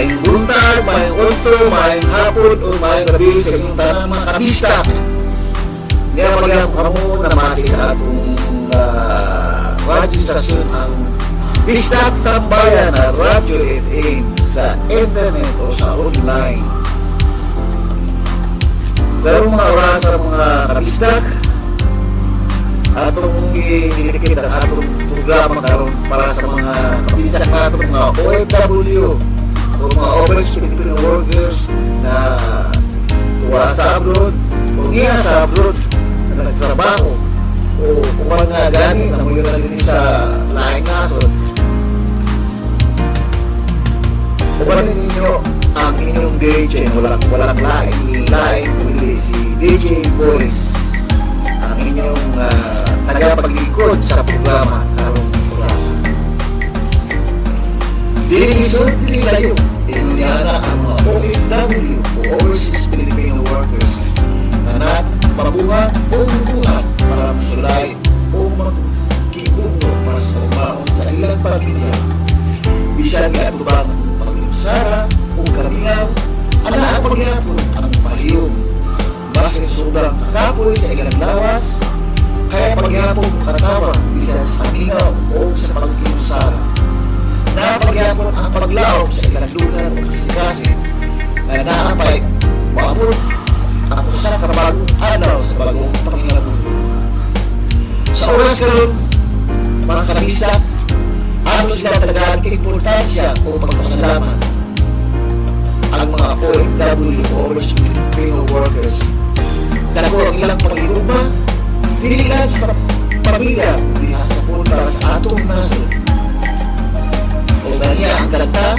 Maayong buntag, maayong ulto, maayong hapon, o maayong gabi sa inyong tanang mga kabista. Niya magyang kamo na mati sa atong radio station ang Bistak Tambayan na Radio FM sa internet o sa online. Pero mga oras sa mga kabistak, atong inikikita ang atong programa karon para sa mga kabistak na atong mga OFW o mga overseas Filipino workers na tuwa sa abroad o niya sa abroad na nagtrabaho o kung nga gani na mo yun na din sa laing nasod. Ubanin ninyo ang inyong DJ, walang laing kundi si DJ Boris, ang inyong tagapaglikod sa programa karong oras. Dinisod nilayo, inunyana ang mga OFW o Overseas Filipino Workers na nagpabuhat o buhat para masulay o magkibuno para sa umaon sa ilang pamilya. Bisan nga tubang paglilusara o kamingaw, ala ang pagyapon ang paliyong. Mas sobrang kapoy sa ilang lawas, kaya pagyapon katawa bisan sa kamingaw o sa pagkilusara. Napagyapon ang paglaok sa ilang lugar o kasikasi na naapay maabot ang usa ka bagong adlaw sa bagong pangingabuhi. Sa oras karon, mga kabisa, ano sila talaga ang importansya o pagpasalamat ang mga OFW o Overseas Filipino Workers. Dako ang ilang pagigugma, dili lang sa pamilya, diha sa punta sa atong nasod. O ganyan ang kanta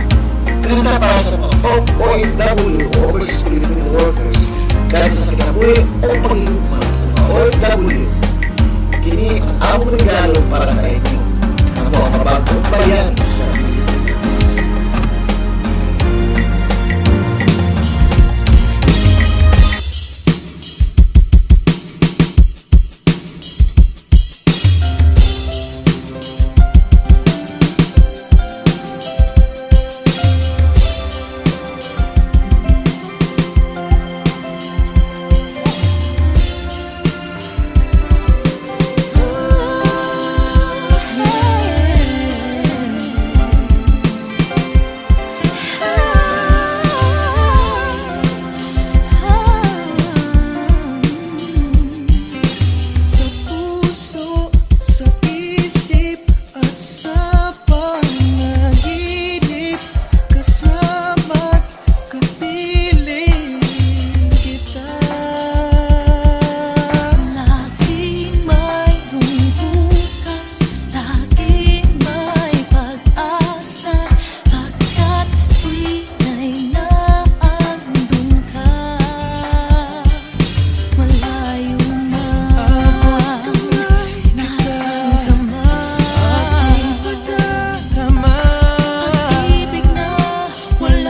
para sa mga OFW o Overseas Filipino Workers. Kahit sa kinabuhi o pagigugma sa mga OFW, kini ang among regalo para sa inyo. Ang mga kabagong bayan sa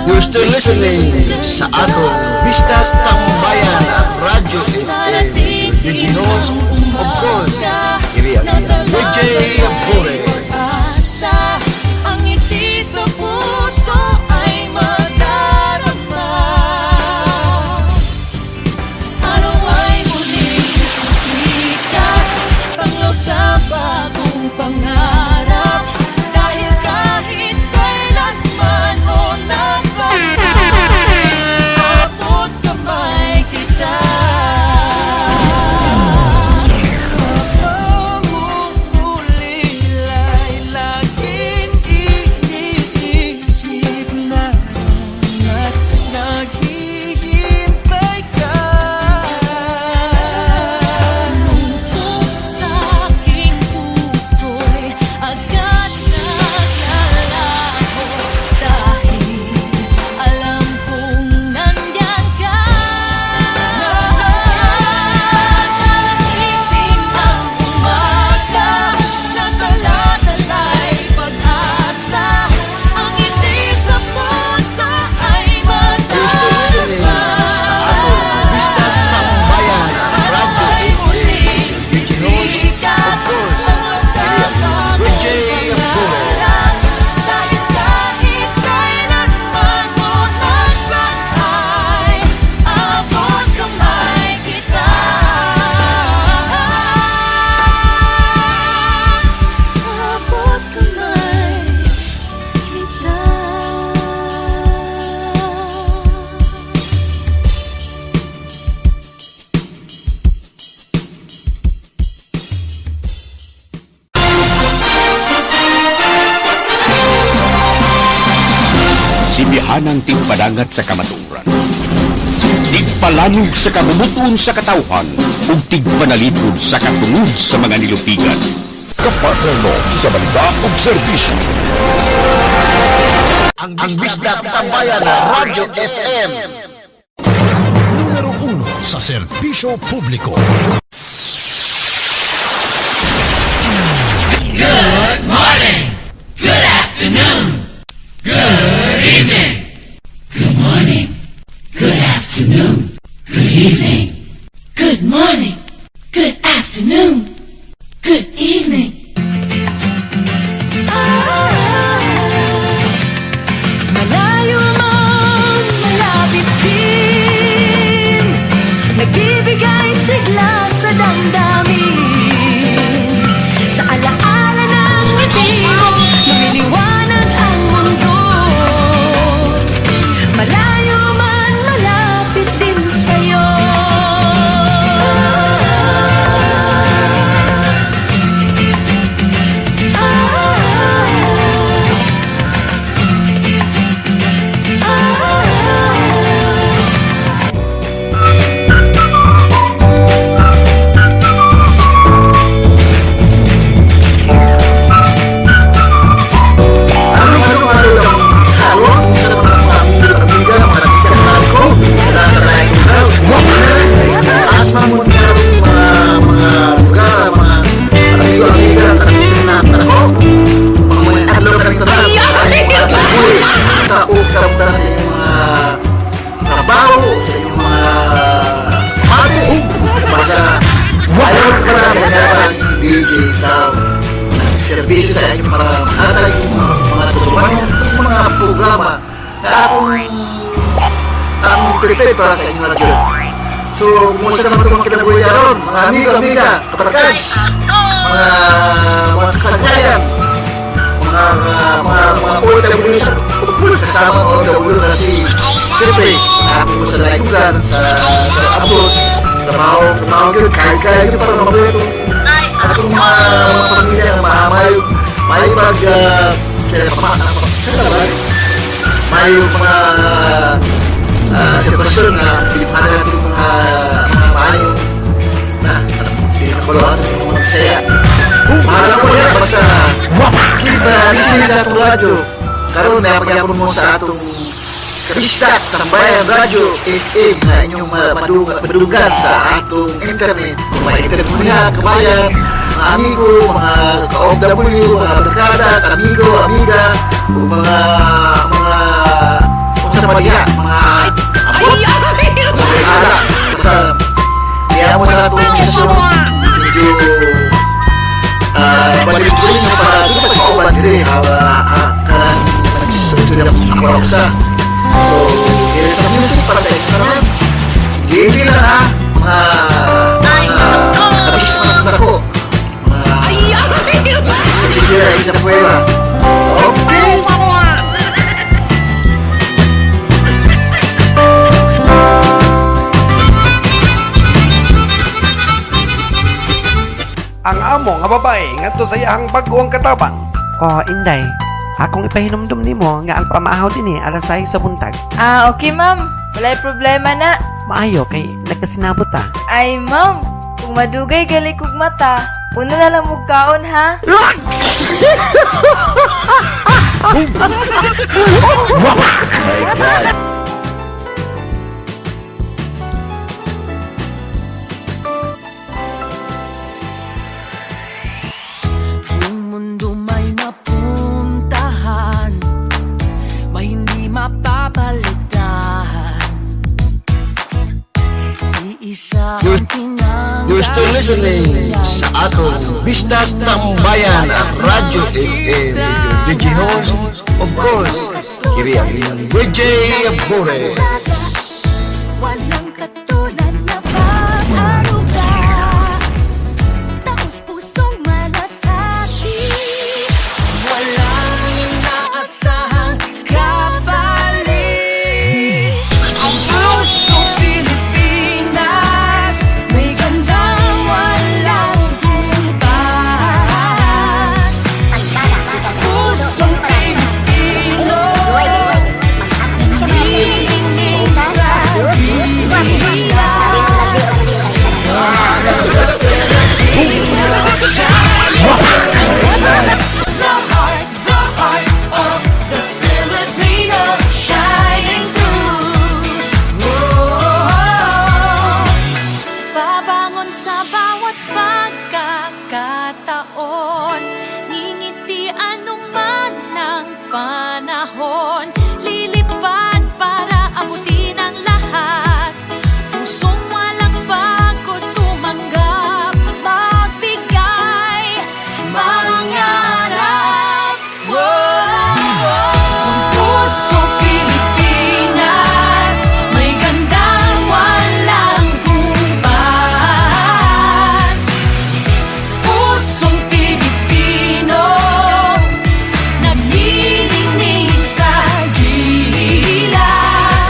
You're still listening sa atong Bistak Tambayan Radio FM. DJ host, of course, DJ Boris. Ang ngiti sa puso ay madarama. Ano ay muling sikat, panglaw sa bagong pangarap. Dahil kahit kailanman o nasa abot kamay kita. kadaghanang timpadangat sa kamaturan. Tigpalanog sa kamumuton sa katawhan ug tigpanalipod sa katungod sa mga nilupigan. Kapartner mo sa balita ug serbisyo. Ang Bisdak Tambayan Radio FM. Numero 1 sa serbisyo publiko. Good morning, good afternoon, good evening. Malayo man, malapit din, nagbibigay sigla sa damdamin. Sa alaala ng ngiti, lumiliwanag ang mundo. Malayo man, malapit din sa'yo. Serbisyo sa inyo para mahatag yung mga tutulungan yung mga programa na akong prepare para sa inyo radio. So, kumusta naman itong mga kinabuhi naroon, mga amigo-amiga, kapatkads, mga kasangkayan, mga OFW kasama OFW na siyempre, ako sa laikugan, sa abroad, trabaho yun, kaya yun para mabuhay itong atong mga pamilya na may may mga sitwasyon na pilipanan natin yung mga maayo na pinakuluhan ng mga masaya. Mahal ko yan basta kibarisi sa atong radyo karoon na pagyapon mo sa atong Bisdak Tambayan Radio FM na inyong madugan sa atong internet. Kung may internet mo niya, kabayan, mga amigo, mga ka-OFW, mga barkada, amigo, amiga, o mga kung sa mga abot, mga ala. Basta, kaya mo sa atong sesyon, medyo balik-balik na para doon pa kauban diri, karang nagsisusunod ako sa so, here is some music para sa inyo naman. Hindi lang ha, mga nabis mga tanda ko. Hindi lang, hindi na pwede ba? Okay. Ang amo nga babae ngadto sa iyang bag-ong katabang. Oh, Inday. Akong ipahinomdom nimo nga ang pamaahaw din alas 6 sa buntag. Okay ma'am. Walay problema na. Maayo kay nagkasinabot ta. Ay ma'am, kung madugay gali kog mata, una na lang mugkaon ha. Kung mundo may napuntahan, may hindi mapapalitan. Iisa ang You're still listening sa atong Bisdak Tambayan Radio FM with your DJ host, of course, Kiriak WJ Flores. Walang katulad na pag-aruga, taos pusong malasakit. Walang inaasahang kapalit. Ang pusong Pilipinas, may gandang walang butas. Pusong Pilipino, taon, ngingiti anuman ng panahon, lilipad para abutin ang lahat. Pusong walang bago tumanggap, magbigay, mangarap. Pusong Pilipinas, may gandang walang hubas. Pusong Pilipino, naglilinis sa gilas.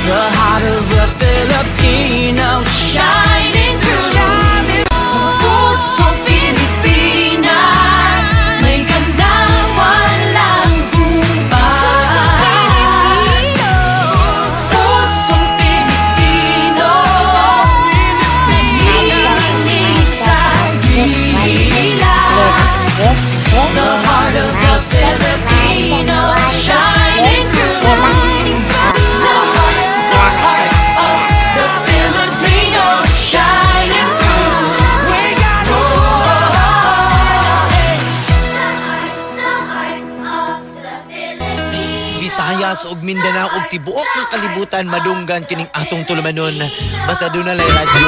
The heart of a Filipino shining through. Pusong Pilipinas, may gandang walang hubas. Pusong Pilipino, naglilinis sa gilas. The heart of the Filipino shining through. The heart of the Filipino shining through. We got Visayas ug Mindanao ug tibuok ng kalibutan madunggan kining atong tulumanon basta doon na radyo.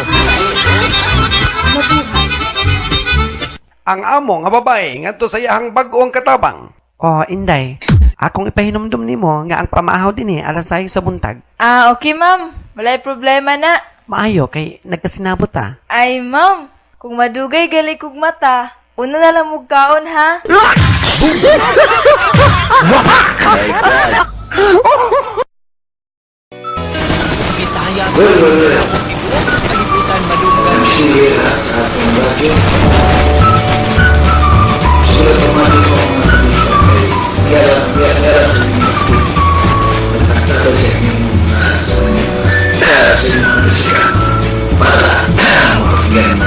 Ang amo nga babae ngadto sa iyahang bag-ong katabang. O, Inday, akong ipahinumdum nimo nga ang pamaahaw din alas 6 sa buntag. Ah, okay ma'am. Walay problema na. Maayo kay nagkasinabot ta. Ay ma'am, kung madugay gali kog mata, una na lang mugkaon ha. Visayas ug Mindanao ug tibuok ng kalibutan madunggan Sira sa ating radyo. Sila pumali ko ang mga bisa ay gara sa inyo. Nagtatalo sa inyong sa inyong bisa para makapagyan.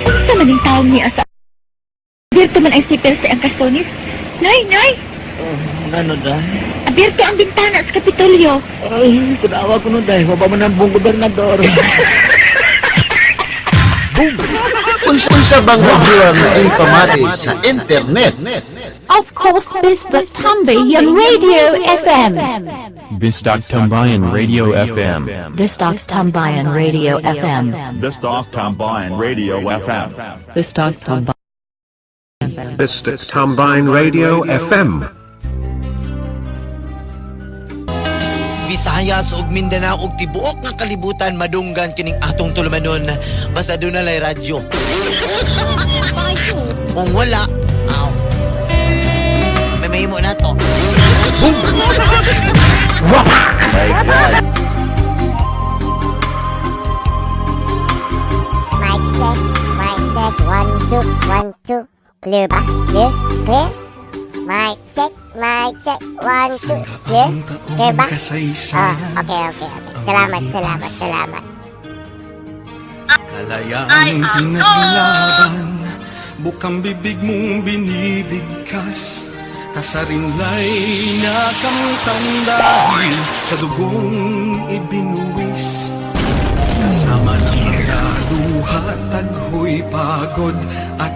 Unsa man ning taong ni asa? Abierto man ang sipil sa Angkasonis. Nay! Ano dahil? Abierto ang bintana sa Kapitolyo. Ay, kunawa ko nun dahil. Waba man ang buong gobernador. Unsa bang radyo na impamati sa internet? Of course, Mr. Tambayan Radio FM. Bistak Tambayan Radio FM. Bistak Tambayan Radio FM. Bistak Tambayan Radio FM. Bistak Tambayan. Bistak Tambayan Radio FM. Visayas ug Mindanao ug tibuok ng kalibutan madunggan kining atong tulumanon basta doon na radyo. Kung wala, aw. May mo na to. Mic check, 1, 2, 1, 2. Clear ba? Clear? Clear? Mic check, 1, 2. Clear? Clear ba? Okay. Salamat. Kalayaang pinaglaban, bukang bibig mong binibigkas. Kasarinlay na kamtandahin, sa dugong ibinuwis. Kasama ng mga luha, taghoy pagod at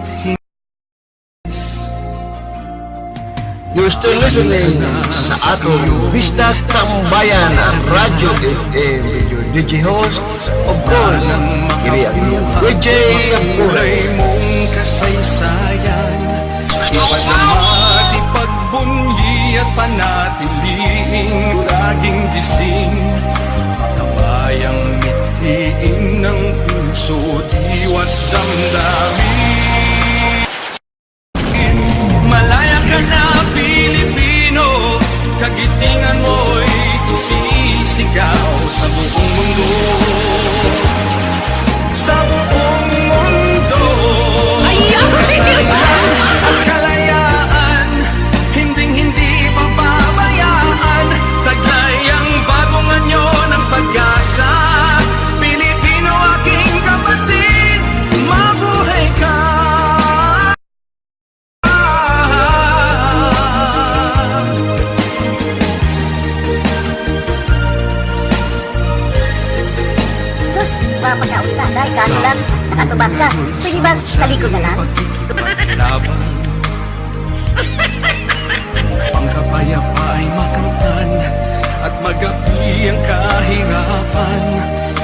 You're still listening sa atong Bistak Tambayan Radio FM with your DJ host, of course, kiri ang inyong DJ kulay mong kasaysayan. Ipagmamati, pagbunyi at panatiliing laging gising. Kabayang mithiin ng puso, diwa't damdamin. Malaya ka na Pilipino, kagitingan mo'y isisigaw sa buong mundo. Sa buong mundo. Ang kalayaan, hinding-hindi pababayaan. Taglay ang bagong anyo ng magpapakaunta dahil kaso lang, nakatubad ka. Pwede ba talikod na lang? Labang ang kapayapa ay makamtan at magapi ang kahirapan.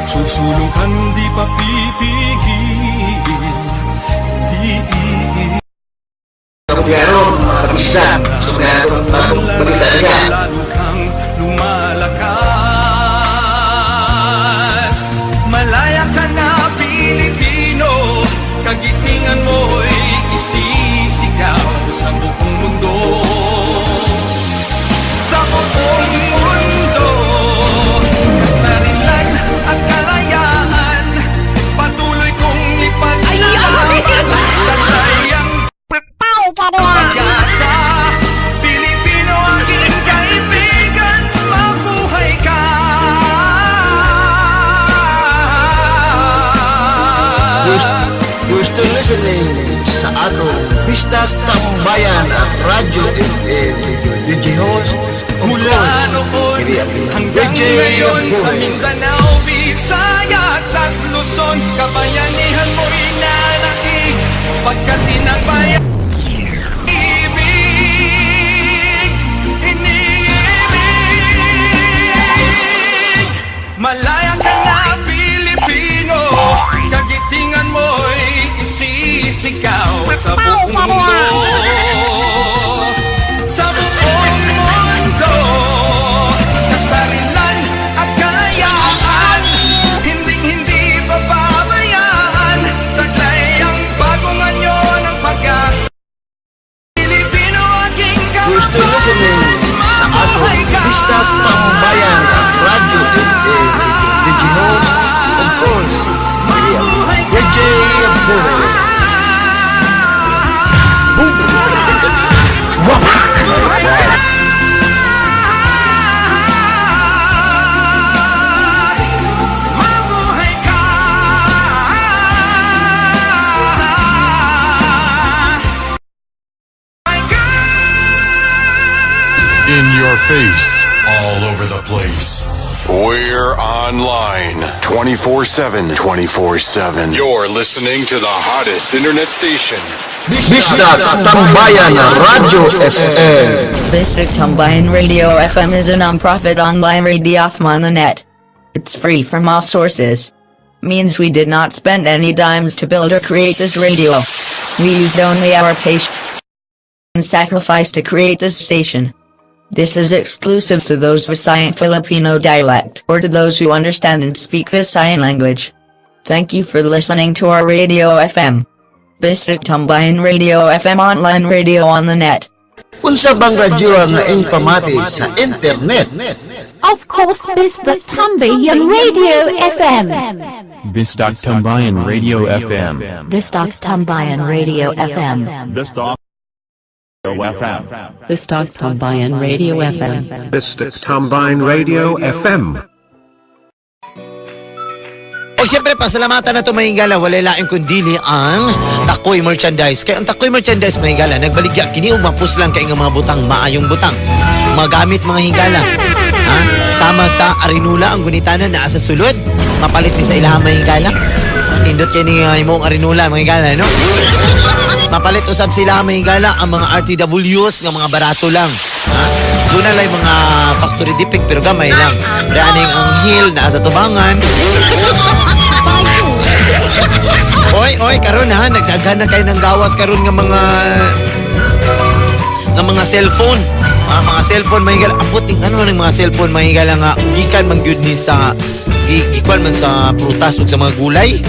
Susulong ka, hindi pa pipigil, hindi iigil. Gobyerno, mga kabisda, sa mga bagong balita niya. Lalo kang lumalakas. Malaya ka na, Pilipino. Kagitingan mo'y isisigaw sa buong mundo. Sa buong mundo, kasarilan at kalayaan. Patuloy kong ipaglaban. Talayang pag-asa, Pilipino aking kaibigan, mabuhay ka. You're still listening sa atong Bistas Tambayan at Radyo FM. DJ host, of Mula course, noon Kiri Abin. hanggang DJ ngayon sa Abores. Mindanao, Visayas at Luzon, kabayanihan mo'y nanaig pagkat tinagbayan. Malaya ka na, Pilipino. Kagitingan mo'y isisigaw sa buong mundo. Sa buong mundo, kasarilan at kalayaan. Hinding-hindi pababayaan. Taglay ang bagong anyo ng pag-asa. Pilipino aking You're still listening sa atong Bistas Tambayan at Radyo FM. DJ host, of course, Kiri Abin. DJ Abores. Mabuhay ka. In your face, all over the place. We're online 24/7. 24/7. You're listening to the hottest internet station. Bistas Tambayan at Radyo FM. Bistak Tambayan Radio FM is a non-profit online radio on the net. It's free from all sources. Means we did not spend any dimes to build or create this radio. We used only our patience and sacrifice to create this station. This is exclusive to those Visayan Filipino dialect or to those who understand and speak Visayan language. Thank you for listening to our Radio FM. Bistak Tambayan Radio FM online radio on the net. Unsa bang radyo nga informati sa internet? Of course, Bistak Tambayan Radio FM. Bistak Tambayan Radio FM. Bistak Tambayan Radio FM. Bistak FM. Bistak Tambayan Radio FM. Bistak Tambayan Radio FM. O siyempre, pasalamatan na ito mga hingala, wala laing kundili ang Takoy Merchandise. Kaya ang Takoy Merchandise mga hingala, nagbaligya, kiniog mapus lang kay nga mga butang, maayong butang. Mga gamit mga hingala. Ha? Sama sa arinula ang gunitanan na sa sulod. Mapalit ni sa ilahan mga hingala. Nindot kayo ni imong arinula mga hingala, no? Mapalit usab sila mga hingala ang mga RTWs ng mga barato lang. Ha? Doon na lang mga factory defect pero gamay lang. Daning ang heel na sa tubangan. Oy, karon ha, nagdaghan na kayo ng gawas karon nga mga cellphone. Mga cellphone mahigala. Amputing ano ng mga cellphone mahigala nga gikan man gyud ni sa gikuan man sa prutas ug sa mga gulay.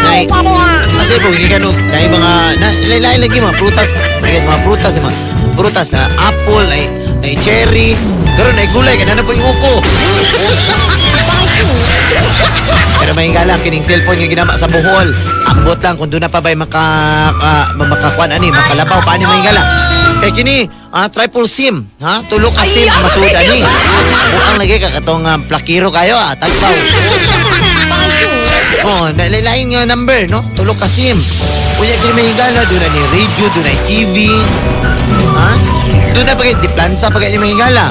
Nay, ate po gikan og nay mga lain lagi mga prutas, mga prutas na apple ay cherry, karon ay gulay kana na po yung upo. Pero mahingala kining cellphone nga ginama sa Bohol. Ambot lang kung doon na pa ba'y makakuan ani, makalabaw pa ani mahingala. Kay kini, triple SIM, ha? Tulo ka SIM masud ani. Buang lagi ka katong plakiro kayo, tagpaw. Oh, lain nga number, no? Tulo ka SIM. Unya kini mahingala, doon na ni radio, doon na TV. Ha? Doon na pagay di plansa pagay ni mahingala.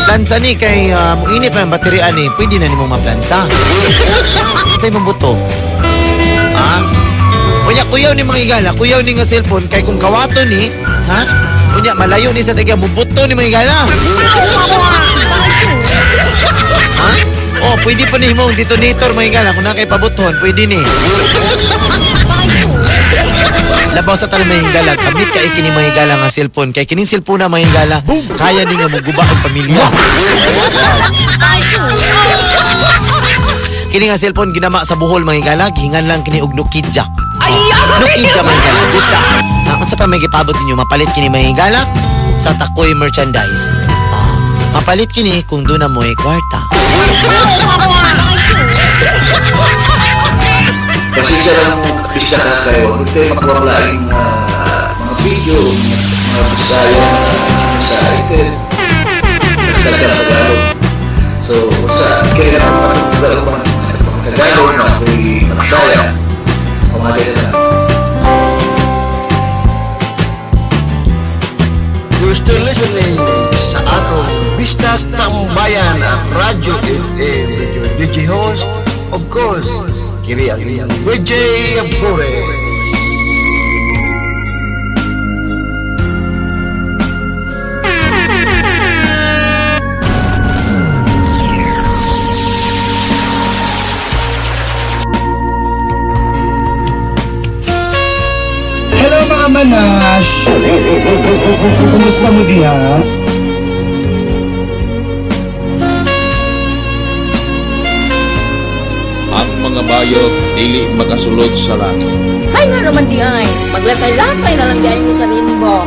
plansa ni kay muinit man ang baterya ni, pwede na nimo maplansa. Sa imong buto. Ha? Kuyaw ni mga higala, kuyaw ni nga cellphone kay kung kawato ni, ha? Unya malayo ni sa taga bubuto ni mga higala. Ha? Oh, pwede pa ni mong detonator mga higala kung na kay pabuton, pwede ni. Labaw sa talang mga higala, kamit ka ikini mga higala nga cellphone. Kay kining cellphone na mga higala, kaya ni nga maguba ang pamilya. Kini nga cellphone ginama sa buhol mga higala, gihingan lang kini og nukidya. Nukidya mga higala, busa. Unsa pa may gipabot ninyo, mapalit kini mga higala sa Takoy merchandise. Mapalit kini kung doon na mo kwarta. Kasi dyan ang kapisa ka kayo, huwag kayo makuwang mga video, mga bisaya sa itin, nagsagal Tagalog. So, sa kaya naman mga Tagalog na ako'y magsaya, pamagay na. You're still listening sa atong Bisdak Tambayan at Radyo FM with your DJ host, of course, Kiri ang iyang VJ Flores. Hello mga manash! Kumusta mo diha? Ang mga bayot dili makasulod sa langit. Hay nga naman di ay, maglatay-latay na lang diay mo sa limbo.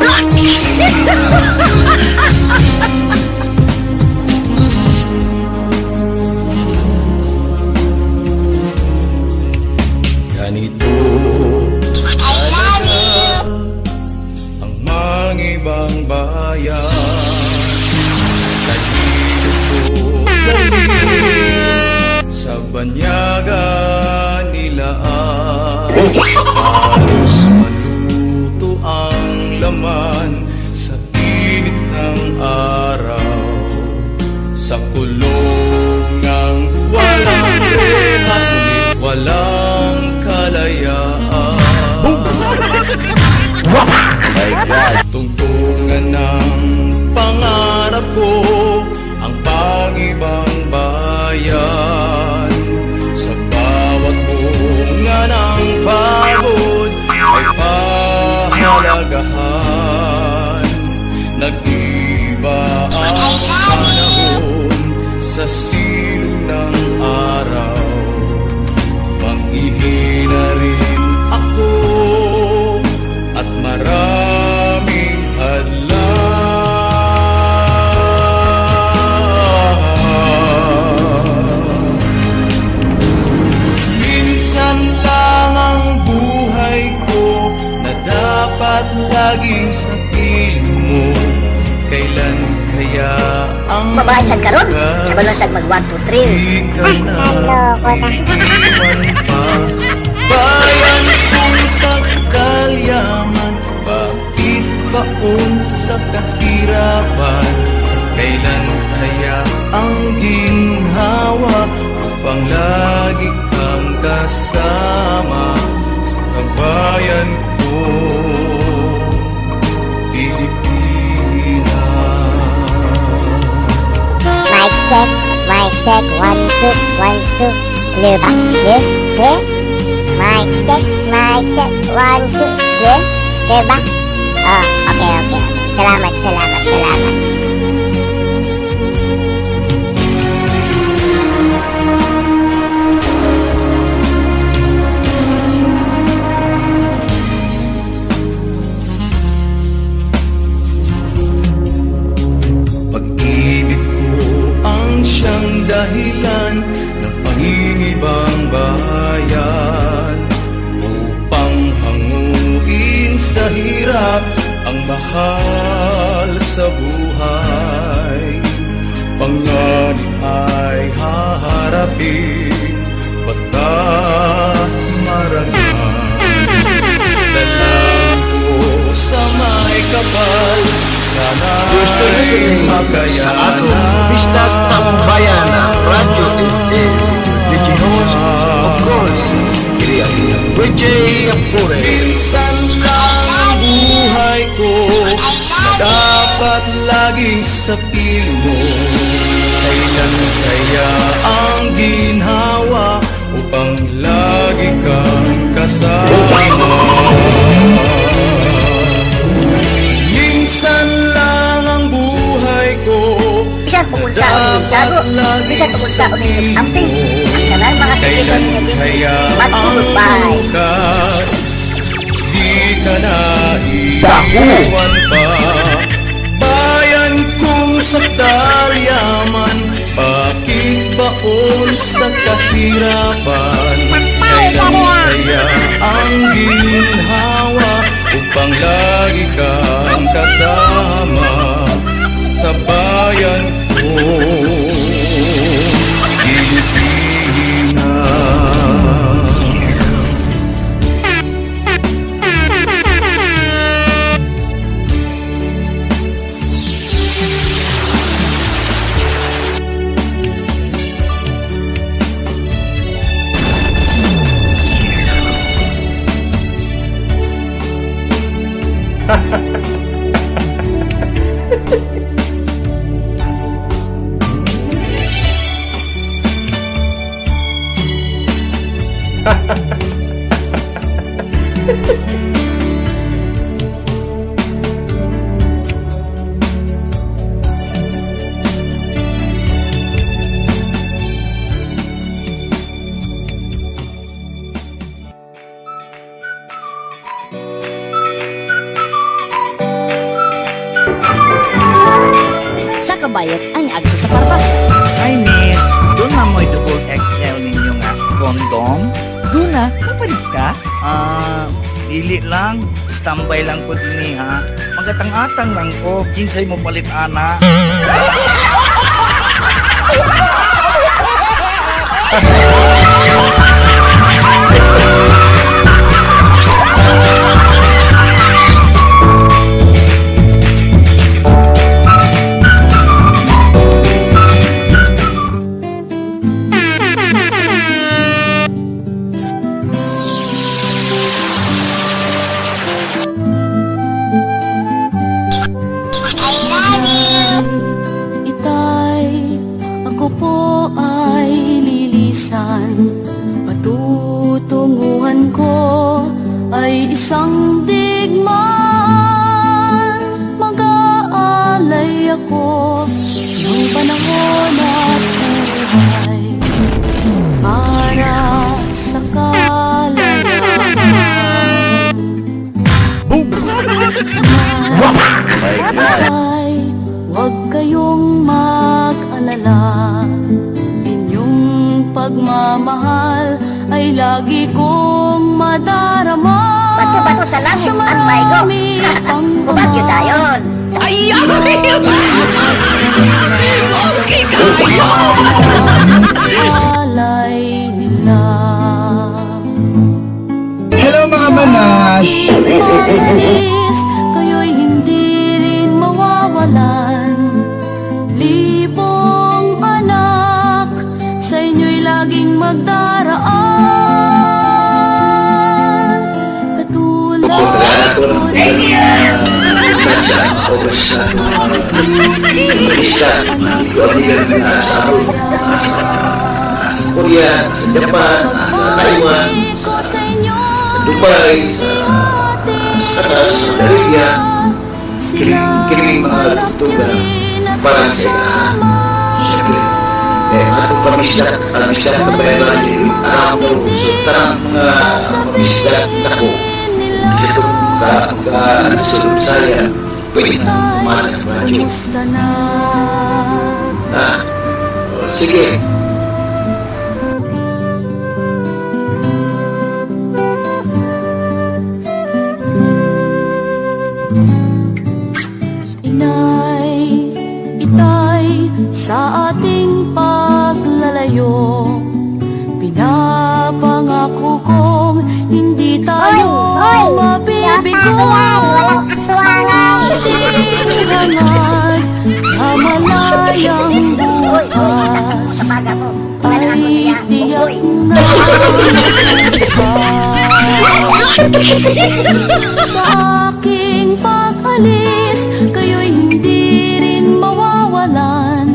Ganito ang mga ibang bayan. Ganito sa banyaga nila halos maluto ang laman sa init ng araw, sa kulungang walang rehas ngunit walang kalayaan. Tungtungan ng pangarap ko ang pangibang bayan. Sa bawat bunga ng pagod ay pahalagahan. Nag-iba ang panahon sa silong ng araw. Manghihina rin ako at maraming hadlang. Minsan lang ang buhay ko na dapat laging sa piling mo. Kailan kaya ang Mabasag ka ron? Kabalasag mag 1, 2, 3. Naloko na. Bayan kong sa kalyaman, bakit baon sa kahirapan? Kailan kaya ang ginhawa upang lagi kang kasama sa kabayan ko, Pilipinas? Mic check, 1, 2, 1, 2. Clear ba? Clear? Clear? Mic check, 1, 2, clear? Clear ba? Oh, okay. Salamat. Pag-ibig ko ang siyang dahilan ng pangingibang bayan, upang hanguin sa hirap ang mahal sa buhay. Panganib ay haharapin, basta marangan. Dalang ko sa may kapal, sana listening sa atong Bisdak Tambayan Radyo FM. DJ host, of course, kiri ang inyong WJ Apure. Minsan lang ang buhay ko na dapat laging sa piling mo. Kailan kaya ang ginhawa upang lagi kang kasama? Minsan lang ang buhay ko Bisan tungkol sa ulit gago, bisan tungkol sa ulit amping. Ang kanan mga sikiton niya din, magtulog-bahay. Di ka na iiwan pa. Bayan kong sakdal yaman, bakit baon sa kahirapan? Kailan kaya ang ginhawa upang lagi kang kasama sa bayan ko, Sa kabayot, ang agto sa parapasya. Hi, miss. Doon na mo'y double XL ninyo nga kondom? Doon na? Napalit ka? Dili lang. Standby lang ko din ha. Magatang-atang lang ko. Kinsay mo palit, ana. Itay, ako po ay lilisan. Patutunguhan ko ay isang digmaan. Mag-aalay ako ng panahon at buhay para sa kalayaan. Ay, huwag kayong mag-alala. Inyong pagmamahal ay lagi kong madarama. Bato-bato sa langit at maygo. Ubagyo dayon. Ay, okay kayo! Alay nila. Hello mga manash! Pag-alis, kayo'y hindi rin mawawalan. Libong anak, sa inyo'y laging magdaraan. Katulad ko rin. Korea, sa Japan, sa Taiwan, sa Dubai, sa Australia, kiring mga tutugan para sa ilahan. Siyempre, atong pamisdak na bayaran din, ako, tarang mga pamisdak ako, gusto nagsulong saya, pwede na kumahan ang radyo. Sige. Itay, sa ating paglalayo, pinapangako kong hindi tayo mabibigo. Ating hangad Masayang bukas ay tiyak na sa aking pag-alis, kayo'y hindi rin mawawalan.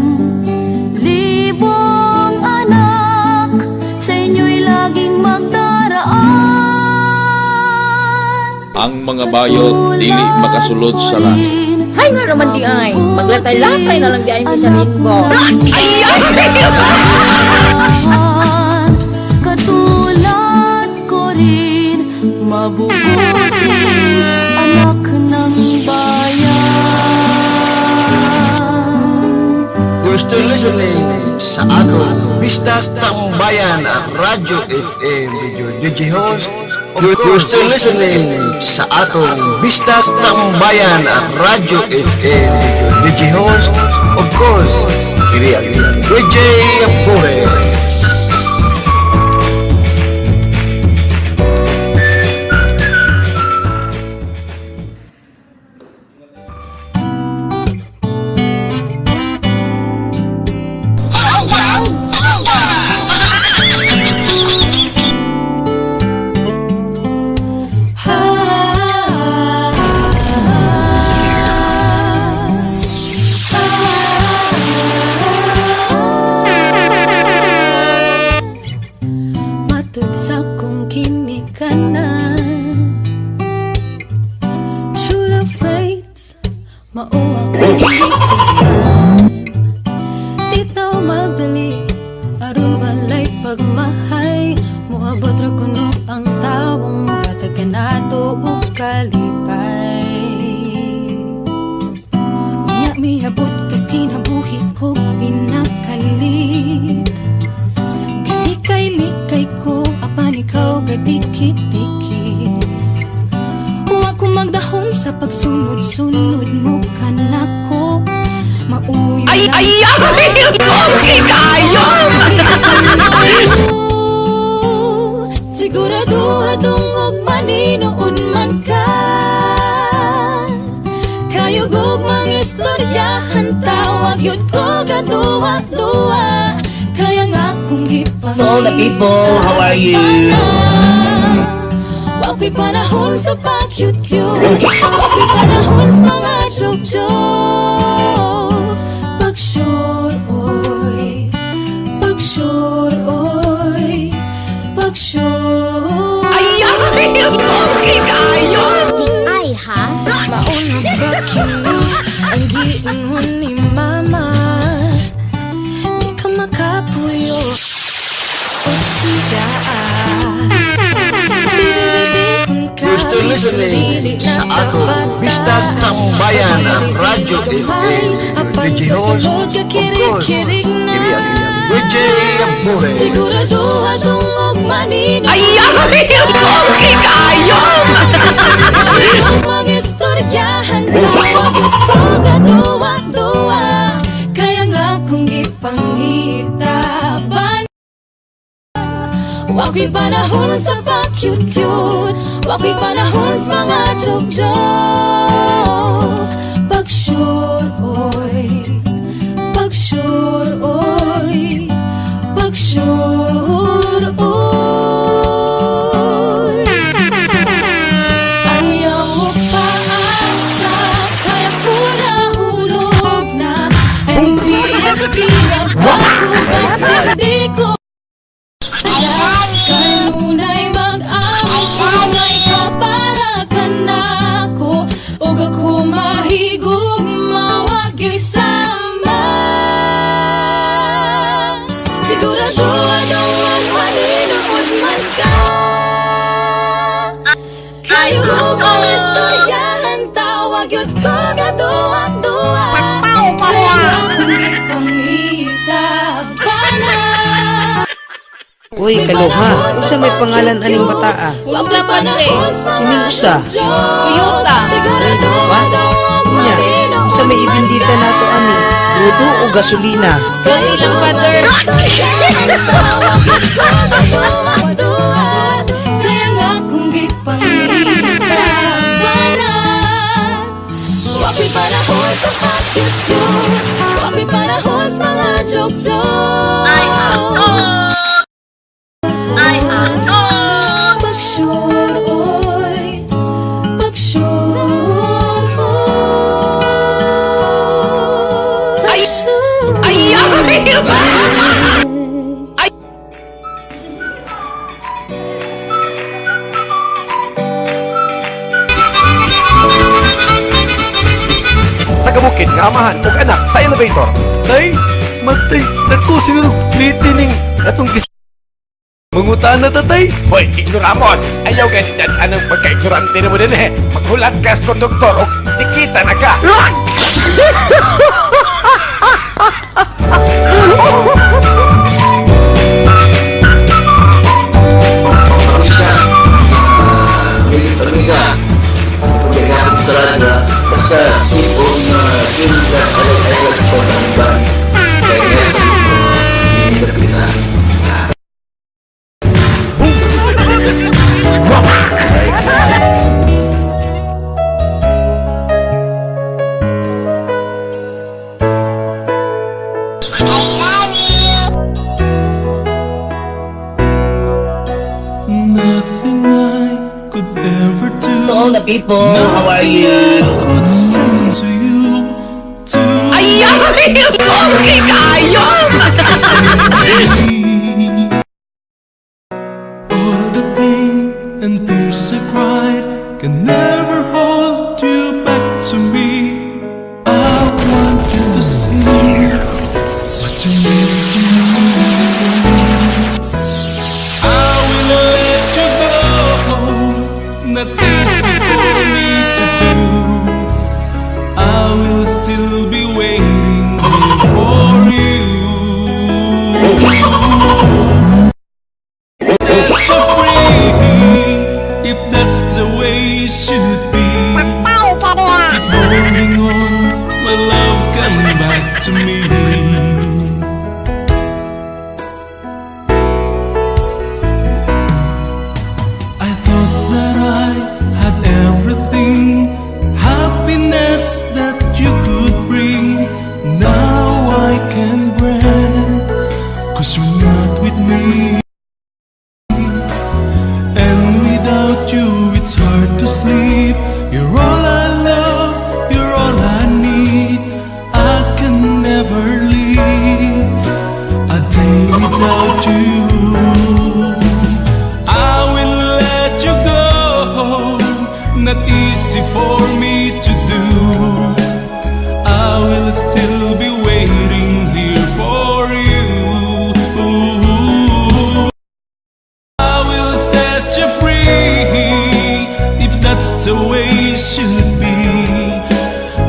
Libong anak, sa inyo'y laging magdaraan. Ang mga bayot dili makasulod sa langit. Hay nga naman di ay, maglatay-latay na lang di ay mi sa linggo. Katulad ko rin, mabubuting anak ng bayan. You're still listening sa atong Bisdak Tambayan Radyo FM with your DJ host. You're still listening sa atong Bisdak Tambayan Radyo FM with your DJ host. Of course, kiri ang DJ Flores. Matugsa kong kinikanan, true love waits, mauwa kong higatan. Titaw magdali, aron walay pagmahay, muabot ra kuno ang tawong muhatag ka nato ug kalipay. Unya mihabot kas kinabuhi ko pinakalit. Likay ko, apan ikaw gadikit-dikit. Huwag ko magdahon sa pagsunod-sunod mo kanako. Mauyo ay, na. Ay! Okay tayo! Siguraduhadong og maninoon man ka. Kayo gugmang istoryahan, tawag yun ko gaduwa-duwa. Kaya nga kung gipangita. To all the people, how are you? Wako'y panahon sa pag-cute-cute. Wako'y panahon sa mga joke-joke. Pag-sure, oy. Pag-sure, oy. Pag-sure. Ay, okay tayo! Ay, ha? Mauna ba kini ang giingon ni mama? Di ka makapuyo o siya. You're still listening sa atong Bisdak Tambayan Radyo FM with DJ host. Of course, kiri ang DJ Flores. Siguraduhadong og manino. Ay, okay tayo! Mga istoryahan, tawag ko gaduwa-duwa. Kaya nga kung gipangita ba, wako'y panahon sa pag-cute-cute. Wako'y panahon sa mga joke-joke. Pag-sure, oy. Pag-sure, oy. Pag-sure, oy. Ayaw mo pa asa, kaya ko nahulog na. NBSP na bago masindi ko. Kanunay mag-away ka para ka na ko. Huwag ako mahigog, mawag yung sama. Siguraduhan ang maninood man ka. Kayo ang istoryahan, tawag yun ko gaduwa-duwa. Kaya akong ipangita ka na. Uy, kalugha. Usa may pangalan aning bataa. Huwag na pa na eh. Ining usa. Toyota. Ba? Nya, usa may ibindita nato ani. Rudo o gasolina. Gani lang, father. Kaya nga kung gipangita ba na. Wako'y panahon sa pag-cute-cute. Wako'y panahon Taga-bukid nga amahan ug anak sa elevator. Tay, matay, dako siguro litining atong gis... Mangutana tatay. Hoy, ignoramos. Ayaw ganyan anong pagka-ignorante na mo din eh. Maghulat ka sa konduktor o tikita na ka. Amiga, pagkakasap sa radyo, basta ipong yung ay ko ng bahay. Kaya hindi ka Nothing I could ever do. To all the people, how are you? Could sing to you. Ayaw! Okay kayo! All the pain and tears I cried can never hold you back to me. I want you to see what you need to know. I will let you go. Not easy for me to do. I will still be waiting for you. Set you free, if that's the way it should be. Keep holding on, my love, come back to me. I thought that I had everything, happiness that you could bring. Now I can grant, 'cause you're not with me. And without you it's hard to sleep. You're all I love, you're all I need. I can never live a day without you. I will let you go, not easy for me to do. I will still be waiting here for you. I will set you free, if that's the way it should be.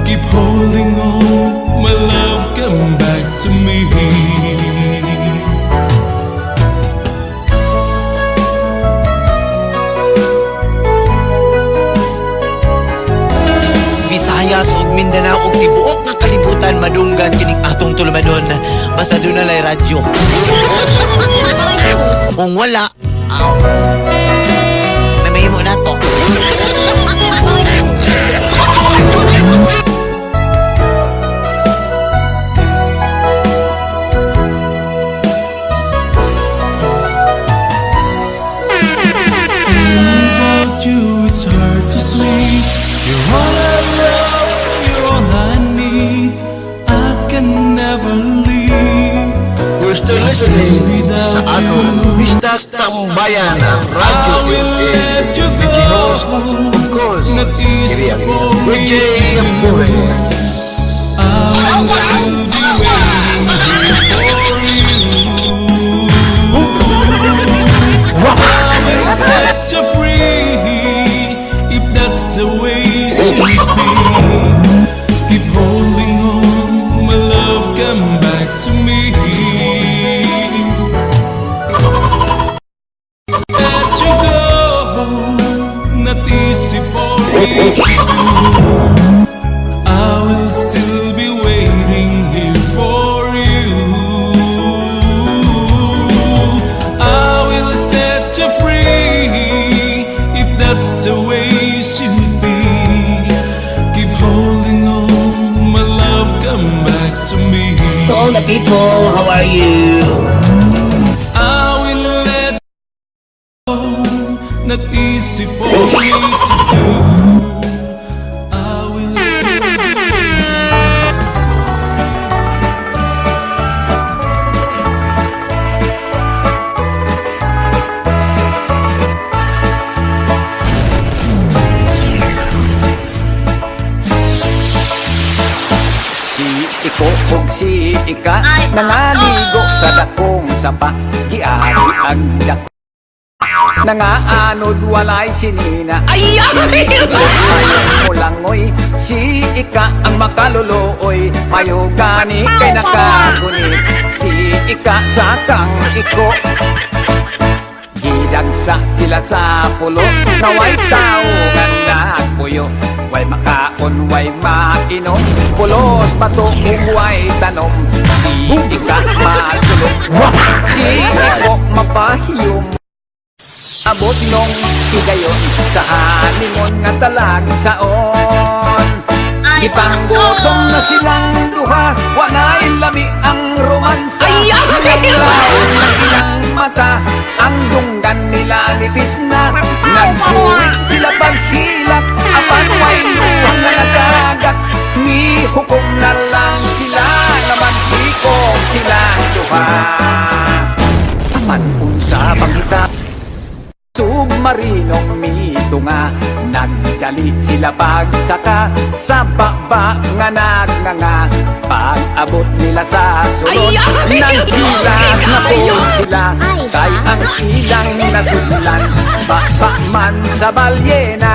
Keep holding on, my love, come back to me. Visayas ug Mindanao ug tibuok nga kalibutan madunggan kining atong tulumanon basta doon na lay radyo. Kung wala, may mahimo na to. Without you it's hard to sleep. You're all I love, you're all I need. I can never leave. You're still listening sa atong Bisdak Tambayan Radio FM. DJ host, of course, kiri ang DJ Amores. Set you free, if that's the way it should be. Keep holding on, my love, come back to me. Let you go, not easy for me to do. I will still be waiting here for people, how are you? I will let go, not easy for me to do. I will Iko ug si ika nangaligo sa dakong sapa giagi ang dak nangaanod walay sinina mo langoy si ika ang makaluluoy mayo gani kay nakagunit si ika sa kang iko gidagsa sila sa pulo naway tao nga nagpuyo way makaon, way mainom pulos patuong way tanom di ka masulok si iko mapahiyom abot nung higayon sa halimon nga talag saon ipanggotong na silang duha wanay lami ang romansa naglaw ng ilang mata ang dunggan nila nipis na nagsuwit sila paghilak apan way luwang na nagagak ni hukom na lang sila na maghikok silang duha apan unsa pangita submarinong mito nga nagdali sila pagsaka sa baba nga nagnganga pag-abot nila sa sulod nang hilas na po sila kay ang ilang nasulan baba man sa balyena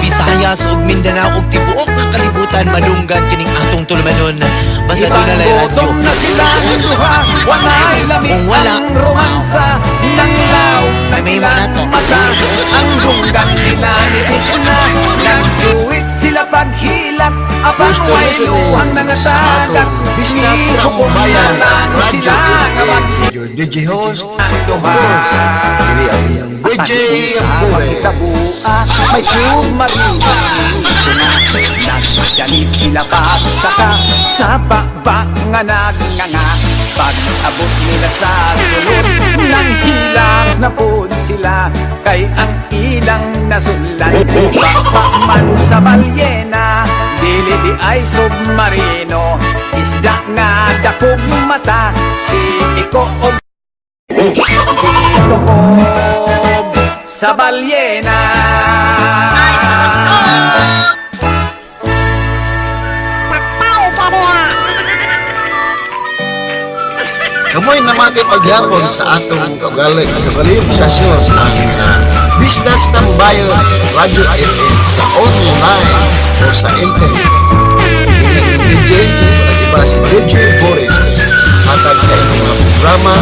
Visayas ug Mindanao ug tibuok nga kalibutan madunggan kining atong tulumanon basta dunay radyo. Kung wala romansa nang law may manato ang dunggan nila nipis na nagduwit sila paghilak apan way luwang nangatagak ni hukom na lang sila nga Your DJ host, of course, kiri ang iyang DJ Abore. may submarino nagdali sila pagsaka sa baba nga nagnganga pag-abot nila sa sulod nang hilang na po sila kay ang ilang nasulan baba man sa balyena dili di ay submarino isda nga dakog mata si iko og dito ko sa balyena Kamoy namati paghapon sa atong kagalisasyon ang Business Tambayan Radio FM sa online o sa internet. DJ, iba si DJ Boris, hatag sa inyong mga programa,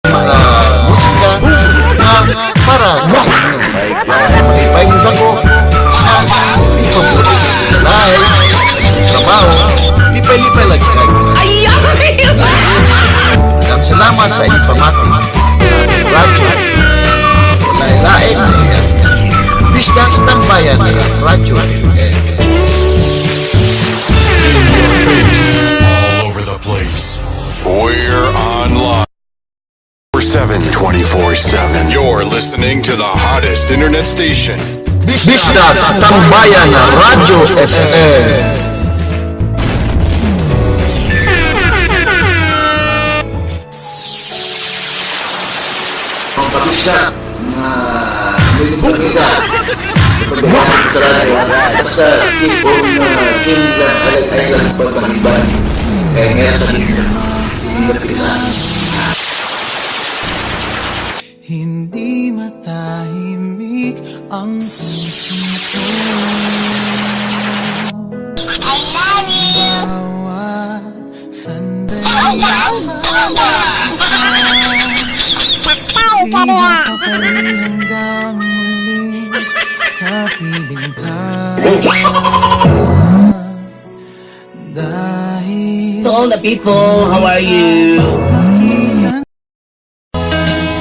mga musika na para sa inyo. Ipahingin ako ang ipag-produce live, trabaho, lipay-lipay lagi kayo. Ang salamat sa inyong pamati sa ating radyo. Walay laing na Business Tambayan Radio FM. All over the place. We're online. 24/7. You're listening to the hottest internet station. Business Tambayan Radio FM. Kabisa na nilipagida pagbahan sa radyo basta tipong sinila alay-aylan pagpahiban kaya ngayon talita inilapina hindi matahimik ang puso ko. I love you. Bawat sandali hanggang muling kapiling ka. the people, how are you?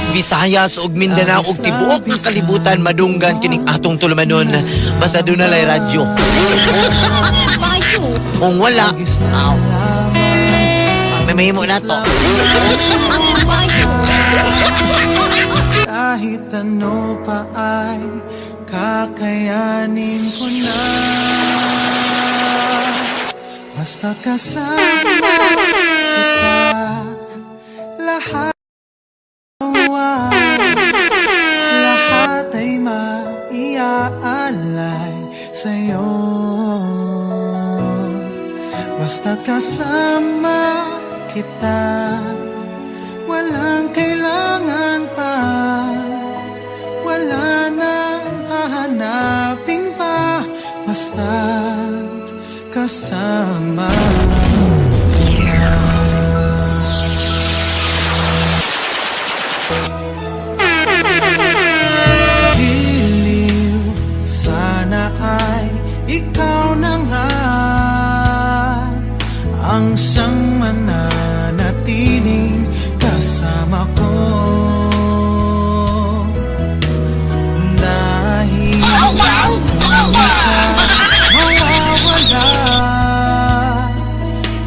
Visayas ug Mindanao ug tibuok nga kalibutan madunggan kining atong tulumanon basta doon nalay radyo. Kung wala, may mo na to. Kahit ano pa ay kakayanin ko na. Basta't kasama kita, lahat ay maiaalay sa'yo. Basta't kasama kita, walang kailangan pa, wala nang hahanapin pa. Basta't kasama kita. Giliw, sana ay ikaw na nga ang siyang mananatiling kasama ko. Dahil kung mawawala,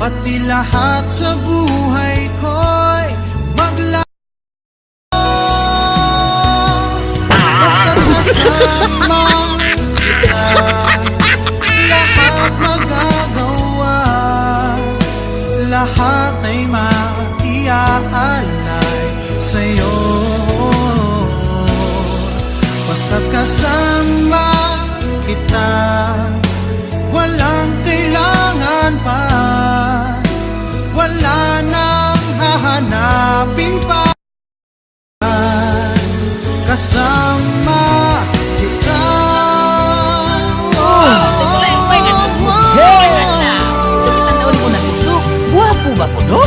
pati lahat sa buhay ko'y maglaho. Basta't kasama kita, lahat magagawa, lahat ay maiaalay sa'yo. Basta't kasama kita, walang kailangan pa, wala nang hahanapin pa. Kasama kita. Guwapo ba ko, no?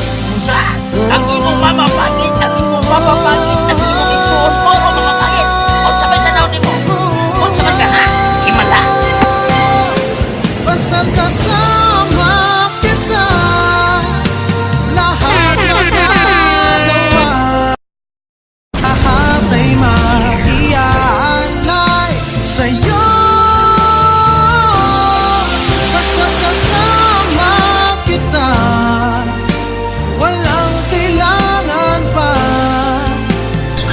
Ang imong mama pangit, ang imong papa pangit, ang imong igsuon mo, mga pangit. O sabay na daw ni mo. O sabay ka na, himala. Basta't kasama kita, lahat magagawa, lahat ay maiaalay sa'yo. Basta't kasama kita, walang kailangan pa,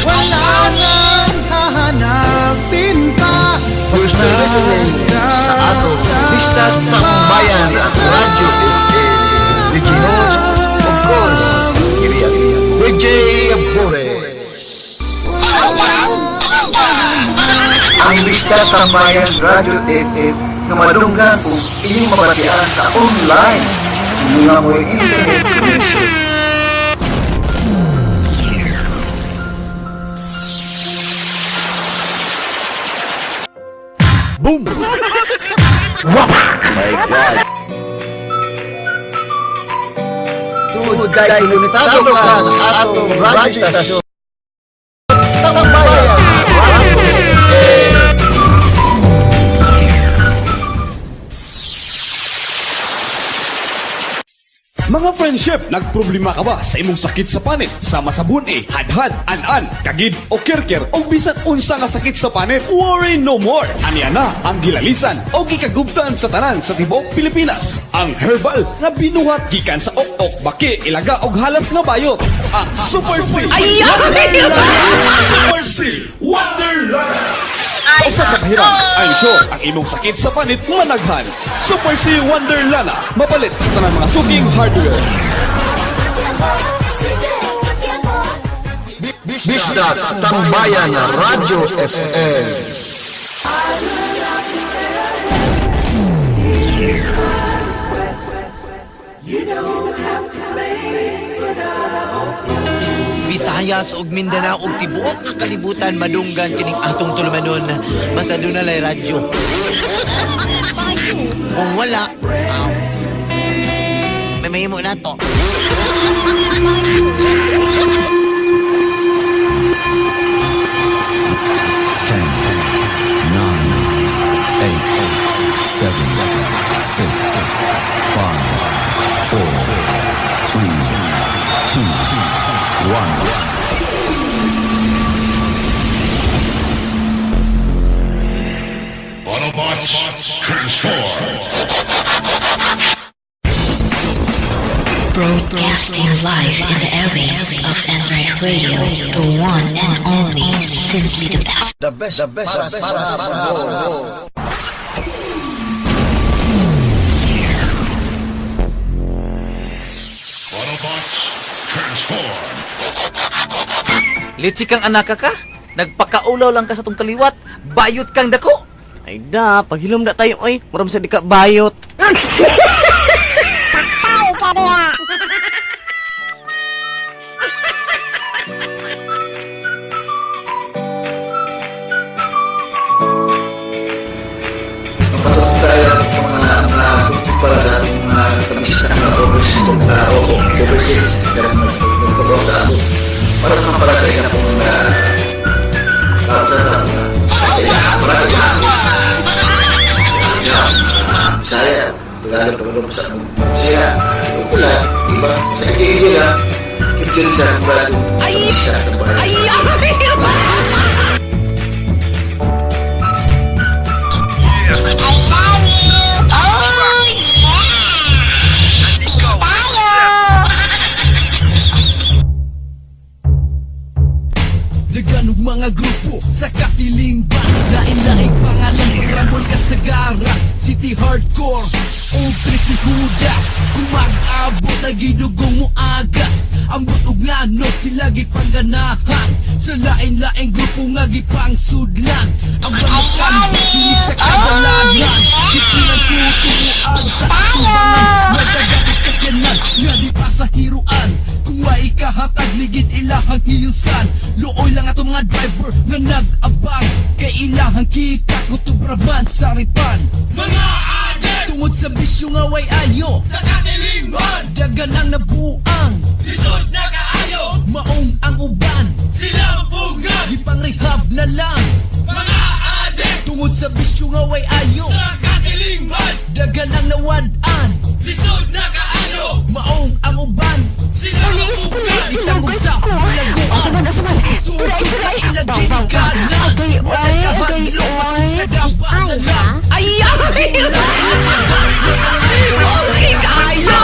wala nang hahanapin pa. Gusto listening sa atong Bistas Tambayan at Radyo FM. Regihos, of course, Kiriya WJ Abores. Ang Bistas Tambayan Radyo FM na madunggan kung inyong mabatian sa online. Hindi nga mo yung internet connection. Boom! My God. Tuod kay limitado ka sa atong radyo stasyon. Tambayan Radyo FM. Mga friendship, nagproblema ka ba sa imong sakit sa panit? Sama sa buni, hadhad, an-an, kagid o kirkir o bisan unsa nga sakit sa panit? Worry no more! Aniya na ang gilalisan o gikagubtan sa tanan sa tibuok Pilipinas. Ang herbal na binuhat gikan sa ok-ok, baki, ilaga og halas nga bayot. Ang Super C Super C Wonderland! Sa usa ka bahiran, I'm sure ang imong sakit sa panit managhan. Super C Wonderlana, mapalit sa tanang mga suging hardware. Bistas Tambayan Radyo FM. Visayas ug Mindanao ug tibuok nga kalibutan madunggan kining atong tulumanon basta doon nalay radyo. Kung wala, may mo na to. 7, 6, 5, 4, Autobots, transform! Broadcasting live in the airwaves of Android Radio, the one and only, simply the best. The best para sa mundo. Autobots, transform! Litsi kang anak ka? Nagpakaulaw lang ka sa tong kaliwat, bayot kang dako. Ay da, paghilom na tayo oy, muram sa di ka bayot. Patay ka diha! Kapatid tayo ng mga para mga kamisa na overseas dan magpapagod para mapalagay na pong saya lalo pagulong sa saya pula iba sa kaya kecil sa baru sa tempat Daganong mga grupo sa katilingban, lain-laing pangalan, rambol kasagaran, city hardcore, ultra si Judas. Kung mag-abot na ginugong mo agas, ang butog nga no sila gipangganahan, sa lain-laing grupo nga gipang sudlan. Ang banakan, hilig sa kabalanan, ikilang tuturuan sa atubangan, nagagalit sa kanan, nga di pa sa hiruan. Kung wa ikahatag ligid ilahang hiyusan, looy lang ato mga driver nga nag-abang, kay ilahang kita kutubraman sa ripan. Mga adik tungod sa bisyo nga way ayo, sa katilingban dagan ang nabuang, lisod na kaayo, maong ang uban, sila bungan, ipang-rehab na lang. Mga adik tungod sa bisyo nga way ayo, sa katilingban dagan ang nawadan, lisod na kaayo, maong ang uban, sila bungan, itangog sa bulaguan, suto sa ilang ginikanan, walang kahagilo, maski sa gampang na lang. Ayaw! Okay kayo!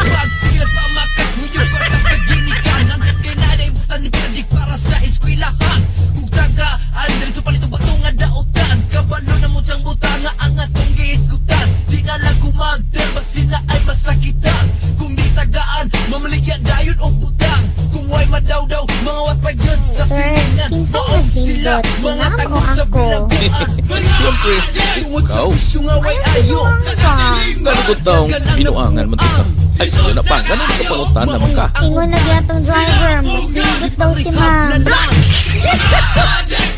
Pag silag pamakat mo yung pagkas sa ginikanan, kaya naday butang ni project para sa eskwilahan. Kung taga, alin sa palitong batong nga daotan, kabalo na mo sang butanga ang atong giiskutan. Di na lang kumagder, bag sila ay masakitan. Kung di tagaan, mamaligya dayon o butang. Kung way madawdaw, mga watpay good sa silingan. Maong sila, mga tagong sa bilangguan. Siyempre, Tungod sa ikaw. bisyo nga way ayo, sa katilingban Galugot daw, binuangan man ito. Ay, yun na pa, ganun ka pangutan naman ka. Ingon na gyatong driver, mas bigot daw si ma'am.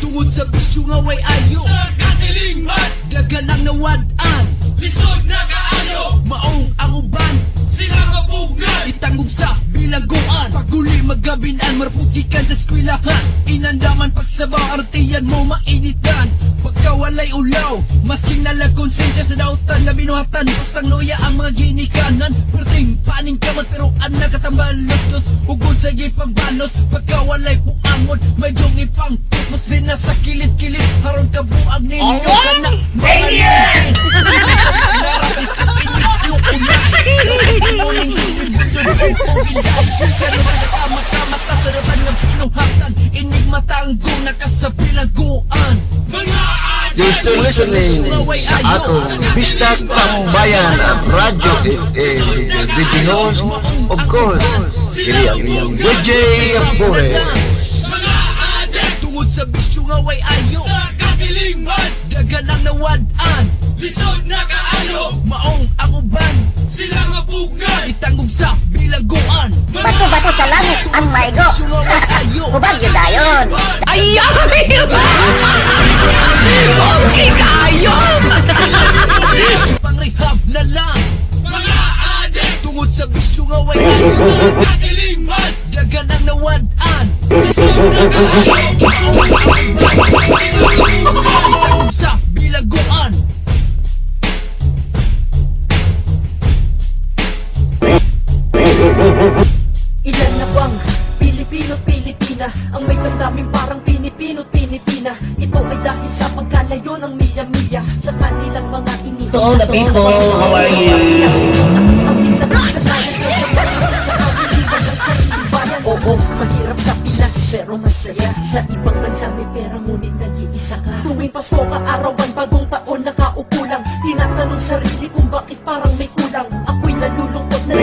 Tungod sa bisyo nga way ayo, sa katilingban dagan ang nawadan, lisod na kaayo, maong ang uban, sila mabugan, itangog sa bilangguan. Paguli magabinan, marapugikan sa eskwilahan, inandaman pagsabaw, artiyan mo mainitan. Pagkawalay ulaw, masking nalag konsensya sa dautan nga binuhatan, bastang loya ang mga ginikanan. Perting paning kamot pero anak katambalos-los, ugod sa gipang balos. Pagkawalay puangon, may dong ipang tutmos din na sa kilit-kilit, haron kabuang ninyo ka na mga litin. Narapis sa pinisyo unay, muling dindin-dindin pero nagkakamat-kamat at daratan nga pinuhatan, enigmatanggo nakasabilangguan. You're still listening sa atong Bisdak Tambayan Radyo FM DJ host, of course, kiri ang inyong DJ Flores. Tungod sa bisyo nga way ayo, sa katilingban dagan ang nawadan, lisod na kaayo, maong ang uban, sila mabugan, itangog sa bilangguan. Bato-bato sa langit ang maigo. Hubag yun dayon. Ayaw! Okay kayo! Pang-rehab na lang. Mga adik tungod sa bisyo nga way katilingban dagan ang nawadan, lisod na kaayo, itangog sa bilangguan. Ilan na bang Pilipino't Pilipina ang may damdamin parang Pinipino't Pinipina? Ito ay dahil sa pagkalayo ng milya-milya sa kanilang mga init. To all the people, how are you? Oo, mahirap sa Pinas pero masaya. Sa ibang bansa may pera ngunit nag-iisa ka. Tuwing Pasko ka arawan, bagong taon nakaupo lang. Tinatanong sarili kung bakit parang may kulang. Ako'y nalulungkot na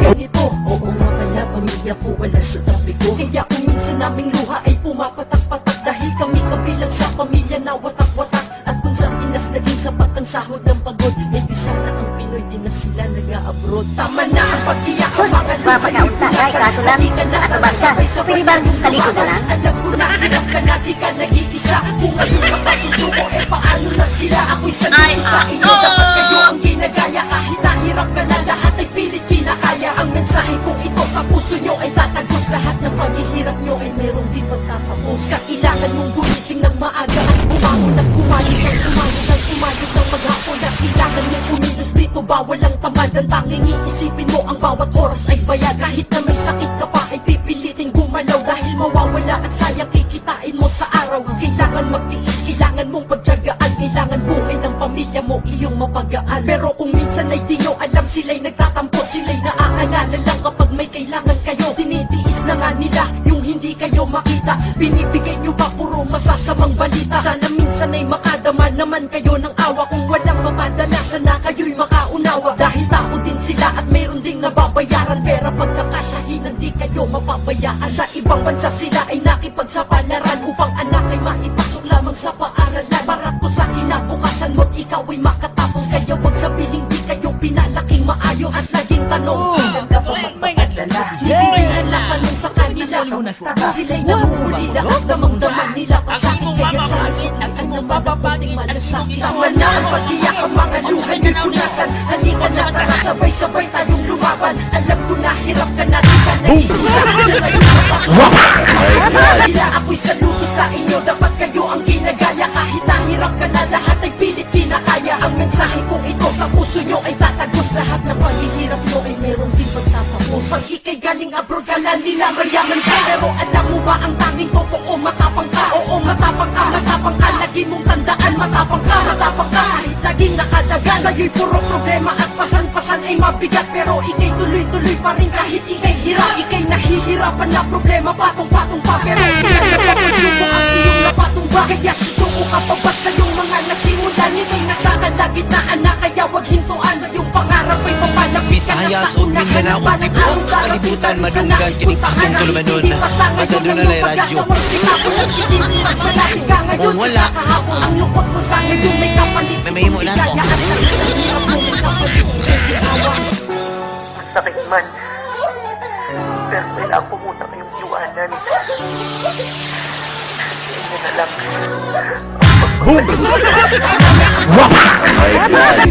ganito. Oo nga pala, pamilya ko wala sa tabi ko. Kaya kung minsan naming luha ay pumapatak-patak. Dahil kami kabilang sa pamilya na watak-watak. At kung sa Pinas naging sapat ang sahod ng pagod, eh di sana ang Pinoy din na sila nag-a-abroad. Tama na ang pag-iyak. Sus, papakaunta kay kaso lang, nakatubag ka. Pwede ba talikod na lang? Alam ko na hirap ka na, di ka nag-iisa. Kung ngayon matatusuko, eh paano na sila? Ako'y saludo sa inyo, dapat kayo ang ginagaya. Kahit nahirap ka na, lahat ay pilit kinakaya. Ang mensahe kong ito sa puso nyo ay tatagos. Lahat ng paghihirap nyo ay meron din pagtatapos. Kailangan mong gumising ng maaga at bumangon at kumayos ang kumayos ang kumayos ng maghapon. At kailangan mong kumilos dito, bawal ang tamad. Ang tanging iisipin mo ang bawat oras ay bayad. Kahit na may sakit ka pa ay pipilitin gumalaw. Dahil mawawala at sayang kikitain mo sa araw. Kailangan magtiis, kailangan mong pagtyagaan. Kailangan buhay ng pamilya mo iyong mapagaan. Pero kung minsan ay di nyo alam, sila'y nagtatampo. Sila'y naaalala lang kapag may kailangan kayo. Tinitiis na nga nila yung hindi kayo makita. Binibigay nyo pa puro masasamang balita. Sana minsan ay makadama naman kayo ng awa. Kung walang mapadala, sana kayo'y makaunawa. Dahil tao din sila at mayroon ding nababayaran. Pera pagkakasyahin, hindi kayo mapabayaan. Sa ibang bansa sila ay nakipagsapalaran upang anak ay maipasok lamang sa paaralan. Para ko sa kinabukasan mo't ikaw ay makatapos. Kaya wag sabihin di kayo pinalaking maayos. At naging tanong, ilan ka pa magpapadala? Hindi nila tanong sa kanila. Kamusta ka? Sila'y namumulila at damang-daman nila pasakit. Kaya sa isunan ang namamabuting malasakit. Tama na ang pag-iyak ang mga luha nyo'y punasan. Halika na tara, sabay-sabay tayong lumaban. Alam ko na hirap ka na, di ka nag-iisa. Sila ako'y saludo sa inyo, dapat kayo ang ginagaya. Kahit nahirap ka na, lahat ay pilit kinakaya. Ang mensahe kong ito sa puso nyo ay tatagos. Lahat ng paghihirap nyo ay meron din pagtatapos. Pag ikay galing abroad ka lang nila mayaman ka. Pero alam mo ba ang tanging totoo, matapang ka. Oo, matapang ka, matapang ka. Lagi mong tandaan, matapang ka, matapang ka. Kahit laging nakadagan, sa'yo'y puro problema at pasan-pasan ay mabigat. Pero ikay tuloy-tuloy pa rin kahit ikay hirap. Ikay nahihirapan na problema, patong-patong pa. Pero sila napapagluto ang iyong napatumba. Kaya susuko ka pa ba't sa iyong mga nasimulan? Ikay nasa kalagitnaan na kaya wag hintuan. Yung pangarap ay papalapit. Visayas ug Mindanao ug tibuok kalibutan madunggan kining akong tulumanon. Basta doon na lay radyo. Kung wala, may mahimo lang ko. Sakit man. Pero kailangan po muna kayong iwanan. Hindi na lang.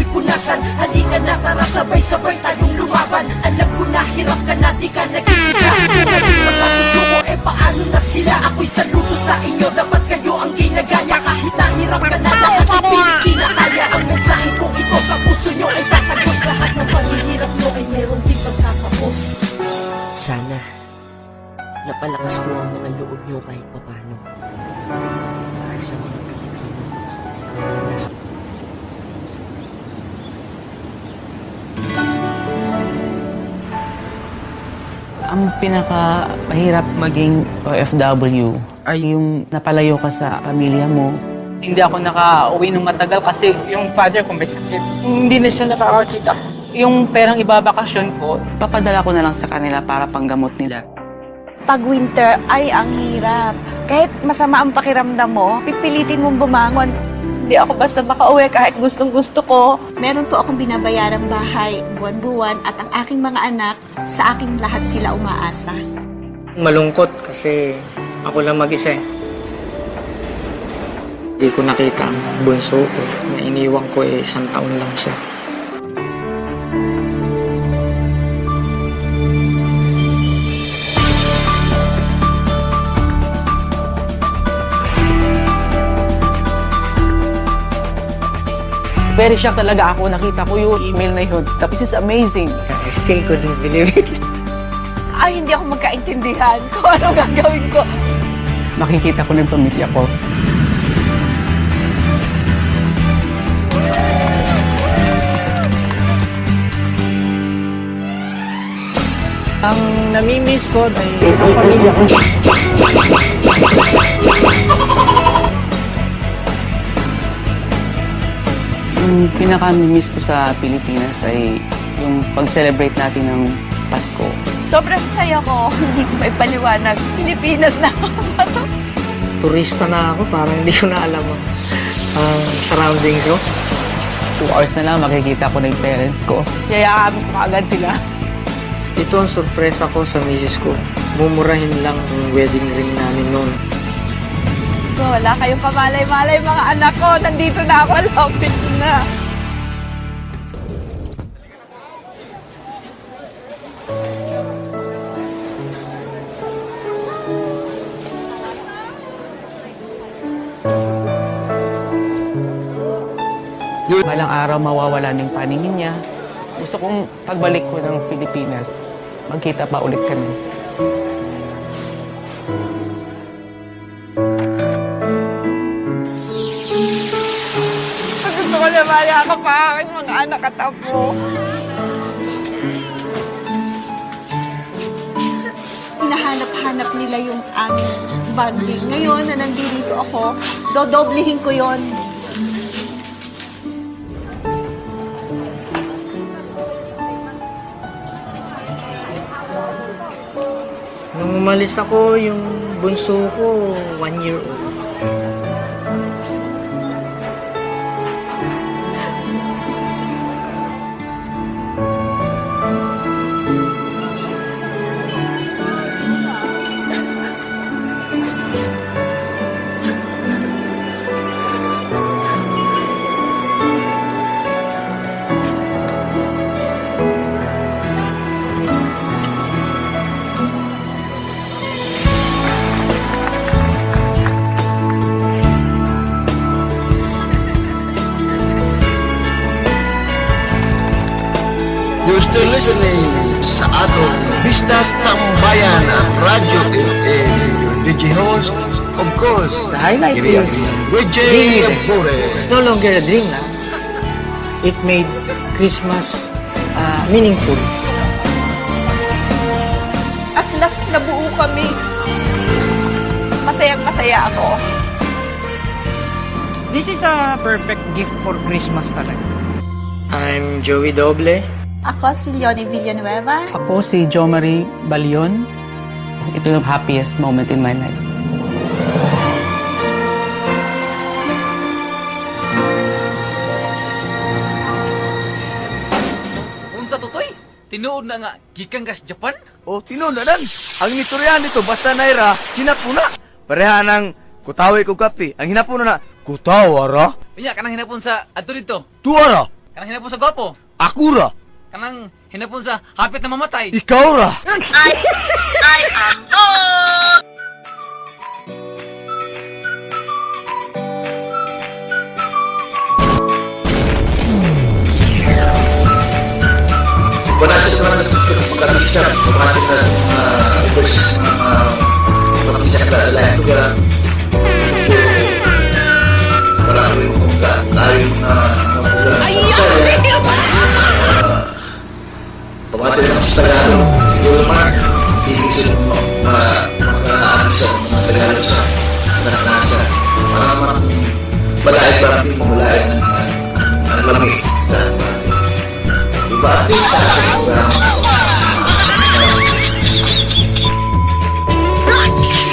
Punasan, halika na tara sabay-sabay tayong lumaban. Alam ko na hirap ka na, di ka nag-iisa. Pagkasusuko, eh paano na sila? Ako'y saludo sa inyo, dapat kayo ang ginagaya. Kahit nahirap ka na, lahat ang pinikinakaya. Ang mensahe kong ito sa puso nyo ay tatagos. Lahat ng paghihirap nyo ay meron din pagtatapos. Sana napalakas ko ang mga loob nyo kahit papano. Para sa mga Pilipino. Ang pinaka-mahirap maging OFW ay yung napalayo ka sa pamilya mo. Hindi ako nakauwi ng matagal kasi yung father ko may sakit. Hindi na siya nakakakita. Yung perang ibabakasyon ko, papadala ko na lang sa kanila para panggamot nila. Pag winter ay ang hirap. Kahit masama ang pakiramdam mo, pipilitin mong bumangon. Hindi ako basta makauwi kahit gustong-gusto ko. Meron po akong binabayarang bahay buwan-buwan at ang aking mga anak, sa aking lahat sila umaasa. Malungkot kasi ako lang mag-isa. Hindi ko nakita ang bunso ko. Na iniwan ko 1 taon lang siya. Very shocked talaga ako. Nakita ko yung email na yun. This is amazing. I still couldn't believe it. ay hindi ako magkaintindihan kung ano gagawin ko. Makikita ko ng pamilya ko. Ang namimiss ko ay ang pamilya ko. Yung pinaka-miss ko sa Pilipinas ay yung pag-celebrate natin ng Pasko. Sobrang saya ko. Hindi ko may paliwanag. Pilipinas na ako. Turista na ako, parang hindi ko na alam ang surroundings ko. 2 hours na lang makikita ko na yung parents ko. Yayakapin ko agad sila. Ito ang sorpresa ko sa misis ko. Mumurahin lang yung wedding ring namin noon. So, wala kayong kamalay-malay mga anak ko. Nandito na ako. Lapit na. Balang araw mawawala ng paningin niya. Gusto kong pagbalik ko ng Pilipinas, magkita pa ulit kami. Gusto ko na mayakap pa aking mga anak at apo. Hinahanap-hanap nila yung aming bonding. Ngayon na nandito ako, dodoblihin ko yon. Nung umalis ako, yung bunso ko, 1 year old. You're still listening sa atong Bisdak Tambayan Radio FM. Your DJ host, of course, The highlight Kiriak is Wedjay Abore. It's no longer a dream na. It made Christmas meaningful. At last nabuo kami. Masayang-masaya ako. This is a perfect gift for Christmas talaga. I'm Joey Doble. Ako si Leonie Villanueva. Ako si Jo Marie Balion. Ito yung happiest moment in my life. Unsa totoy? Tinuod na nga gikan gas Japan? O, tinuod na dan. Ang nituryan dito, basta naira, hinapuna. Pareha ng kutawi ko kape. Ang hinapuna na, kutawara. Pinya kanang hinapon sa adto dito. Tuwara. Kanang hinapon sa gwapo. Akura. Kanang hinapon sa hapit na mamatay. Ikaw ra. I am God! Wala siya naman magkakisya, automatic na magkakisya ka sa lahat. Wala kami mga tayo automatic na sa Tagalog. Siguro naman, iisip mo makakasya, Tagalog sa nakakasya. Balay parang mulay ng lamig sa automatic. Diba? Sa ating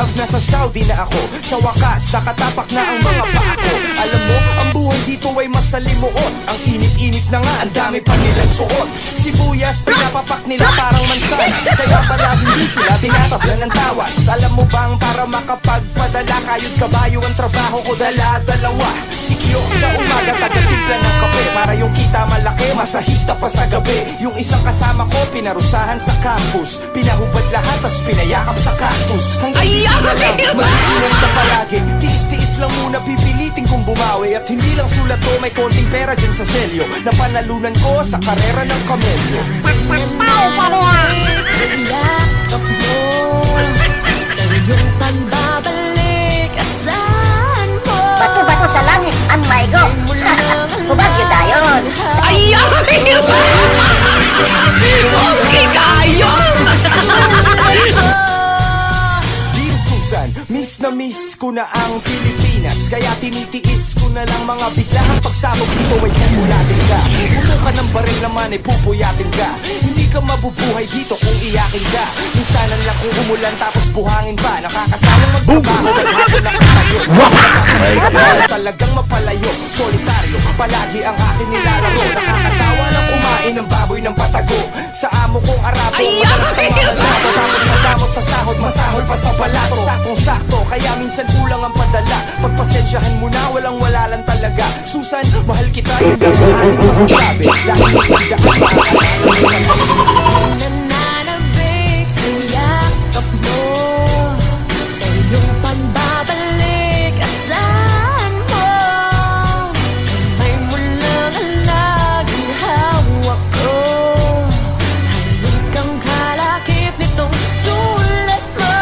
love, nasa Saudi na ako. Sa wakas, nakatapak na ang mga paa ko. Alam mo, ang buhay dito ay masalimuot. Ang init-init na nga, ang dami pa nilang suot. Sibuyas, pinapapak nila parang mansan. Kaya pala hindi sila tinatablan ng tawas. Alam mo bang para makapagpadala, kayod kabayo ang trabaho ko, dala-dalawa. Sikyo sa umaga, taga-timpla ng kape. Para yung kita malaki, masahista pa sa gabi. Yung isang kasama ko, pinarusahan sa campus. Pinahubad lahat, tas pinayakap sa cactus. Hanggang dito na lang, mag-iingat ka palagi. Tiis-tiis lang muna, pipilitin kong bumawi. At hindi lang sulat to, may konting pera dyan sa selyo. Napanalunan ko sa karera ng kamelyo. Yakap mo sa iyong pagbabalik, asahan mo. Bato-bato sa langit ang maigo. Kubagyo dayon. Ayaw! Okay dayon! Dear Susan, miss na miss ko na ang Pilipinas. Kaya tinitiis ko na lang mga biglaang pagsabog dito ay pupulatin ka. Puto ka ng baril naman ay pupuyatin ka. Hindi ka mabubuhay dito kung iyakin ka. Minsanan lang kung umulan tapos buhangin pa. Nakakasalang magtrabaho dahil hapon nakatayo. Talagang mapalayo, solitaryo, palagi ang akin nilalaro. Nakakasawa lang kumain ng baboy ng patago. Sa amo kong Arabo, madalas ka makalabo. Tapos madamot sa sahod, masahol pa sa balato. Saktong-sakto, kaya minsan kulang ang padala. Pagpasensyahan mo na, walang-wala lang talaga. Susan, mahal kita, yun lang ang aking masasabi. Lagi mo pagdaan. Nananabik sa yakap mo, sa iyong pagbabalik, asahan mo. Kamay mo lang ang laging hawak ko. Halikang kalakip nitong sulat mo.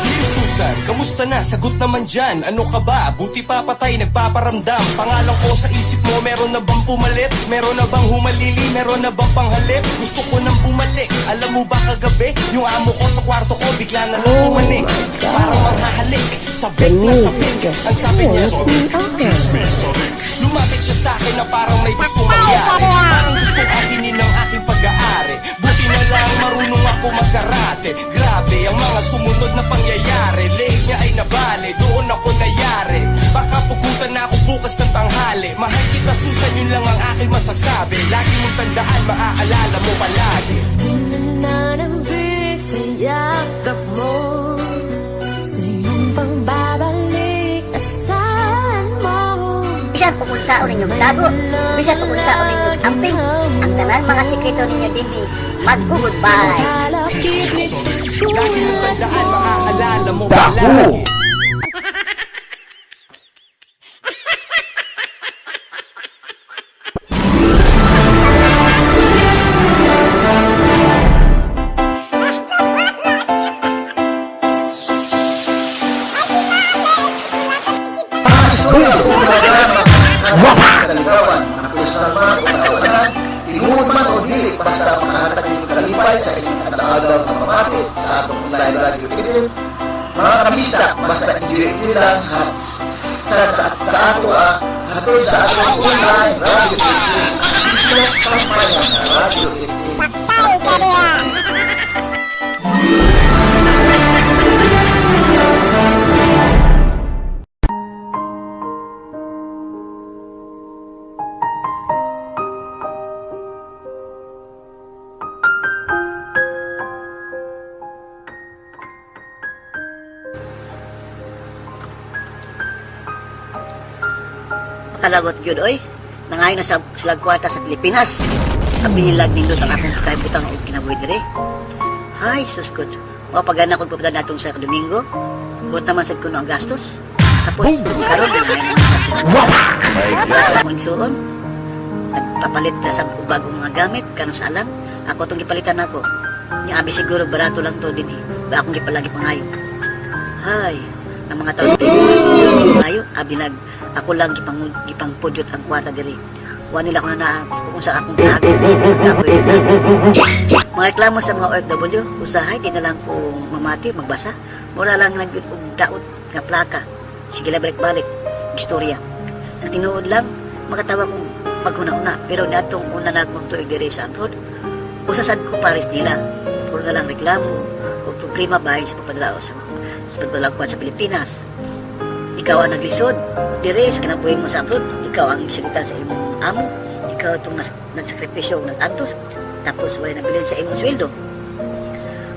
Dear Susan, kamusta na? Sagot naman dyan. Ano ka ba? Buti pa patay, nagpaparamdam. Pangalan ko sa isip mo, meron na bang pumalit? Meron na bang humalili? Meron na bang panghalip? Gusto ko nang bumalik. Alam mo ba kagabi, yung amo ko sa kwarto ko bigla na lang pumanik. Parang manghahalik, sabik na sabik. Ang sabi niya, lumapit siya sa akin na parang may gusto mangyari. Parang gusto akinin ng aking pag-aari. Buti na lang marunong ako magkarate. Grabe ang mga sumunod na pangyayari. Leg niya ay nabali, doon ako nayari. Baka pugutan na ako bukas ng tanghali. Mahal kita Susan, yun lang ang aking masasabi. Lagi mong tandaan, maaalala mo palagi. Nananabik sa yakap mo, sa iyong pagbabalik, asahan mo. Bisan kung unsaon ninyong tago, bisan kung unsaon ninyong amping, ang tanan mga sikreto ninyo dinhi, mag-goodbye. Lagi mong tandaan, maaalala mo palagi. Kaligawan, mga personal man o kawalan, tinuod man o dili, basta makahatag yung kalipay sa inyong katagaw na pamati sa atong online radio TV. Mga kabista, basta enjoy lang sa ato hatol sa atong online radio TV. Bisdak Tambayan Radio TV. Kalagot gyud oy. Nangayon na sa silag kwarta sa Pilipinas. Abi nilag nindot ang akong kitay-butang og kinabuhi dire. Hay sus good. Wa pagana ko pupunta natong sa Domingo. Buot naman sad kuno ang gastos. Tapos karon na magsuon. Nagpapalit na sa bagong mga gamit kanus alam. Ako tong gipalitan nako. Nya abi siguro barato lang to dinhi. Ba akong gipalagi pangayo. Hay, ang mga tao sa pangayo abi nag ako lang gipang pudyot ang kwarta diri. Wa nila ko na kung sa akong tago. Mga reklamo sa mga OFW, usahay di na lang kung mamati, magbasa. Mura lang nagbyut og daot nga plaka. Sige la balik-balik, istorya. Sa tinuod lang, makatawa kong paghuna-una. Pero natong una na akong tuig diri sa abroad, usasad ko pares nila. Puro na lang reklamo o problema bahay sa papadala sa sa paglalagwan sa Pilipinas. Ikaw ang naglisod, dire sa kinabuhi mo sa abroad, ikaw ang isagitan sa imong amo, ikaw itong nagsakripisyo o nag-antos, tapos wala nabilin sa imong sweldo.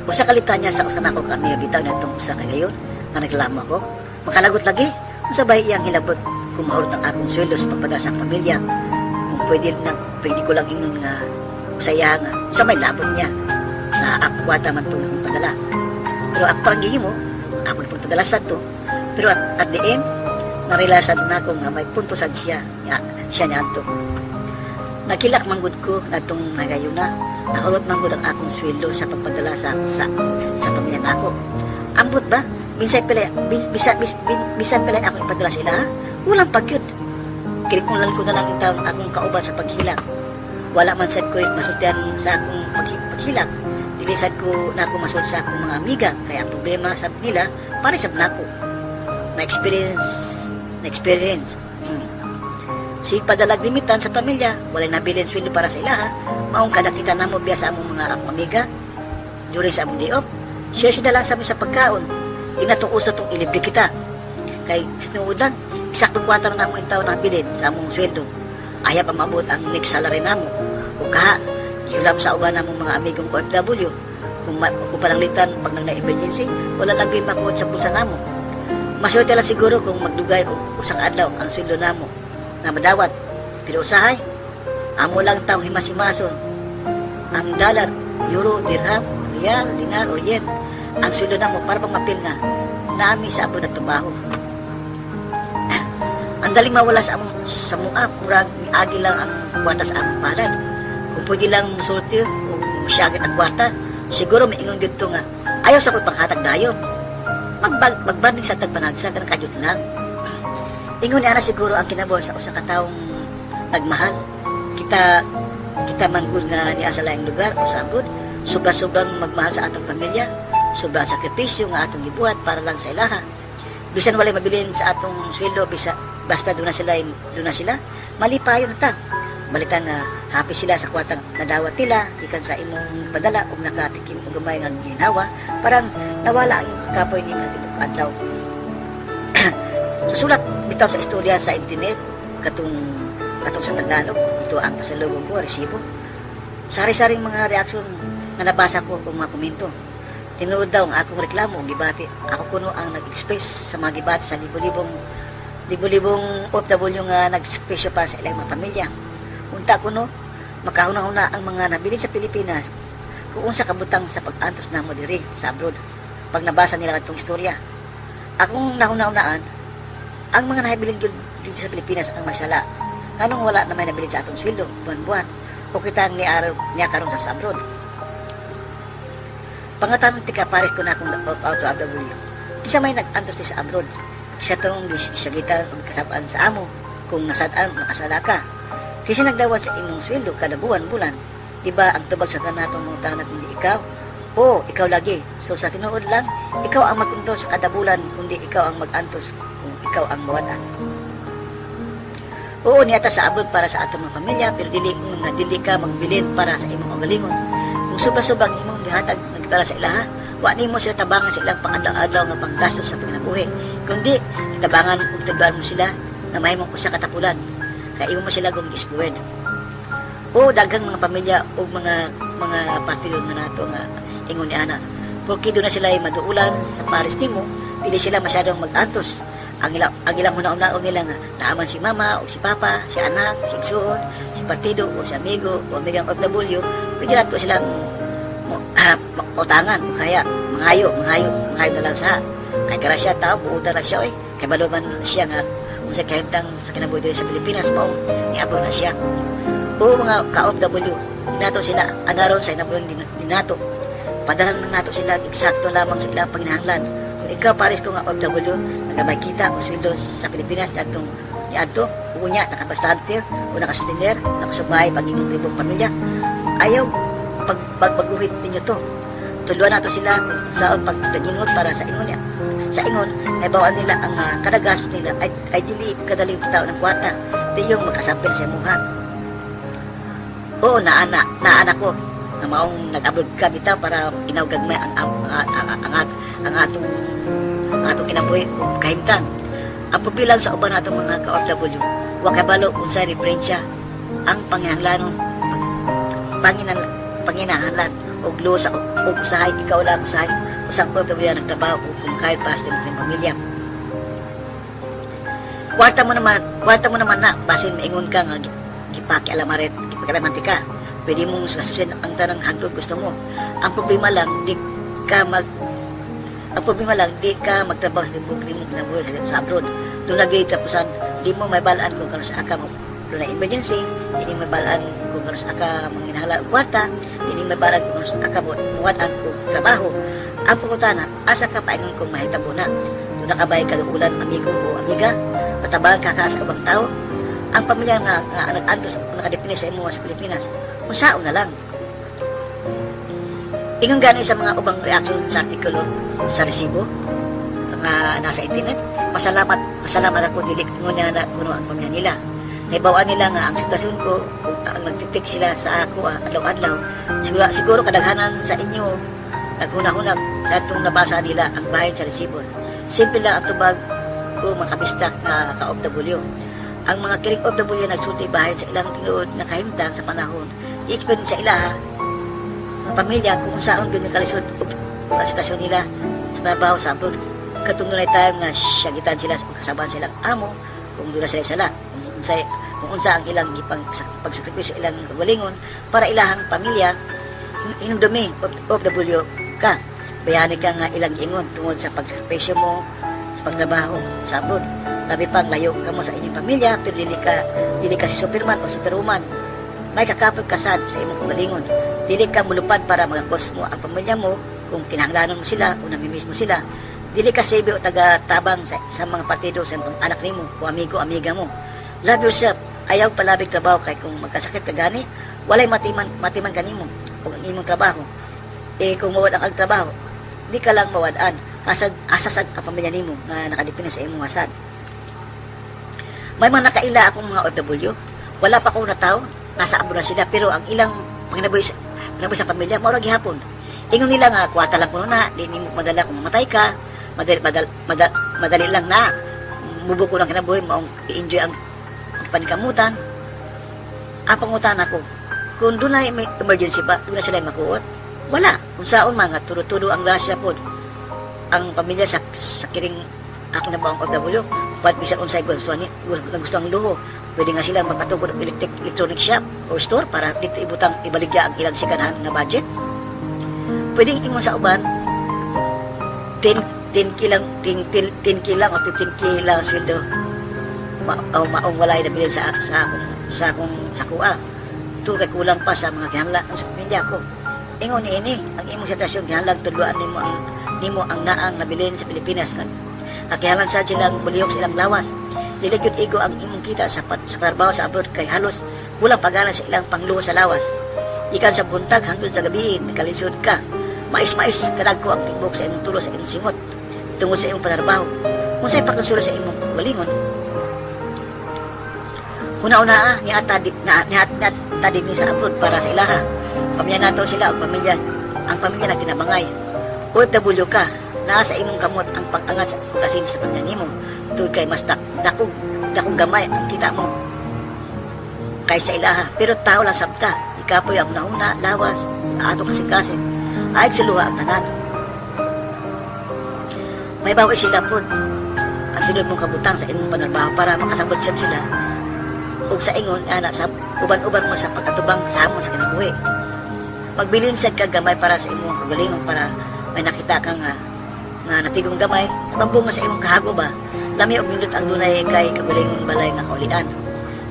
Usa kalitan niya sa usan ako kami bitaw na itong usa kagayon, na naglalamo ako, makalagot lagi, kung sabay iyang hilabot, kung mahulot ang akong sweldo sa pagpadala sa pamilya, kung pwede ko lang inon nga usaya nga, sa may labot niya, na ako kwarta man itong akong padala. Pero ako parang gihimo, ako itong padala sa to, pero at the end, narilasan na ko nga may punto sad siya niya ato. Nakilak manggod ko na itong nagayon na, nahulot manggod ang akong sweldo sa pagpadala sa pamilya na ako. Ambot ba? Bisan pala ako ipadala sila, ha? Kulang pag yun. Kinikulan ko na lang yung taong akong kauban sa paghilak. Wala man sad ko masultihan sa akong paghilak. Dilisad ko na ako masul sa akong mga amiga, kaya ang problema sa nila, parisab na ako. Na-experience. Si padalag limitan sa pamilya, wala nabilin sweldo para sa ilaha, maong kadakita na mo biya sa among mga amiga, during sa among day off, share lang sa amin sa pagkaon, di na itong uso itong ilibre kita. Kay sinuod lang, isaktong kwata na mo yung taon na bilin sa among sweldo, ayaw pa mabot ang next salary na mo, o kaha, giulam sa uban na mong mga amigong OFW, kung palanglitan pag nang na-emergency, wala lagi makuha sa pulsa na mo. Maswerte lang siguro kung magdugay o usang adlaw ang sweldo na mo, na madawat. Pero usahay, amo lang taong himasimason ang dollar, euro, dirham, riyal, dinar, o yen ang sweldo na mo para pang mapil nga nami sa abo na trabaho. Ang daling mawala sa mua, murag agi lang ang kwarta sa among palad. Kung pwede lang musulti o musyagit ang kwarta, siguro may ingon dito nga ayaw sa ko'y panghatag dayon. Magbanding sa tagpanagsa ka ng kadyot lang. Ingon niya na siguro ang kinabuhi sa usa ka taong nagmahal. Kita manggul nga niya sa laing lugar o sa abroad, sobra-sobrang magmahal sa atong pamilya, sobrang sakripisyo nga atong gibuhat para lang sa ilaha. Bisan walay mabilin sa atong sweldo, basta doon na sila, malipayo na ta. Balitan nga happy sila sa kwartang nadawat nila, ikan sa imong padala o nakatikim o gamay nga ginawa, parang nawala ang iyong kapoy niyo sa tibok adlaw. Susulat bitaw sa istorya sa internet, katong sa Tagalog, ito ang pasalubong ko, resibo. Sari-saring mga reaksyon na nabasa ko kung mga komento. Tinuod daw ang akong reklamo o gibati. Ako kuno ang nag-express sa mga gibati sa libo-libong OFW nga nag-express para sa ilang mga pamilya. Unta kuno, makahuna-huna ang mga nabilin sa Pilipinas kung unsa kabutang sa pag-antos na mo diri sa abroad pag nabasa nila itong istorya. Akong nahuna-hunaan, ang mga nabilin dito sa Pilipinas ang masala. Anong wala na may nabilin sa atong sweldo, buwan-buwan, o kita niya karon sa abroad. Pangatanong tika pares ko na akong out to AW. Isa may nag-antos sa abroad. Isa itong isagitan o kasabaan sa amo kung nasadaan nakasala ka. Kasi nagdawat sa inyong sweldo kada buwan-bulan. Diba ang tubag sa kanatong mga tahanan kundi ikaw? Oo, ikaw lagi. So sa tinuod lang, ikaw ang magkundo sa kada bulan kundi ikaw ang mag-antos kung ikaw ang mawadan. Oo, niyata sa abroad para sa atong mga pamilya, pero dili ka magbilin para sa imong kagalingon. Kung sobra-sobrang imong gihatag nagtala sa ilaha, wa nimo sila tabangan sa ilang pang-adlaw nga panggastos sa panginabuhi. Kundi tabangan ug tagduan mo sila nga mahimong usa ka tapulan. Kaya imo mo sila kung gispuwed. O daghang mga pamilya o mga partido na nato nga ingon ni ana. Porque doon na sila ay maduulan sa pares nimo, dili sila masyadong mag-antos. Ang ilang una-unaon nila nga naaman si mama o si papa, si anak, si igsoon, si partido o si amigo o amigang OFW, pwede nato silang utangan o kaya mangayo na lang sa kay kara siya tao, buutan na siya kay baluman siya nga kung sa kahintang sa kinabuhi dito sa Pilipinas mo, niabot na siya. O mga ka-OFW, nato sila agaron sa inabuhing dinato. Padahan na nato sila, eksakto lamang sa ilang panginahanglan. Kung ikaw pares ko nga OFW, nagamay kita o sweldo sa Pilipinas niadto, unya, nakabastante o nakasustiner, nakasubay, pag-ingong libong pamilya, ayaw pagbaguhit ninyo to. Tuluan nato sila kung saan pagdagingot para sa ingon niya. Sa ingon, naibawaan nila ang kadagas nila ay dili kadaling tao ng kwarta, di yung makasampil sa imuha. Oo, naana ko na maong nag-abroad ka dito para inawgagmay ang atong kinabuhi o kahimtang. Ang problema sa uban natong mga ka-OFW, wa kabalo kung sa referensya ang panginahanglanon panginahanglan o lusa o usahay ikaw lang usahay usang OFW na nagtrabaho o kung kahit para sa ng pamilya. Kwarta mo naman na basin maingon ka nga gipakialamaret, gipakialamanti ka. Pwede mong kasusin ang tanang hangtod gusto mo. Ang problema lang di ka magtrabaho sa tibok, di mo kinabuhi sa abroad. Doon lagi tapusan, di mo may balaan kung kano sa aka mo. Doon na emergency, di may balaan kung kano sa aka manginahala o kwarta, di may balaan kung kano sa aka muwatan o trabaho. Ang pagkutana, asa ka paingon kung mahitabo na. Doon nakabay ka ulan, amigo o amiga, patabang kaka sa kabang tao. Ang pamilya nga nag-antos nakadepende sa imo sa Pilipinas, usaon na lang. Ingon gani sa mga ubang reaksyon sa artikulo sa resibo nga nasa internet, pasalamat ako dili ingon niya na kuno ang pamilya nila. Naibawaan nila nga ang sitwasyon ko, ang nagtitik sila sa ako adlaw-adlaw. Siguro kadaghanan sa inyo naghunahunag datong nabasa nila ang bahin sa resibo. Simple lang ang tubag ko makabistak na ka-OFW. Ang mga kiring OFW nagsulti bahin sa ilang tinuod na kahimtang sa panahon. I-explain sa ilaha ang pamilya kung saan ganyan kalisod o ang sitwasyon nila sa trabaho sa abroad. Katungtunay tayo nga syagitan sila o kasabahan silang amo kung doon na sila sala. Kung unsa ang ilang pagsakripisyo ilang kagalingon para ilahang pamilya hinumdumi OFW ka. Bayani ka nga ilang ingon tungod sa pagsakripisyo mo sa pagtrabaho sa abroad. Labi pang layo ka mo sa inyong pamilya pero dili ka si superman o superwoman. May kakapag kasad sa imong kagalingon. Dili ka mulupad para magakos mo ang pamilya mo kung kinahanglanon mo sila o namimiss mo sila. Dili ka sebe o taga-tabang sa mga partido sa anak nimo o amigo-amiga mo. Love yourself. Ayaw palabig trabaho kay kung magkasakit ka gani, walay matiman kanimo o ang imong trabaho. Kung mawad ang trabaho, di ka lang mawadaan. Asasag ang pamilya nimo nga nakadepende sa imong hasad. May mga nakaila akong mga OFW. Wala pa akong natao. Nasa abroad na sila. Pero ang ilang panginaboy sa pamilya, maura gihapon. Ingon nila nga, kuwata lang kuno na. Di mo madala kung mamatay ka. Madali lang na. Mubuko lang kinabuhi. Maong i-enjoy ang panikamutan. Ang pangutan ako, kung doon na may emergency ba, doon na sila makuot. Wala. Kung saan mga turo-turo ang grasya po. Ang pamilya sa kiring ako na ba ang OFW. Ba't bisan unsay gusto ang luho. Pwede nga sila magpatugod ng electronic shop or store para dito ibaligya ang ilang sikanahan na budget. Pwedeng ingon sa uban 10 kilang o 15 kilang sweldo maong walay na bilin sa kuha. Ito kay kulang pa sa mga kihanlan sa pamilya ko. Ingon ini ang imong sitwasyon kihanlan tudloan nimo ang naang nabilin sa Pilipinas kan. Kakihalan sa silang bulihok silang lawas. Diligyod igo ang imong kita sa trabaho sa abroad kay halos kulang pagana sa ilang pangluho sa lawas. Ikan sa buntag hangtod sa gabi nakalisod ka. Mais-mais kadagko ang tibok sa imong tulo sa imong singot tungod sa imong panarbaho. Kung sa'y pagkonsolo sa imong walingon. Una-una ni ni sa abroad para sa ilaha. Pamilya nato sila o ang pamilya na kinabangay. OFW ka. Nasa imong kamot ang pag-angat sa pagkasin sa pamilya nimo. Tungod kay mas dakong gamay ang kita mo kaysa ilaha. Pero tao lang sabta. Ikapoy ang nauna, lawas, ato kasing-kasing. Ayag siluha ang tanan. May bawi sila po ang tinod mong kabutang sa imong panarbaho para makasabot sila ug sa ingon ana sa uban-uban mo sa pagkatubang sa amon sa kinabuhi. Magbilin sad ka gamay para sa imong kagalingon para may nakita ka nga natigong gamay, mabunga sa imong kahago ba? Lami og nindot ang dunay kay kagalingon balay nga kaulian.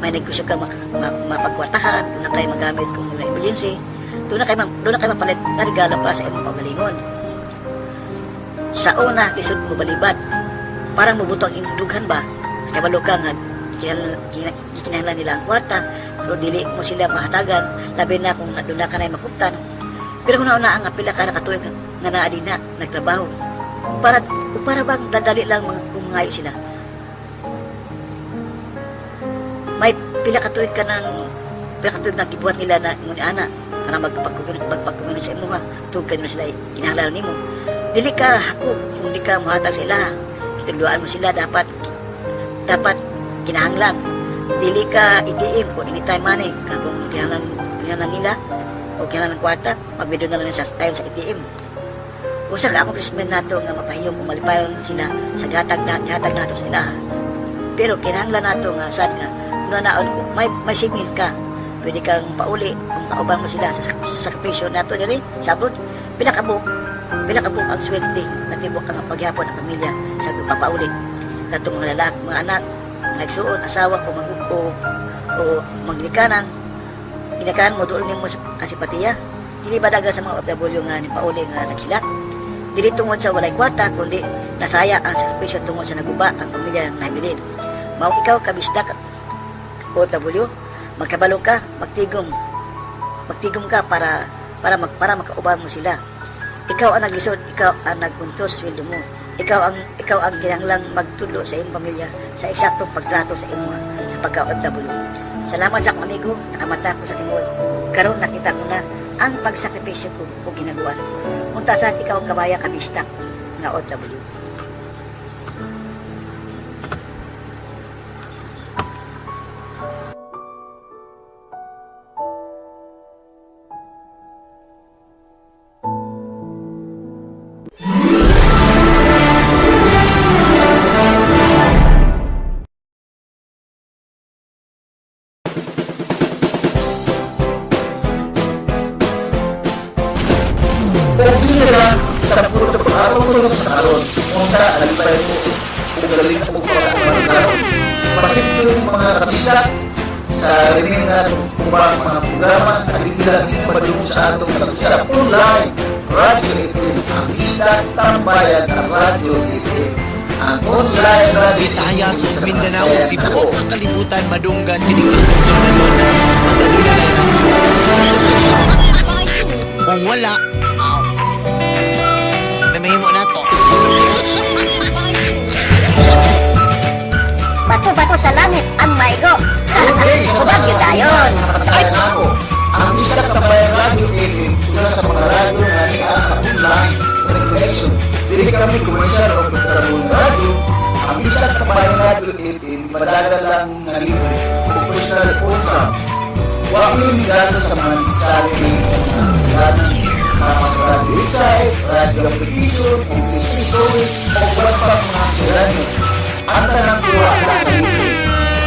May negosyo ka mapagkwartahan, doon na kayo magamit kung muna emergency, doon na kayo mapalit na regalo para sa imong kagalingon. Sa una, lisod mo balibad. Parang mabuto ang indughan ba? Kabalo ka nga, kinahanglan nila ang kwarta, pero dili mo sila mahatagan, labi na kung doon na ka na makuptan. Pero kung nauna ang apila ka nakatuwig nga naadi na, nagtrabaho. Para bang dadali lang kung mangayo sila. May pila katuwig na kibuhat nila na ingon ana para magpagkumunod sa imo ha. Tugod ka nila sila kinahanglan nimo. Dili ka hako kung di ka muhatag sa ilaha. Tuluan mo sila, dapat kinahanglan. Dili ka ITM kung anytime money. Kung kinahanglan nila, o kinahanglan ng kwarta, magbidyo na lang sa time sa ITM. Usa ka accomplishment nato nga mapahiyong kung malipayon sila sa gihatag nato sa ilaha. Pero kinahanglan nato nga sad nga kung naon may signal ka, pwede kang pauli kung kauban mo sila sa sakripisyo nato diri sa abroad. Pila ka buok ang swerte natibok ang paghapon ng pamilya sa papauli sa itong mga lalaki, mga anak, nagsuon, asawa o maglikanan. Inakan mo doon mo ang simpatiya. Dili ba daga sa mga OFW nga ni pauli nga naghilat? Dili tungod sa walay kwarta, kundi nasaya ang sakripisyo tungod sa naguba ang pamilya ng nabilin. Mao ikaw kabisda ka OFW, magkabalo ka, magtigom ka para makauban mo sila. Ikaw ang naglisod, ikaw ang nagpunto sa sweldo mo. Ikaw ang kinahanglang magtudlo sa iyong pamilya sa eksaktong pagtrato sa imo sa pagka-OFW. Salamat sa akong amigo, nakamata ko sa timod. Karon nakita ko na ang pagsakripisyo ko o ginagawa. Muntasan ikaw ang kabaya kabistak nga OFW. Hindi nila sa puro araw ko sa karon. Unta alipay mo kung galing mo pa sa mga karon. Bakit yung mga kabisla sa rin natin kubang mga programa alipila padung sa atong sa online Radio FM ang isla tambayan ng Radio FM. Ang online radio Visayas ug Mindanao ug tibuok ang kalibutan madunggan kining nanon basta doon na lang. Kung wala, mahimo na to. Bato-bato sa langit ang maigo. Subag yun tayon. Ang isla tambayan Radio FM tula sa mga radio na niya sa online regulation. Dili kami komersyal o pagkaroon radio. Ang isla tambayan Radio FM madagal lang nga libre o personal program. Huwag mo yung sa mga nagsasali sama sa radio website, radio application, story, o iba't pang mga sirano. Ang tanang kuha lang na libre.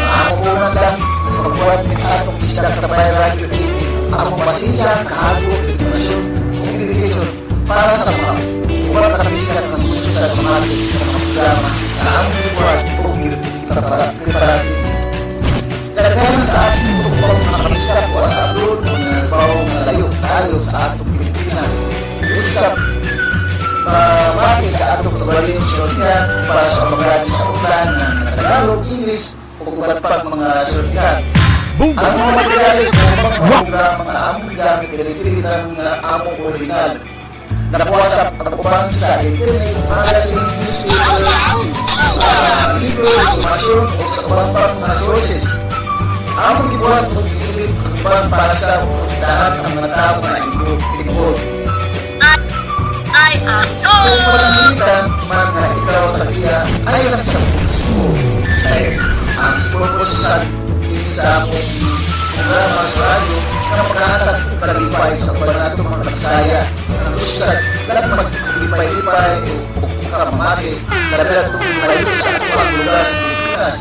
Ang amupunan lang sa pagbuhat ng atong isla tambayan Radio FM. Ang pasensya, kahago, informasyon, communication para sa mga ubat at kabisya ng gusto sa mga programa na ang reward o preparati. Kadaghan sa ating upang mga kabisya po sa abroad o nagbaong layo tayo sa atong Pilipinas. Usap mati sa atong kabalin sortihan para sa mga sa ulan ng Tagalog, English o ubat pang mga sortihan. Ang mga materialis ng mga programa na among gamit dili ng among original. Nakuwasap at upang sa internet, magazine, newspaper, libro, informasyon o sa ubang pang mga sources. Among gibuhat ng ibig ibang para sa dahat ng mga tao na involved. Kung pagkakalitan, mga ikaw tagiya ay nasa puso. Ang purposan sa among programa sa radyo na magkahatag o kalipay sa panato mga nagsaya ng lusad lang maglipay-lipay o kamamati karabila itong malayo sa mga lugar sa Pilipinas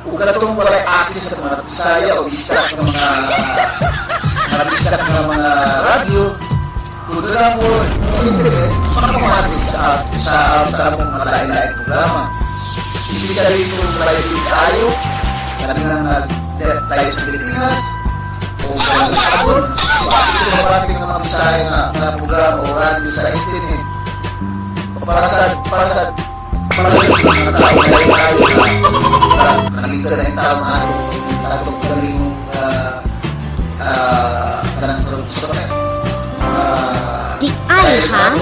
o kalatong walay akis sa mga nagsaya o bistak ng mga radyo kung doon mo internet makamamati sa among mga lain-lain programa. Especially kung malayo tayo karabila ng tayo sa Pilipinas o kapon ito mabating ng mga mensahe na mga programa o radio sa internet para sa malaking mga tao na tayo na nakalito na yung tao na atong galing kanang gusto na Di ay ha?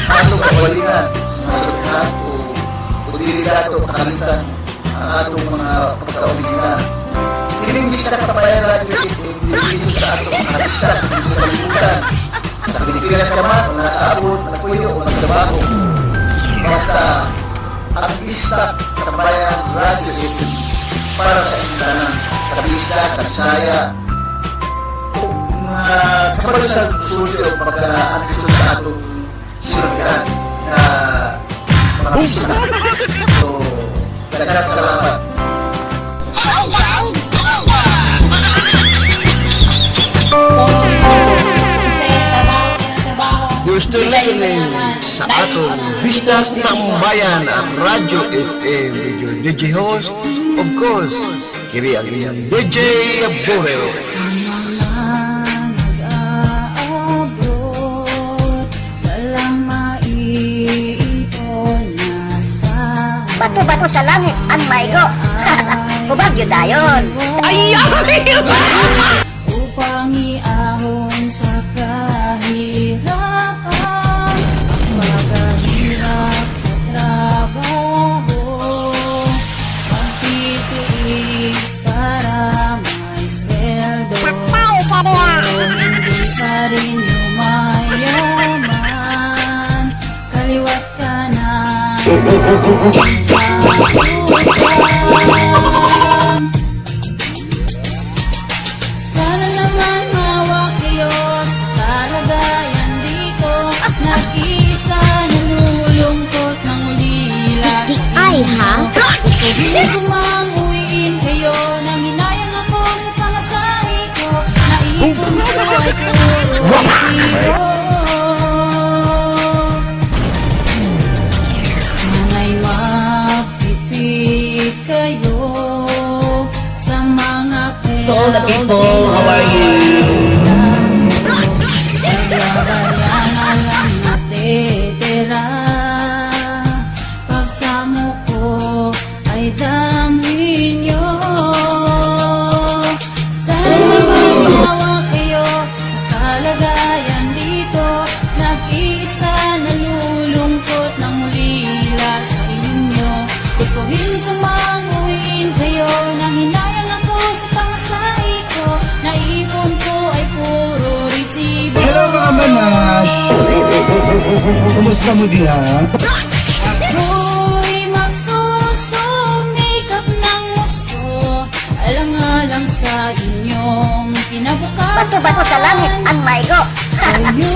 atong kawalingan sa o dili dato kakalitan ang atong mga pagka-original. Hindi sa Tambayan Radio hindi sa atong mga artista sa kalibutan. Sa Pilipinas naman, o nasa abot, nagpuyo o nagtrabaho. Basta Pista Tambayan Radio FM para sa insanang kabisla, kagsaya, o mga kabalo sa sulti o pagka-antiso sa atong sinundan na mga pista. So, dagang salamat. You're still listening sa atong Bista Tambayan at Radyo FM with your DJ host, of course, kiri ang inyong DJ Abores. Bato-bato sa langit ang maigo. Bubagyo dayon. Ay! Upang iahon sa kahirapan, magahirap sa trabaho, magtitiis para may sweldo, pero hindi pa rin yumayaman, kaliwat ka na sa sana naman mawag kayo sa kalagayan dito. Nag-isa nalulungkot ng ulila sa inyo. Gusto kumanguin kayo nang hinayang ako sa pangasahe ko. Naipon ko ay puro resibo. Sana'y magpipit kayo sa mga pera. To all the people, how are you? Kaya na lang natitira. Pagsamo ko ay damhin nyo. Sana magawa kayo sa kalagayan dito. Nag-iisa nalulungkot ng ulila sa inyo. Gustuhin ko manguhin kayo nang hinayang ako sa pangasahe ko. Naipon ko ay puro resibo. Hello mga manash! Kumusta mo diha? Ako'y magsusumikap ng gusto. Alang-alang sa inyong kinabukasan. Bato-bato sa langit ang maigo.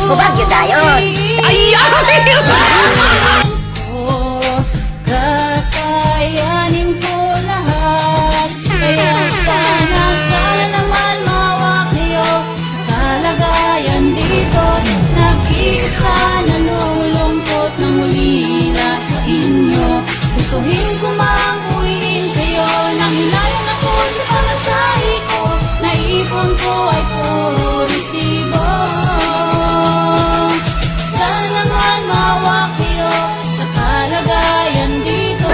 Bubagyo dayon. Ay! Kakayanin ko lahat. Kaya sana naman mawag kayo sa kalagayan dito. Nag-isa nalulungkot ng ulila sa inyo. Gustuhin ko manguhin kayo nang hinayang ako sa pangasahe ko. Naipon ko ay puro resibo. Sana naman mawag kayo sa kalagayan dito.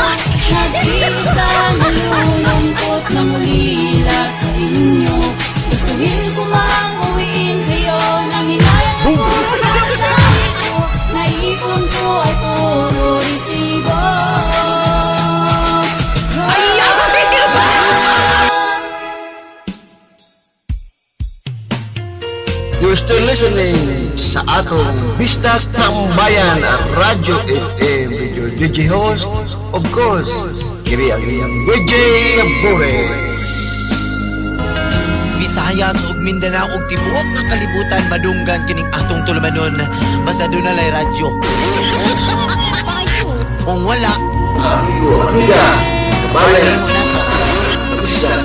Nag-isa nalulungkot ng ulila sa inyo. Gustuhin ko manguhin kayo nang hinayang ako sa pangasahe ko. Naipon ko ay puro resibo. You're still listening sa atong Bista Tambayan at Radyo FM with your DJ host, of course, kiri ang inyong DJ Abores. Visayas ug Mindanao ug tibuok nga kalibutan madunggan kining atong tulumanon basta doon na lay radyo. Kung wala, Amigo, amiga, kabayan, kabisla,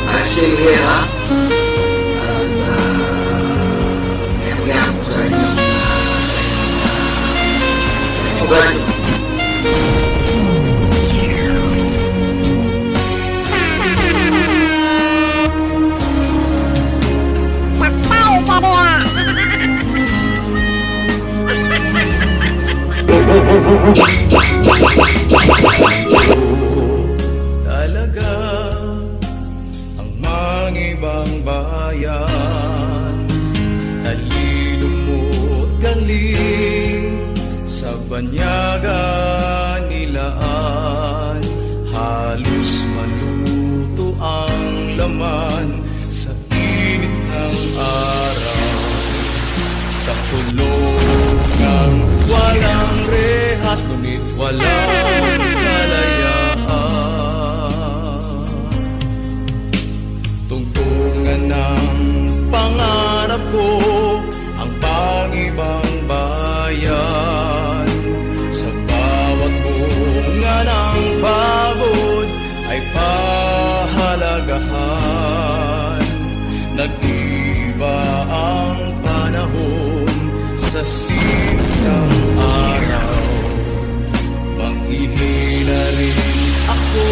I'm still here, ha? At, ko sa inyo. Radyo. Talaga ang mga ibang bayan, talino mo't galing sa banyagan nilaan, halos maluto ang laman sa init ng araw, sa tulog ng walang rehas, ngunit walang lasing ng araw, manghihina rin ako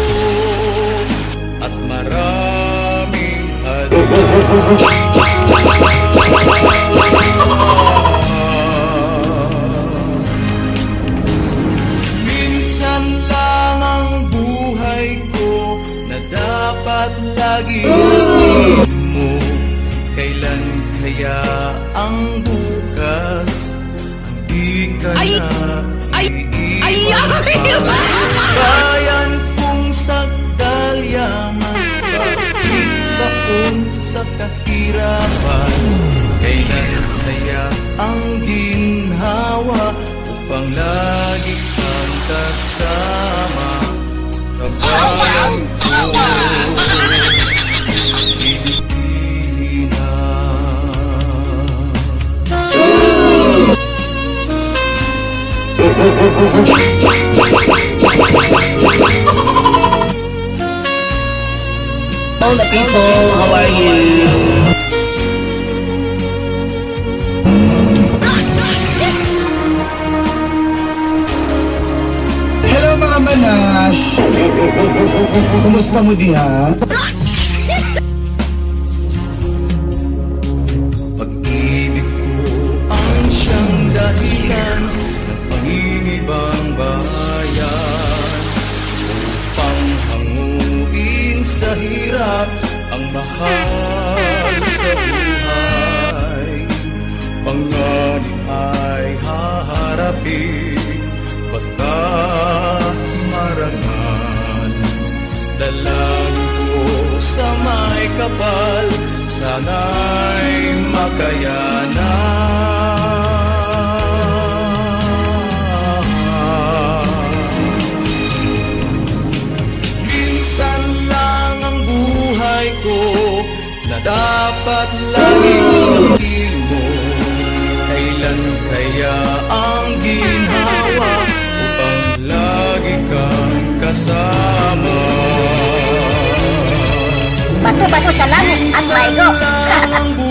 at maraming minsan lang ang buhay ko na dapat lagi sa tingin mo. Kailan kaya ang bukas ang di ka na iiwan pa? Bayan kong sagdal yaman, bakit baon sa kahirapan? Kailan kaya ang ginhawa upang lagi kang kasama? Kabayan ko, All the people, how are you? Hello mga manash! Kumusta mo diha? pag-ibig ko ang siyang dahilan ng pangingibang bayan, upang hanguin sa hirap ang mahal sa buhay. Panganib ay haharapin, basta marangal. Dalangin ko sa may kapal, sana'y makayanan. Minsan lang ang buhay ko na dapat laging sabihin mo. Kailan kaya ang ginhawa upang lagi kang kasama? Bato-bato sa langit ang maigo.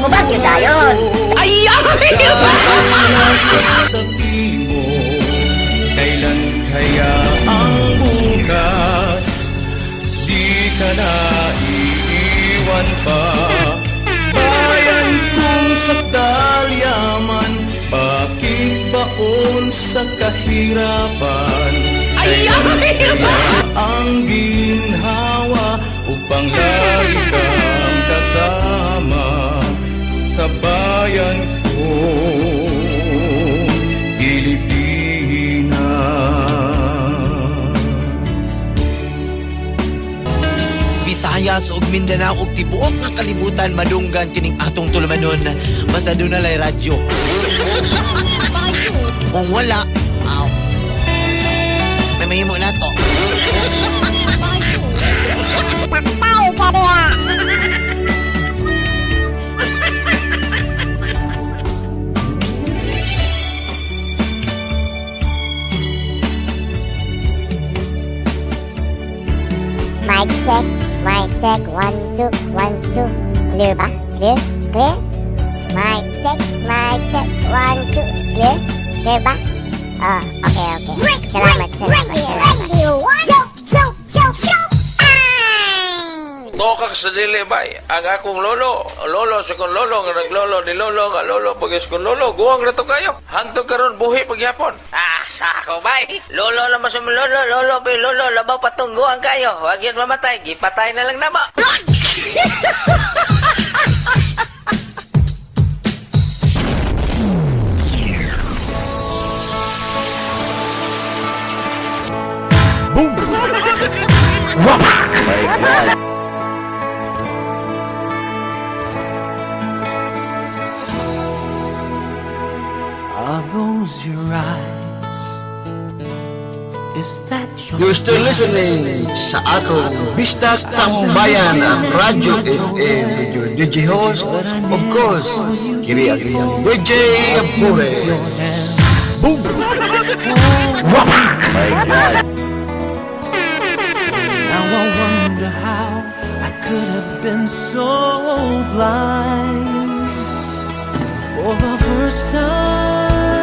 Mabagyo dayon. Ay! Sabihin mo, kailan kaya ang bukas di ka na iiwan pa? Bayan kong sakdal yaman, bakit baon sa kahirapan? Kailan kaya ang ginhawa upang lagi kang kasama sa bayan ko, Pilipinas. Visayas ug Mindanao ug tibuok nga kalibutan madunggan kining atong tulumanon basta doon nalay radyo. Kung wala, may mahimo na to. Patay ka diha. Mic check, 1, 2, 1, 2. Clear ba? Clear? Clear? Mic check, 1, 2. Clear? Clear ba? Oh, okay. Salamat. Tokag sa dili bay, ang akong lolo sa kong lolo, nga naglolo ni lolo, nga lolo, pagis kong lolo, guwang na to kayo. Hantog karon buhi pagyapon. Sako bay, lolo naman sa lolo, labaw patong guwang kayo. Wag yan mamatay, gipatay na lang namo. Boom! Wow! My God! Are those your eyes? Is that your You're still listening sa atong Bistak Tambayan ang Radyo FM with your DJ host, of course, Kiri Agriang WJ Flores. Boom! Wow! My God! Now I wonder how I could have been so blind. For the first time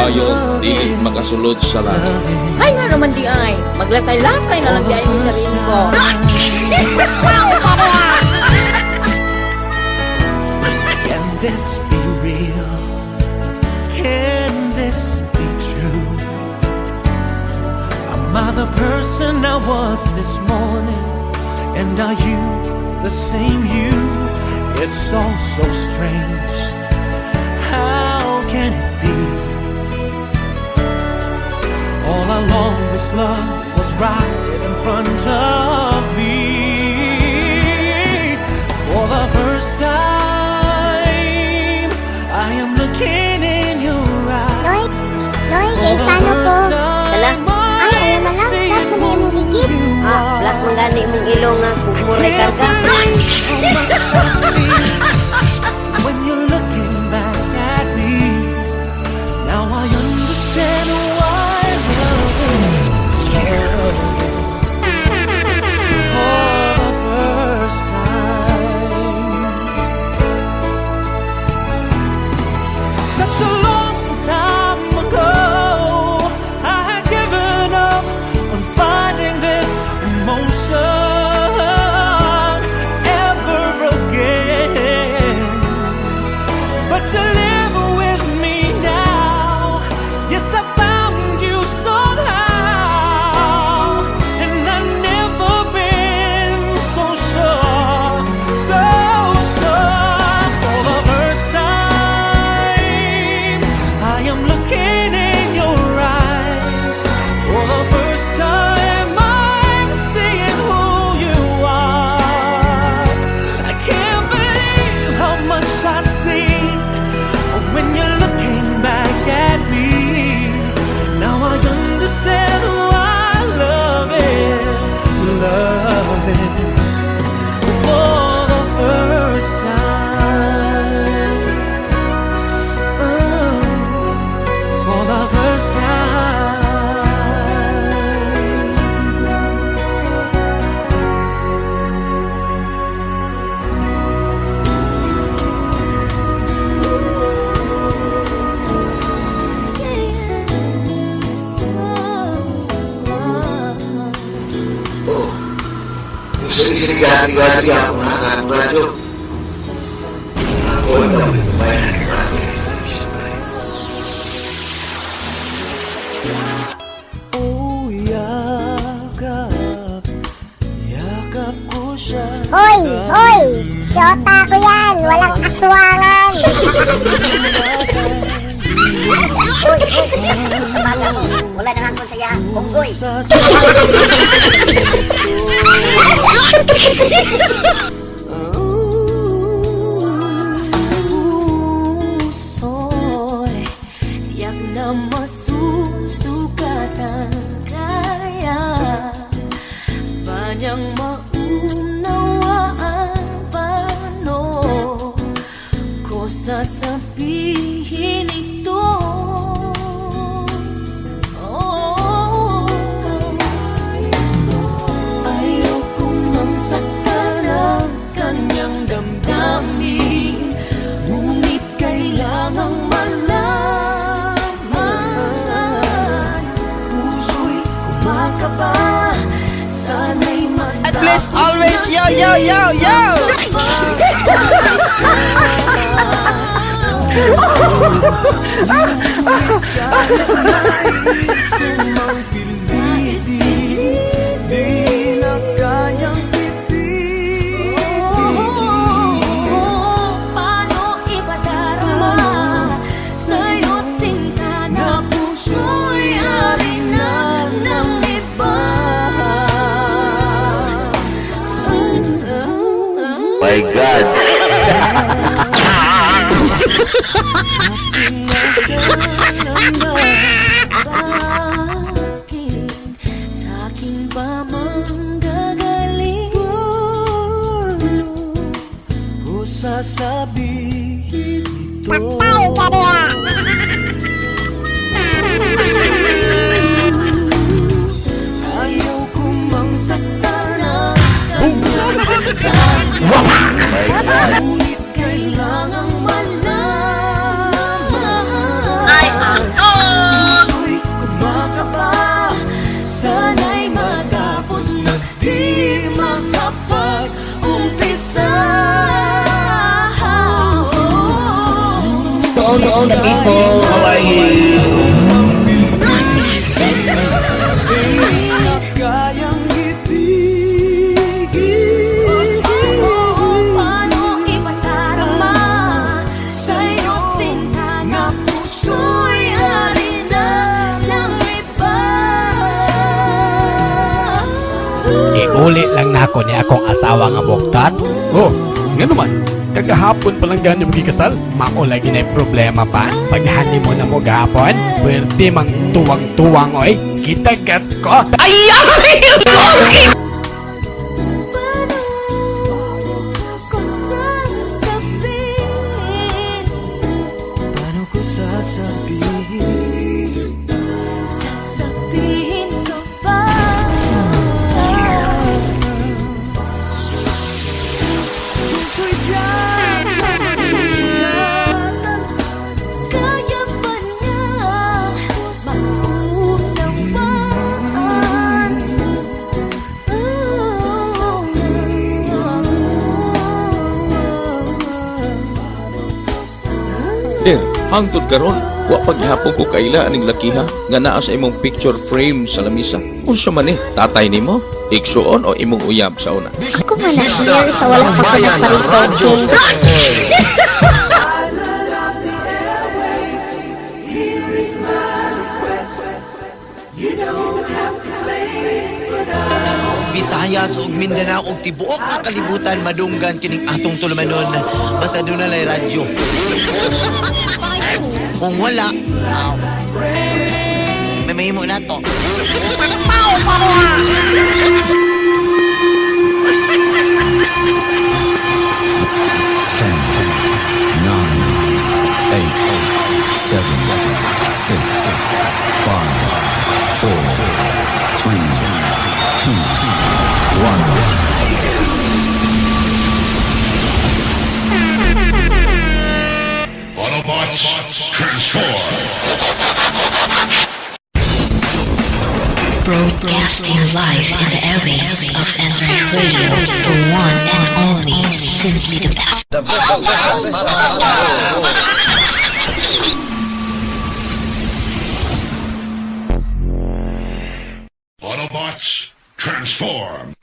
bayot, dili makasulod sa langit. Hay nga naman di ay, maglatay-latay na lang di ay mo sarili ko. Can this be real? Can this be true? Am I the person I was this morning? And are you the same you? It's all so strange. How can it be? All along this love was right in front of me. For the first time, I am looking in your eyes. Noy, kay paano po? Kala? Ay, ayaw na lang. Kat mo na imong ligid. Black man gani mong ilong nga kung mo rekarga. When you're looking back at me, now I understand why love is. For the first time, such a long time ago, I had given up on finding this emotion ever again. But you live with me now. Yes, I found you somehow. And I've never been so sure, so sure. For the first time, I am looking in your eyes. For the first time, I'm seeing who you are. I can't believe how much I see when you're looking back at me. Now I understand why love is. Love is for the first time. Oh, for the first time. Sering-sering ako mga radyo. Ako ang dami sa bayan ng radyo. Oh, yakap, yakap ko siya. Hoy! Hoy! Shota ko yan! Walang aswangan! Uy, sa bata mo, wala na hangkon sa iya, unggoy. Puso'y tiyak na masusugatan, kaya banyang maunawaan. Paano ko sasabihin ito? Ayaw kong mangsaktan ang kanyang damdamin, ngunit kailangang malaman. Puso'y kumakaba, sana'y At least always yo yo yo yo. Di na kayang Paano ipadarama sa'yo sinta na puso'y ari na ng iba? My God! Bakit sa'kin ba manggagaling? O sasabihin ito. Patay ka niya! Ayaw kong mangsaktan ang kanyang damdamin, ngunit kailangang malaman. all the people. How are you? Kayang ibigin. Paano ipatarama sa'yo sinta na puso'y harina ng iba? Iuli lang na ako ni akong asawa nga buktat. Oh, nga naman. Kagahapon pa lang gani magkikasal. Maulay ginay problema pa. Pagnahanin mo na mo gahapon, pwede mang tuwang-tuwang oy. Kitagat ko. Ay! Paano ko sasabihin? Sasabihin ko ba? Puso'y dyan sa masusulatan. Kaya ba niya maunawaan? Hangtod karon, wa paghapon ko kaila aning lakiha nga naa sa imong picture frame sa lamisa. Unsa man tatay nimo? Igsuon o imong uyab sa una? Ako man na sa walang pagkapalit Visayas ug Mindanao ug tibuok nga kalibutan madunggan kining atong tulumanon basta doon na lay radyo. Kung wala, may mahimo na to. Autobots, transform! Broadcasting live in the airwaves of Android Radio, the one and only, simply the best. Autobots, transform!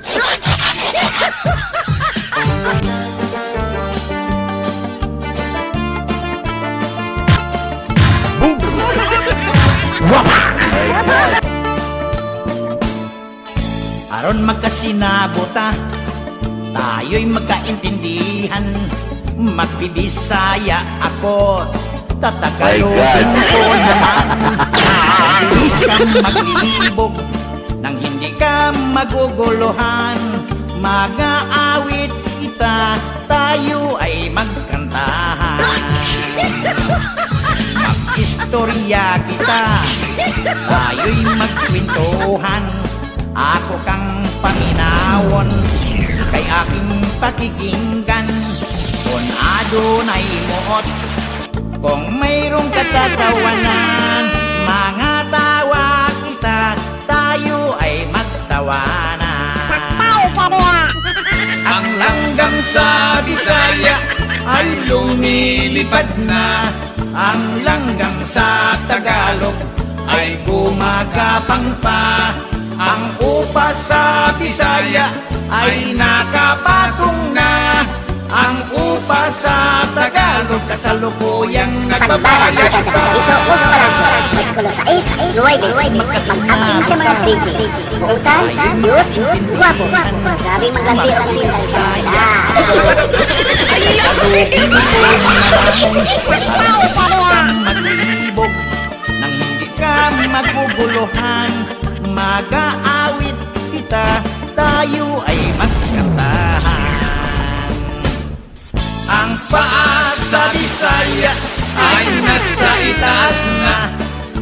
Aron magkasinabota, tayo'y magkaintindihan. Magbibisaya ako, tatagalogin ko naman. Hindi ka maglibog, nang hindi ka maguguluhan. Mag-aawit kita, tayo ay magkantahan. Mag-istorya kita, tayo'y magkwentuhan. Ako kang paminawon, kay aking pakikinggan. Kung adunay muot, kung mayroong katatawanan, mga tawa kita, tayo ay magtawanan. Ang langgam sa Bisaya ay lumilipad na. Ang langgam sa Tagalog ay gumagapang pa. Ang upa sa Bisaya ay nakapatong na. Ang upa sa Tagalog kasalukuyang nagbabayad pa. Magkasinabot sa mga DJ. Bukutan, cute, guwapo. Grabe magandi ang mga sila. Maglibog nang hindi ka maguguluhan. Mag-aawit kita, tayo ay magkantahan. Ang paa sa Bisaya ay nasa itaas na.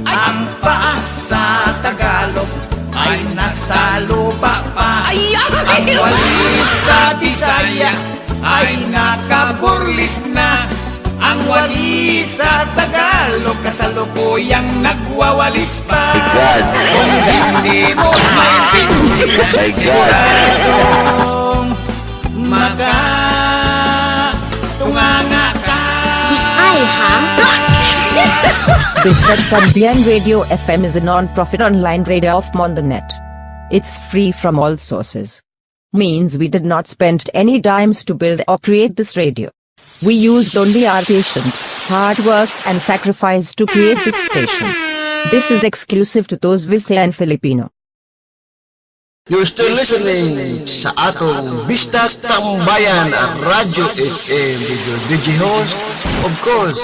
Ang paa sa Tagalog ay nasa lupa pa. Ang walis sa Bisaya ay nakaburlis na. Ang walis sa Tagalog kasalukuyang nagwawalis pa. Kung hindi mo maintindihan, siguradong magtunganga ka. Di ay ha? Bisnet También Radio FM is a non-profit online radio of Mondonet. It's free from all sources. Means we did not spend any dimes to build or create this radio. We used only our patient, hard work and sacrifice to create this station. This is exclusive to those Visaya and Filipino. You're still listening sa atong Bisnet Tambayan Radyo FM with your DJ host, of course,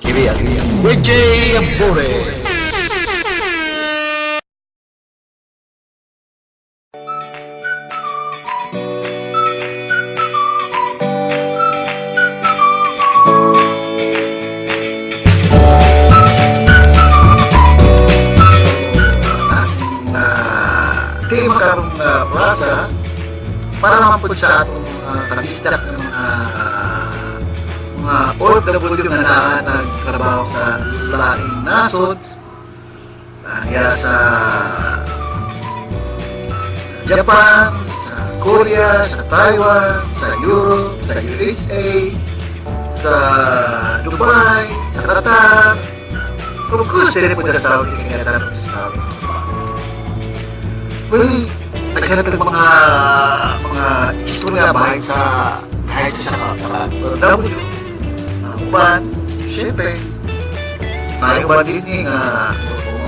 kini ang WJ Abores. Kaya magkaroon rasa para naman po sa atong kabistak ng mga OFW na nagtrabaho sa laing nasod, kaya sa Japan, sa Korea, sa Taiwan, sa Europe, sa USA, sa Dubai, sa Qatar, of course, din po sa Saudi, kaya tanong sa Saudi. Well, naghanap ng mga istorya bahay sa W. Uban, syempre, naiuban din nga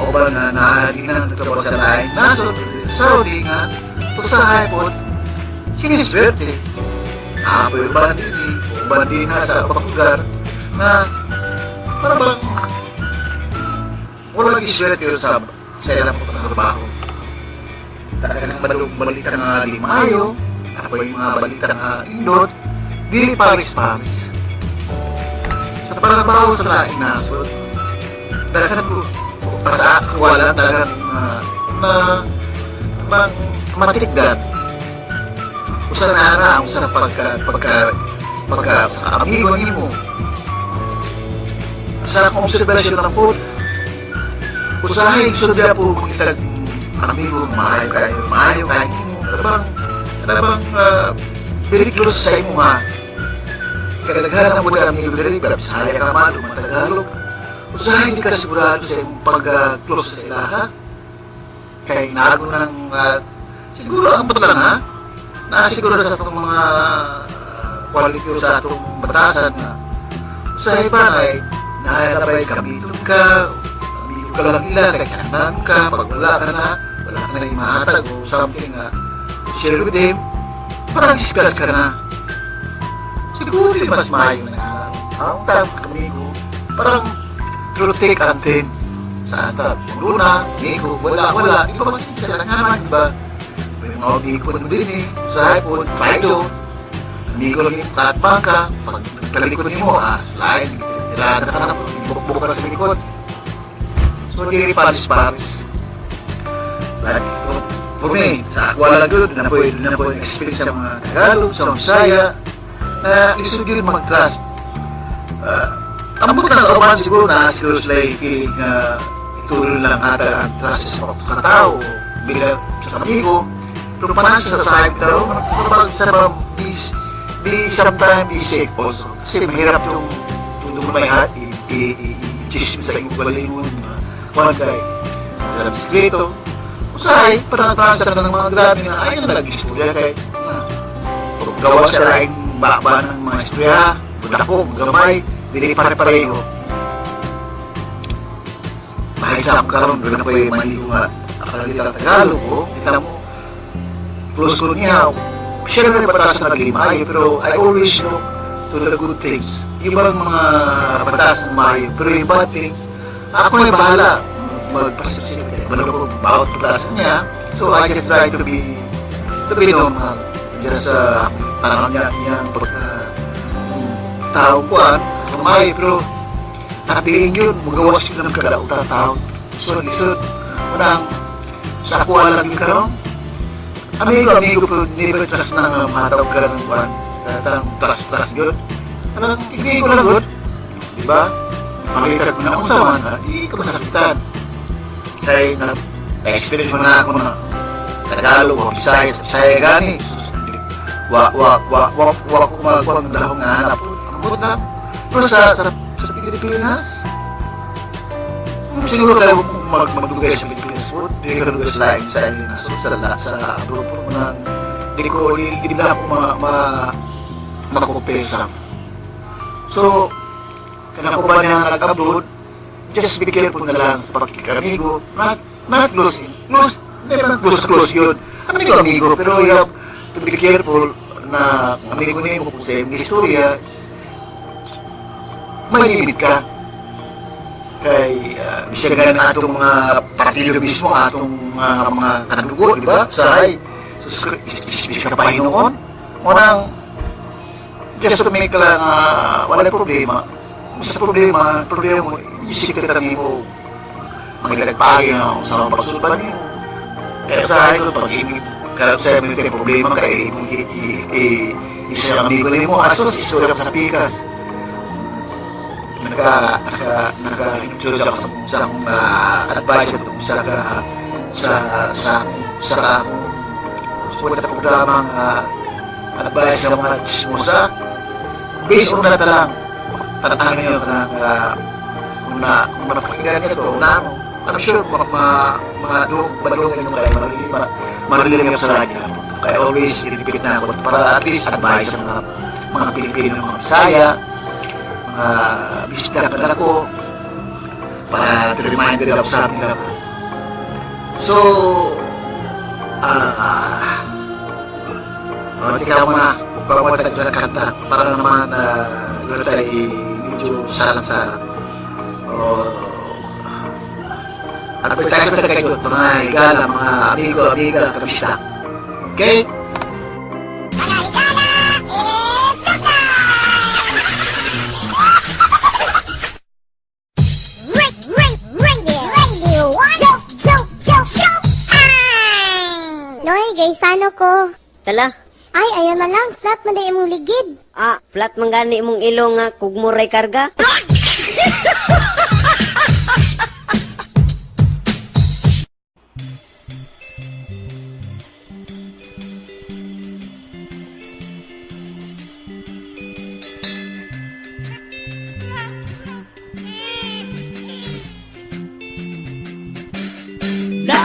uban nga nahali na nagtrabaho sa lain nasod Saudi nga usahay po siniswerte. Uban din nga sa pagkugar na parang wala giswerte sa ilang pagtrabaho. Talagang balita nga di maayo, ako yung mga balita nga indot, di paris-paris. Sa panabaho sa laing nasod, talagang po, sa wala talagang matikdan. Usa na ara, usa na pagka sa amigo niyo mo. Sa konservasyon ng po, usahay sudya po magtag amigo, maayo kayo mo. Bang very close sa imo nga. Kadaghanan mo na amigo diri, saya ka man, Tagalog. Usahay hindi ka sigurado sa imong pag-close sa sila, ha? Kaya nago ng siguro ang patlan, ha? Nasiguro sa itong mga quality sa itong batasan na usahay pa na nahalabay kamitong ka, amigo ka lang nila, kakanan ka, pag wala ka na yung mahatag o something share with them, parang discuss ka na. Siguro din mas mayo na ang tawag kamigo, parang take antin sa atag. Luna, amigo, wala, di ba mas sila lang naman, di ba? May mga amigo mo din sa iPhone, try do. Amigo lang yung tatbang ka, pag nagtalikod mo, lain, tirada ka na, bukbuk ka na sa likod. So, hindi rin paris-paris. Like, for me, sa Aquala Good, na po yung experience sa mga Tagalog, sa Bisaya, na isod yun mag-trust. Ang buta sa uban siguro na siguro sila feeling ituloy lang ata ang trust sa mga tao, bilang sa amigo, pero panahon sa sahib daw, sometimes be safe also. Kasi mahirap yung may hat, i-chism sa iyong galingon, one guy, dalam sikreto, usahay, parang nagpasar na ng mga grabe na ayaw na nag-istorya kahit gawa sa laing bakba ng mga istorya, budakog, gamay, dili pare-pareho. Mahisa akong karoon, doon na po yung maligo nga akalita Tagalog ko, kita mo, close ko niya, siya na rin batasan na naging maayo, pero I always look to the good things. Ibang mga batasan maayo, pero yung bad things, ako na bahala, magpasasip. Balog ko bawat paglasan niya. So I just try to be normal. Just tanong niya niyang tao ko kamay, pero napiling yun, magawas yun ng kadautan tao. Lisod. Unang sa ako alam yung karoon. Amigo po, never trust na matawag ka ng buwan. Tanong trust yun. Anong tigay ko lang yun. Diba? Makita ko na kung saman, hindi ka masakitan. Kaya na-experience mo na ako na Tagalog o Bisaya gani. Wa ko magkuhan ng dalawang hanap. Ang buot na. Pero sa Pilipinas, siguro kayo magdugay sa Pilipinas po, hindi ka dugay sa lain sa grupo mo nang hindi na ako makakumpesa. So, kaya ko ba niya nag-upload, just be careful na lang sa pagkikamigo, not close, close yun. Amigo, pero you have to be careful na amigo niya mo kung sa iyong istorya, may limit ka. Kay bisa nga na atong mga partido mismo, atong mga kanadugo, di ba? Sahay, isipis ka pa noon. Unang, just to make lang, walang problema. Sa problema mo, isip ka tangi mo, magilagpagi sa mga pagsulpan niyo. Kaya sahay ko, pag karap sa mga problema kay isa ang amigo rin mo, asos, istorya ka sa pikas. Naka-introduce ako sa akong advice at sa programang advice sa mga chismosa. Based on that lang, tatangin niyo kung napakinggan niyo ito, I'm sure mga balong yung marili kayo sa radyo. Kaya always repeat na ako para at least advice sa mga Pilipino, mga Bisaya, bisita ka ko para to remind nila sa amin nila. So, tingnan mo na, kung mo tayo na kanta, para naman doon tayo medyo salang-salang. At pagkakita tayo kayo, mga higala, mga amigo, kabista. Okay? Noy, gaysano ko. Tala. Ay, ayaw na lang. Flat man din imong ligid. Flat man gani imong ilong nga kugmuray karga. La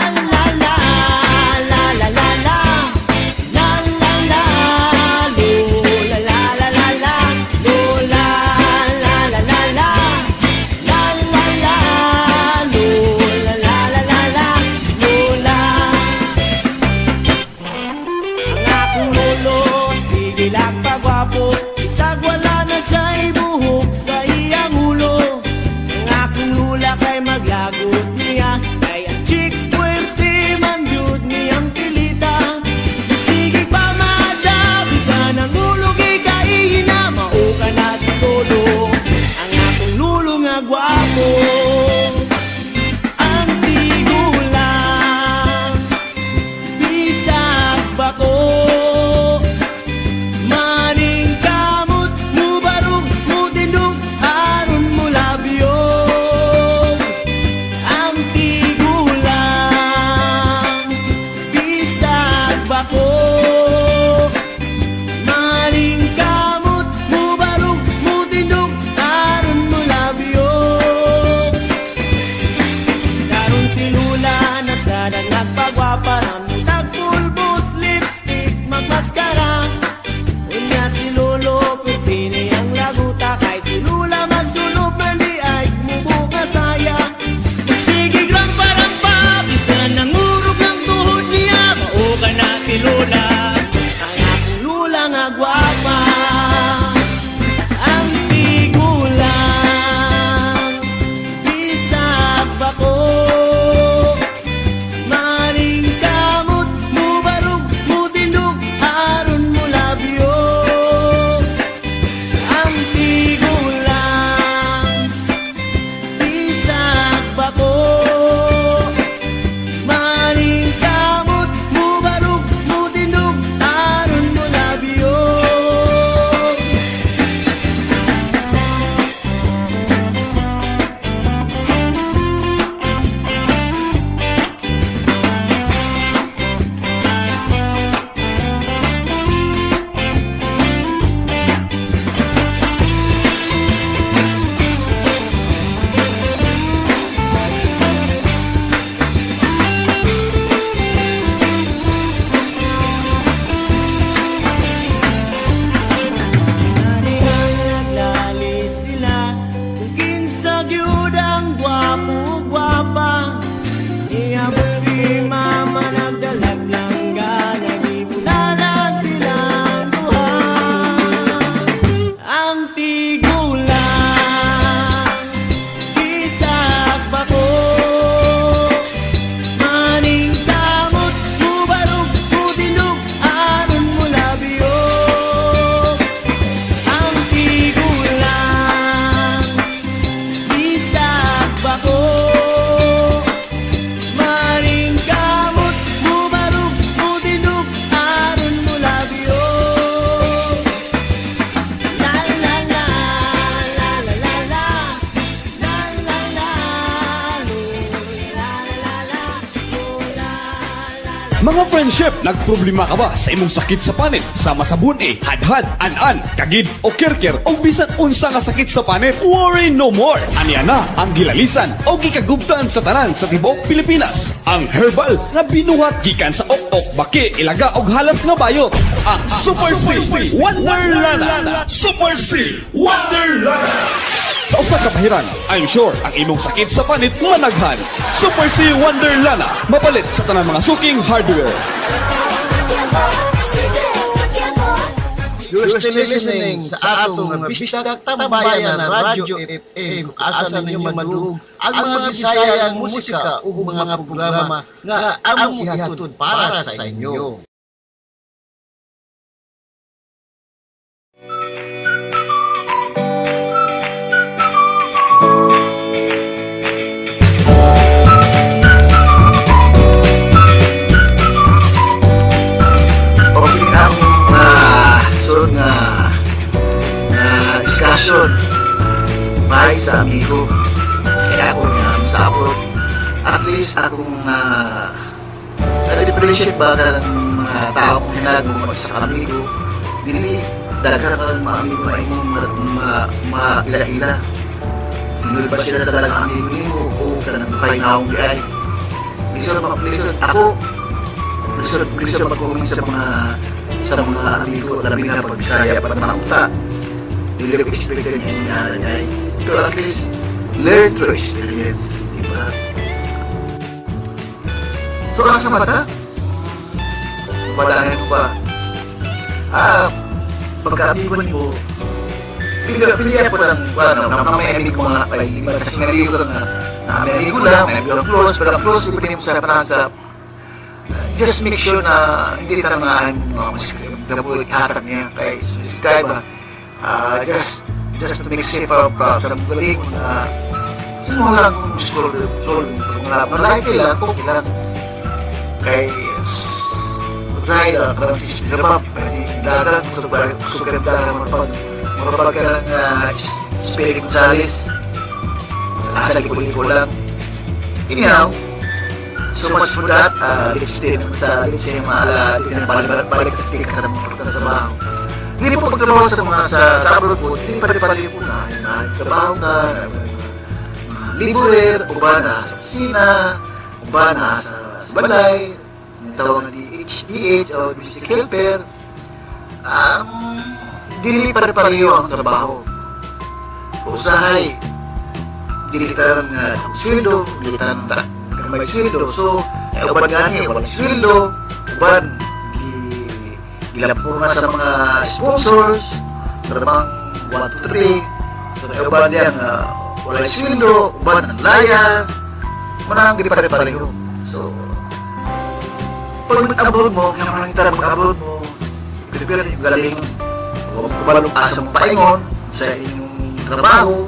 Mga friendship, nagproblema ka ba sa imong sakit sa panit? Sama sa buni, hadhad, an-an, kagid o kirkir o bisan unsa nga sakit sa panit? Worry no more. Aniya na ang gilalisan o gikagubtan sa tanan sa tibuok Pilipinas. Ang herbal nga binuhat gikan sa ok-ok, baki, ilaga og halas nga bayot. Ang Super C Wonderlana. Super C Wonderlana. Sa usa ka pahiran, I'm sure ang imong sakit sa panit managhan. Super C Wonderlana, mapalit sa tanang mga suking hardware. You're still listening sa atong Bisdak Tambayan na Radyo FM, kung asa ninyo madug ang mga Bisayang musika ug mga programa nga among ihatod para sa inyo. Discussion bahay sa amigo kaya ako nga sa abroad at least akong na-differentiate ba ka ng mga tao kung nagmumag sa amigo dili daghang ka ng mga amigo na imong maila-ila dinul ba sila talagang amigo nimo o ka ng buhay na akong diay pleasure ako pleasure mag-comment sa mga amigo labi na pag-Bisaya para makaunta hindi ko expect na yung inahalan niya pero at least learn through experience diba? So sa mata padahin mo ba pagka-amigo mo pilihan po lang na may amigo mga iba kasi naligo lang na may amigo lang may amigo close pero close iba din mo sa panasap just make sure na hindi tangaan mga musika na po ihatag niya kay subscribe just to make safer sa galing na mo lang solve mga malaki lang po ilan kay Zay karang sisipirap pwede dagan susugan dagan marapag ka ng Spirit Gonzales asa likod-likod lang anyhow so much for that let's say balik sa speaker sa mga trabaho hindi po pagtrabaho sa mga sa abroad po, hindi pare-pare po na trabaho ka, laborer, o ba na sa opisina, o ba na sa balay, yung tawag na DH o domestic helper, hindi pare-pareho ang trabaho. Usahay, hindi ka ng sweldo, hindi ka ng may sweldo, so, uban gani, walang sweldo, uban, gilapurna sa mga sponsors terbang 1, 2, 3 so uban yan wala sweldo uban ang layas manang di pare-pareho so pag mag-abroad mo kaya makakita mag-abroad mo pinipira yung galing huwag kumalong asa mong paingon sa inyong trabaho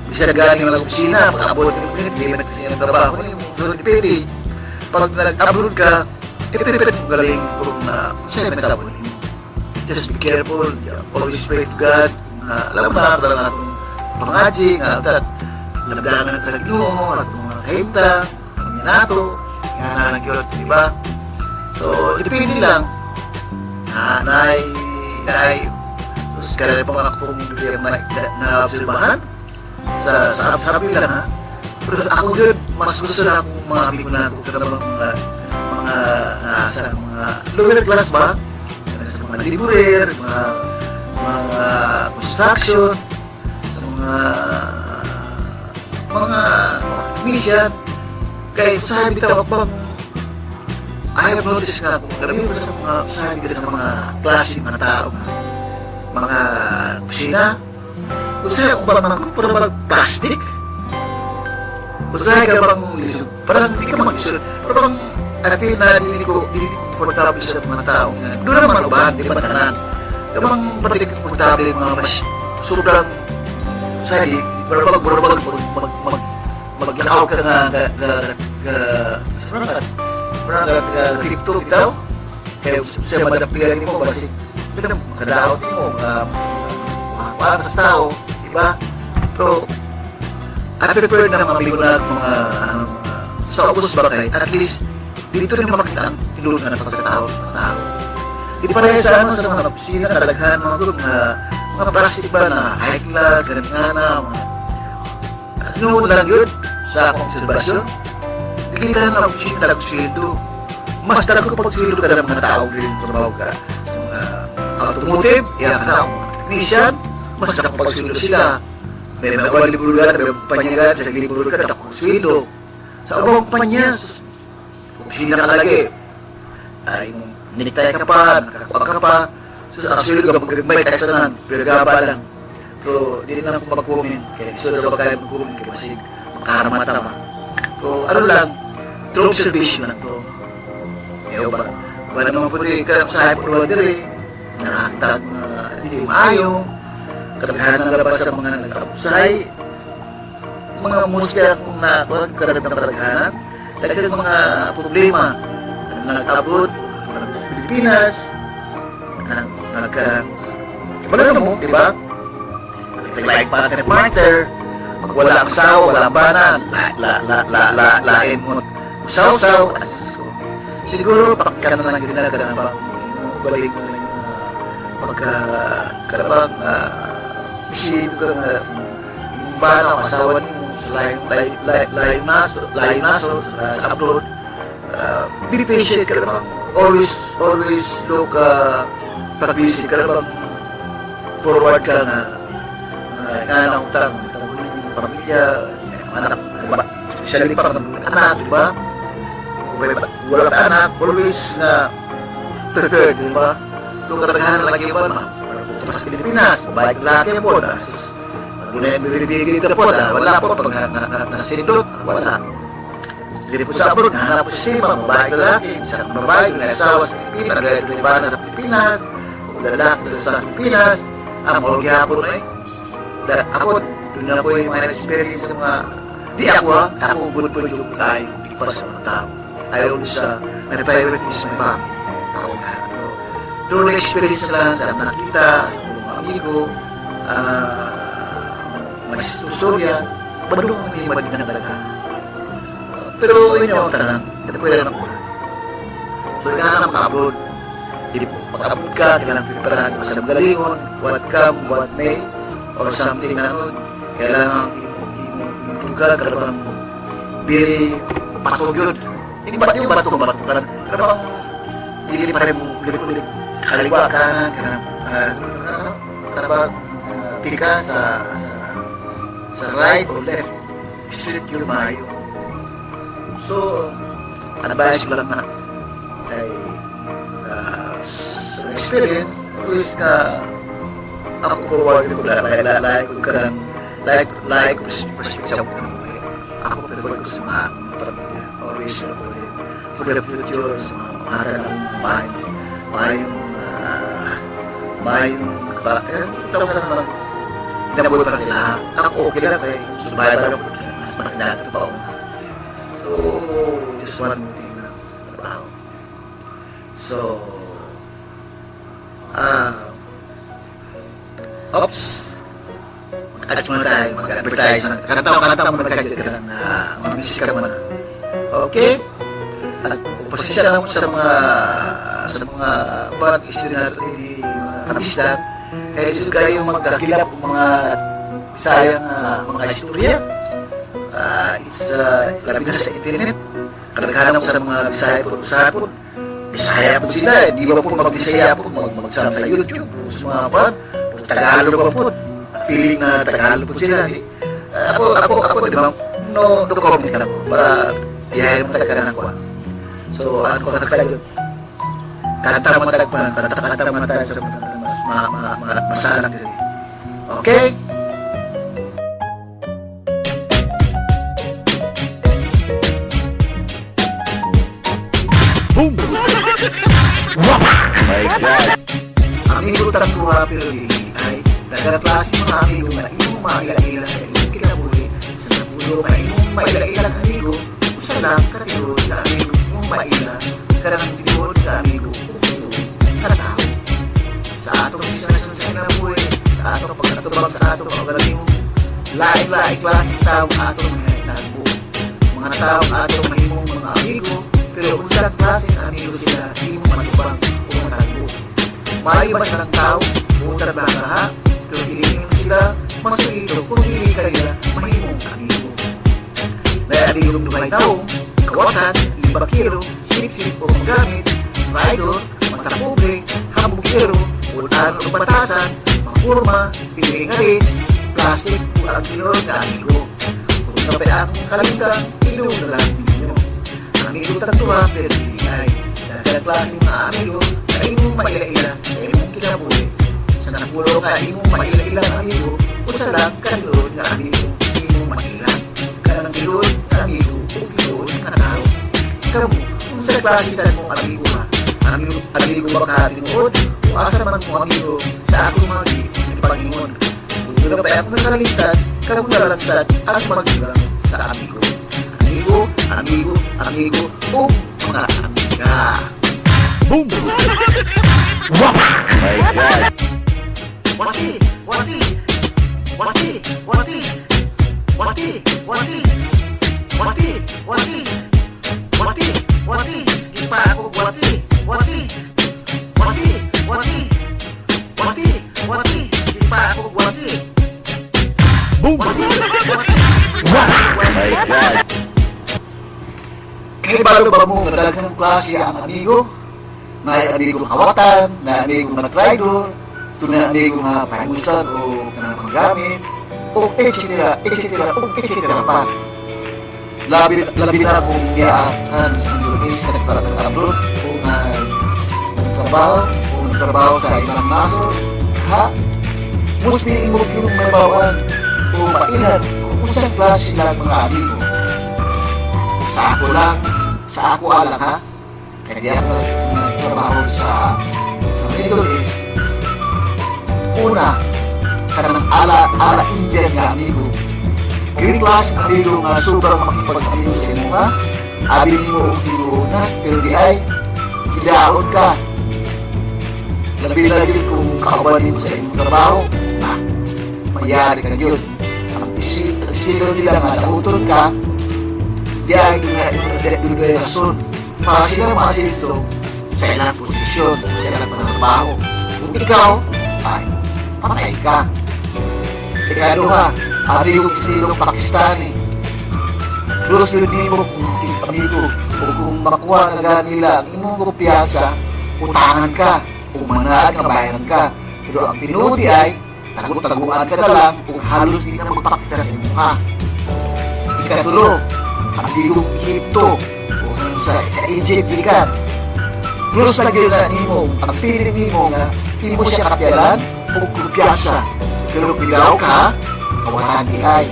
bisa na galing ng opisina pag-abroad hindi naman kasi yung trabaho so dipili pag nag-abroad ka ipinipit mo galing kung sa'yo na tapon mo. Just be careful, always pray to God. Alam mo na, alam na itong pangajing, labdangan sa Ginoo, at mga kahimta, ang minato, nga nagyot, di ba? So, depende lang. Nay, kaya pa mga akong na-obserbahan sa sabi lang ha. Pero ako yun, mas gusto na akong mga amigo na ako mga nasa mga lower class ba? Sa mga laborer, mga construction, mga technician. Kaya sabi bitaw bang I have noticed nga kung karamihan ko sa mga sabi bitaw ng mga klase mga tao, mga kusina. Kung sa'yo kung ba magkupura mag-plastic, kung sa'yo ka bang lisod, parang hindi ka mag-lisod, parang I feel na hindi ko komportable sa mga tao nga. Doon naman ubahan, di ba tanan? Kamang pati komportable yung mga mas sobrang sadi, barabag maglakaw ka nga parang TikTok bitaw. Kaya siya madapligan mo, basi kadao mo, para sa tao, di ba? Pero I prefer na mga amigo na mga sa ubos ba kayo, at least dito rin makita ang tinulungan ng pagkatao ng tao. Di pareha sa sa mga opisina, kadaghan mga group na mga plastic ba na high class, ganit nga na, ano lang yun sa konserbasyon. Nakikita na opisina na nagsuweldo. Mas talaga pag suweldo ka ng mga tao rin trabaho ka. Sa mga automotive, yan ka na, mga technician, mas talaga pag suweldo sila. May mga libulugan, may kumpanya ka, sa libulugan ka, tapos suweldo. Sa ubang kumpanya, opisina ka lagi. Ay, minitay ka pa, nakakuha ka pa. So, actually, kapag may tayo na, pinagaba lang. Pero, di rin lang ako mag-comment. Kaya, so, na ba kaya mag-comment? Kaya, masig, makaharamata pa. So, ano lang, true observation lang to. Kaya ba? Ba naman po rin, kaya sa hyperwater eh, nakakita hindi maayo, kadaghan ng labas sa mga nag-absay, mga musya kung nakagkarag ng kadaghanan, dahil mga problema na nag-abot, sa Pilipinas, wala mo, di ba? Like partner, pag wala ang asawa, wala ang banan, lain mo, usaw-usaw, siguro, pakika na lang ginagana ba, balik mo na yung pagkakarabang, isip ka nga, yung banan, asawa niyo, lain naso, sa abroad, be patient ka naman, always look, pag-busy ka naman, forward ka na, nga na utang, pamilya, anak, especially pa anak, di ba? Wala ka anak, always na prepared, di ba? Kung katagahan lagi ba na, punta sa Pilipinas, babae laki po, doon na yung bibigay ka po, wala po, pag nasindot, wala. Hindi po sa abroad, nahanap po siya, babae lalaki, isang babae, na asawa sa Pilipinas, nag-ibana sa Pilipinas, lalaki sa Pilipinas, ang mga gihapon na eh. Ako, doon na po yung mga experience sa mga, di ako good po yung tayo, di pa sa mga tao. I always, my priority is my family. Ako na. Through experience lang sa nakita, sa mga amigo, mga istorya, badong hindi ba din na talaga. Pero yun yung tanan, hindi pwede na po. So, kailangan makabot. Hindi po, makabot ka, kailangan preparahan mo sa galingon, what come, what may, or something na nun. Kailangan improve ka, karabang very patugyod. Hindi ba yung bato ka? Karabang hindi pa rin ulit-ulit. Kaliwa, kanan, karabang pika sa right or left. Straight yung mayo. So, advice ko lang na ay sa experience, is ka ako forward ko like ko perspective ko ng buhay. Ako forward ko sa mga pamilya, always for the future, sa mga mahal ng mayong tawag ka naman inabot pa nila. Ako okay lang kaya survival ako mas makakilala pa ako. So, just one thing na trabaho. So, oops, mag-adjust muna tayo, mag-advertise na. Kanataw muna kayo ka ng mga music ka muna. Okay? At pasensya lang sa mga parang history natin ni mga kapista. Kaya gusto kayo magkakilap ng mga sayang mga istorya. It's labi na sa internet. Kadaghan mo sa mga Bisaya po. Bisaya po sila. Di ba po mag-Bisaya po mag-sama sa YouTube. Sa mga pan. Tagalog pa po. Feeling na Tagalog po sila. Ako, di ba? No comment na po. Para ihayin mo talaga ako. So, ano ko nakasayod? Kanta mo tayo sa mas masalang dito. Okay? Boom! My God! Amigo tangguha pero hindi ay nagkaklase mga amigo na imong mailang-ilang sa imong kinabuhi sa nabulo ka imong mailang-ilang amigo usa lang katiro sa amigo imong mailang karang tinod sa amigo katao sa atong isasyon sa kinabuhi sa atong pagkatubang sa atong pagkalalim lain-lain klaseng tao atong mahinabuhi mga tao atong mahimong mga amigo Pero kung sa klaseng amigo sila, hindi mo matubang o matago. Maayo ba silang tao? Buntag ba ka ha? Pero hilingin mo sila, masuito kung hindi ka nila mahimong amigo. Dahil amigong dumay taong, kawatan, libakiro, silip-silip o magamit, rider, matapobre, hamburgero, ulan o batasan, mapurma, piling aris, plastic o agilor na amigo. Kung kapit akong kalimutan, ilong na lang ninyo. Amigo tatuwa pero hindi ay dahil klaseng mga amigo na imong maila-ila sa imong kinabuhi. Sa napulo ka imong maila-ila na amigo o sa lang kanilod na amigo imong maila. Kanang kilod na amigo o kilod na tao. Kamu, kung sa klase sa mong amigo ha, amigo ba kahatinuod o asa man mong amigo sa akong mga ipagingon. Kung doon na ba akong nakalimutan, kamu nalansad at magigang sa amigo. Amigo, o mga amiga. Boom! Wow! My God! Wati! Di pa ako wati! Di pa ako wati! Boom! Wow! My God! Kaya balo ba mo nga daghang klase ang amigo? Na amigo kawatan, na amigo na traitor, na amigo nga pahimusan o kanang manggamit, o etc. pa. Labi na kung niyaakan sa Indonesia sa nagparatang-abroad o nagtrabaho sa ibang naso, ha? Musti mo yung may bawaan o mailan o kusang klase silang mga amigo. Sa ako lang ha, kaya di ako nagtrabaho sa Middle East. Una, kanang ala Indian nga amigo. Kiri class amigo nga sobrang makipag-amigo sa inyo ha. Abi mo og tinuod na, pero di ay kidaot ka. Labi-labi kung kauban mo sa inyong trabaho, mayari ka yun. Ang isilo nila nga nautod ka, di ay dudugay rason para sila maasilso sa ilang posisyon, sa ilang pananabaho. Kung ikaw, ay patay ka. Ikaduha, abi yung istilong Pakistani. Plus yun mo kung amigo o kung makuha na nila ang imong kumpiyansa, utangan ka, umanaan ka, bayaran ka. Pero ang pinudi ay, tago-taguan ka na lang kung halos di na magpakita sa mukha. Ikatulo, amigo Egypto o sa Egypt ikan. Plus lagi na nimo, ang piling nimo nga, hindi mo siya kapyalan o kumpiyansa. Pero pilaw ka, kawatan di ay.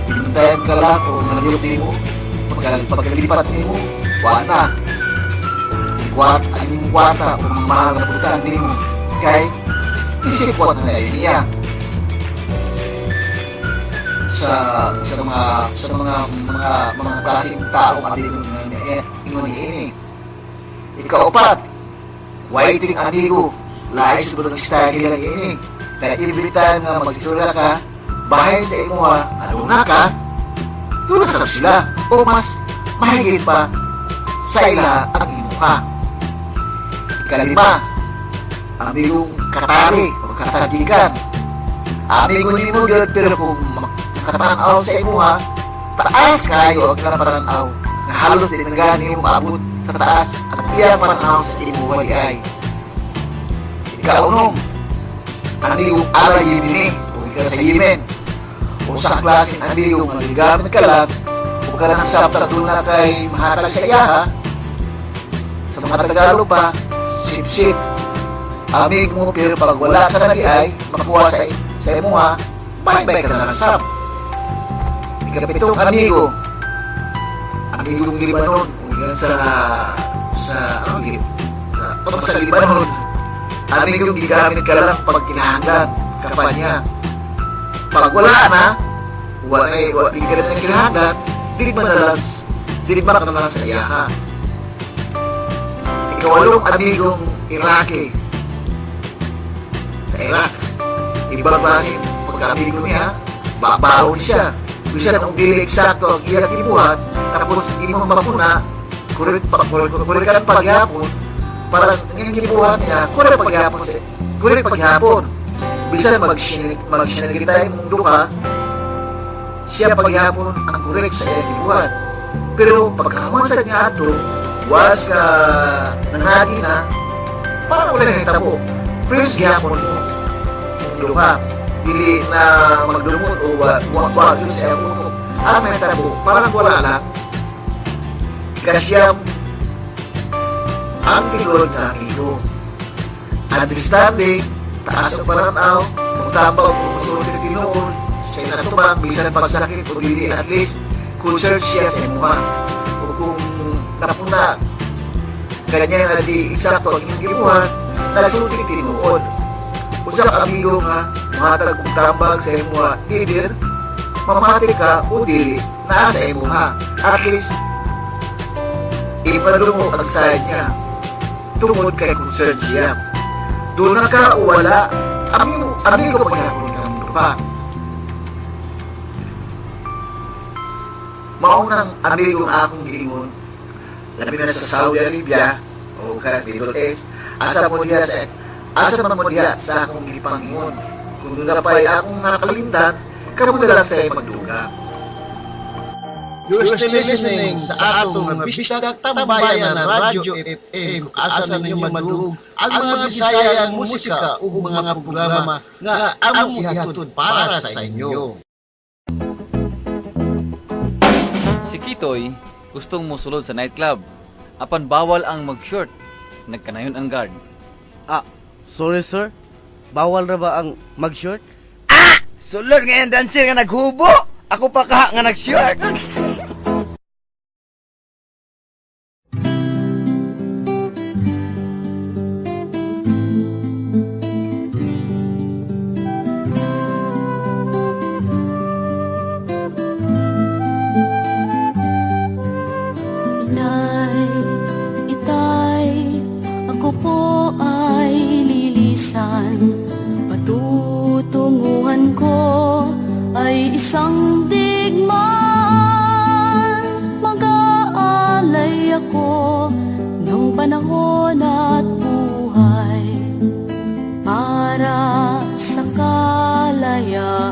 Pinuntayan ka lang o naliyok nimo, pagkalipat nimo, wala. Ang inyong kwarta o mga mahal na putang nimo, kay isikwat na niya. Sa mga klaseng taong amigo nga ingon ini. Ikaupat, waiting amigo, lahi sa bulong style lang ini. Kaya ibilitan nga magsisura ka, bahay sa imo ha, aluna ka, tunasarap sila, o mas mahigit pa sa ila ang imo ka. Ikalima, amigong katari o katagigan. Amigo ni mo yun, pero kung katanaw sa imo ha, taas kayo ang kanaparanaw na halos din nagani mo maabot sa taas at iya pananaw sa imo wali ay. Ikaunom, amigong ala Yemeni o ikaw sa Yemen o sa klaseng amigong magigamit ka lang o ka lang sabta doon na kay mahatag sa iya ha. Sa mga Tagalog pa, sip-sip. Amig mo pero pag wala ka na ay makuha sa imo ha, bye-bye ka na lang sab. Ikapitong amigong Libanon o yan sa Libanon. Amigong gigamit ka lang pag kinahanglan kapanya. Pag wala na, di ka na kinahanglan, dilip man na lang sa iya ha. Ikawalong amigong Iraqi. Sa Iraq, ibang klaseng pagka-amigo niya, babaon siya. Kung siya nang dili eksakto ang iyang ibuhat, tapos imong mapuna, kulit ka ng paghapon, parang nangingibuhan niya, kulit paghapon. Bisan mag-sinagita yung mundo ka, siya paghapon ang kulit sa iyang gibuhat. Pero pagkahamansan niya ito, was nanghagi na, parang wala nang hitabo. Fresh gihapon mo. Mundo ka. Dili na magdulumot o wag yun sa iyang utok. Ang nahitabo, parang wala lang. Kasyam ang tigod na ito. Understanding, taas ang pananaw, kung tama o kung musulot na tinuon, siya natubang, bisan pagsakit o dili, at least, concern siya sa imuha. O kung napuna, ganyan na di isakto ang inyong gibuhan, nasulit tinuon. Usap amigo nga, mahatag kung tambag sa imuha, either, mamati ka o dili, nasa imuha. At least, ipadungo ang side niya tungod kay concern siya. Doon na ka o wala, amigo paghapon ka ng pa. Maunang amigo ang akong giingon, labi na sa Saudi Arabia o Middle East, asa man mo diya sa akong gipangingon. Kung doon na pa'y akong nakalindan, kamo na lang sa'yo magduga. You're still listening sa atong Bisdak Tambayan na Radyo FM, asa ninyo madug ang mga Bisayang musika ug mga programa nga among ihatod para sa inyo. Si Kitoy gustong musulod sa nightclub. Apan bawal ang mag-short. Nagkanayon ang guard. Sorry sir, bawal ra ba ang mag-short? Sulod nga yung dancer nga naghubo. Ako pa kaha nga nag-short. Inay, itay, ako po ay lilisan. Patutunguhan ko ay isang digmaan. Mag-aalay ako nung panahon at buhay para sa kalayaan.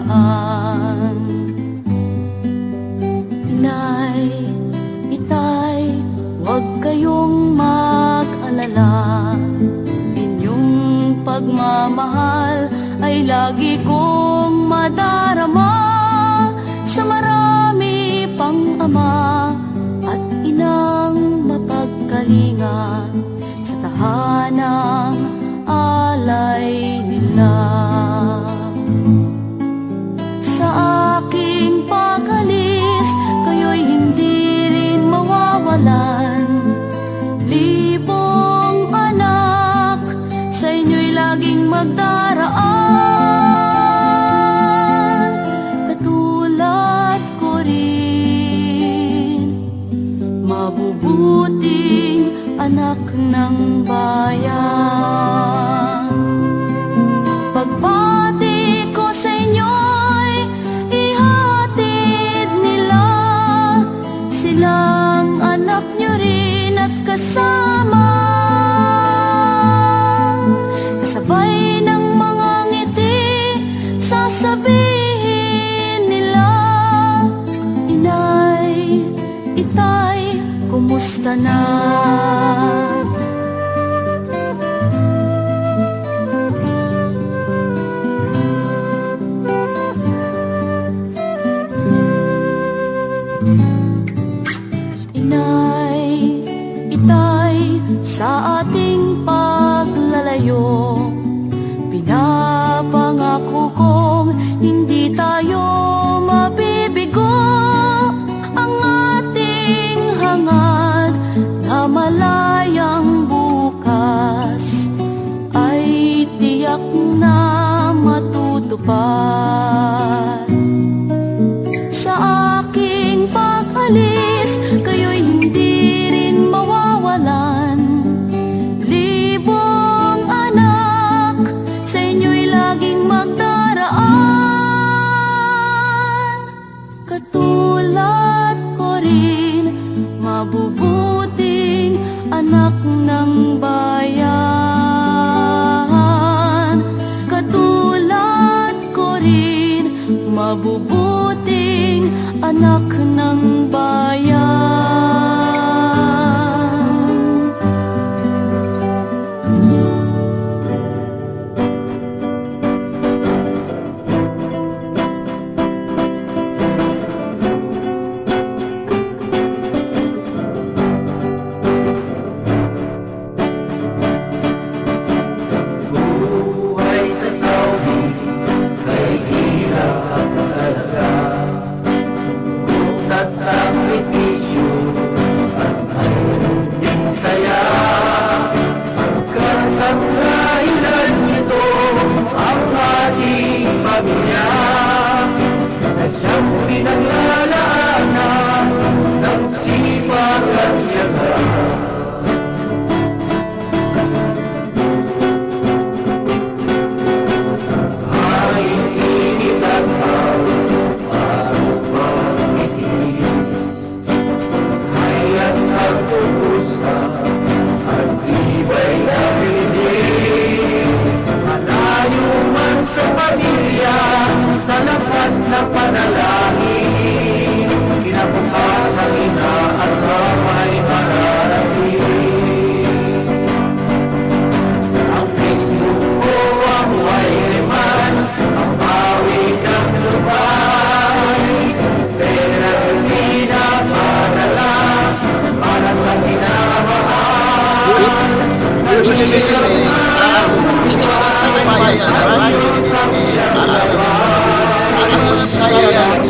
Inay, itay, huwag kayong mag-alala. Inyong pagmamahal ay lagi kong madarama. Sa marami pang ama at inang mapagkalinga, sa tahanang alay nila. Sa aking pag-alis, kayo'y hindi rin mawawalan. Libong anak, sa inyo'y laging magdaraan. Katulad ko rin, mabubuting anak ng bayan. Pagbati ko sa inyo'y ihatid nila. Silang anak nyo rin at kasama. Kasabay ng mga ngiti, sasabihin nila, Inay, itay, kumusta na? Inay, itay, sa ating paglalayo, pinapangako kong hindi tayo mabibigo. Ang ating hangad na malayang bukas ay tiyak na matutupad. Sa aking pag-alis, kayo'y hindi rin mawawalan. Libong anak, sa inyo'y laging magdaraan. Katulad ko rin, mabubuti This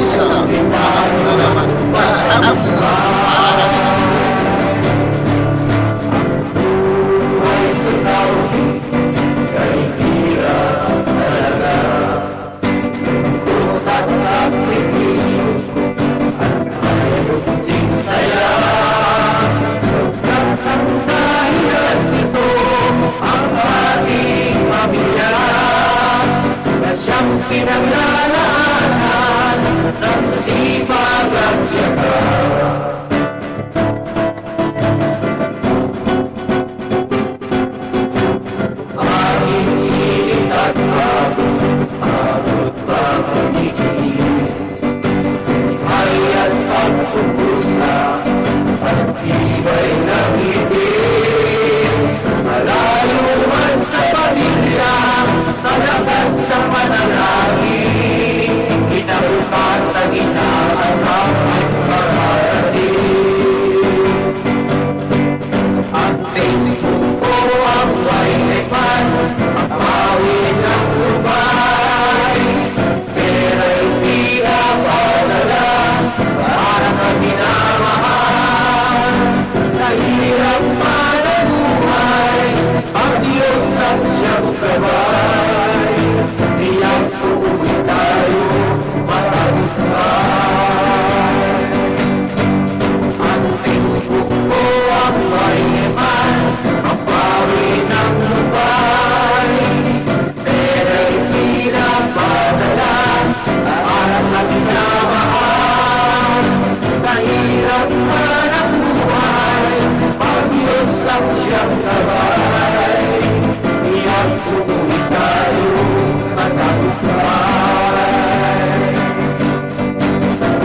is pinaglalaanan ng sipag at yaman. Aming hilig at agos, abot pag-ibig. Sikay at pagpupusa, pag-ibay ng ibig. Malayo man sa pamilya, sa lakas ng manalangin, kinabukasan inaasam at mararating. Ang Facebook ko ang wifi-pan, ang pawin ng lubay, pera'y di napadala para sa minamahal. Sa hirap man ang buhay, ang Diyos ang siyang gabay. Iyan uuwi tayo matagumpay. Ang Facebook ko ang wifi-pan, ang pawin ng lubay, pera'y di napadala para sa minamahal. Sa hirap man ang buhay, ang Diyos ang siyang gabay. Iyan uuwi tayo matagumpay.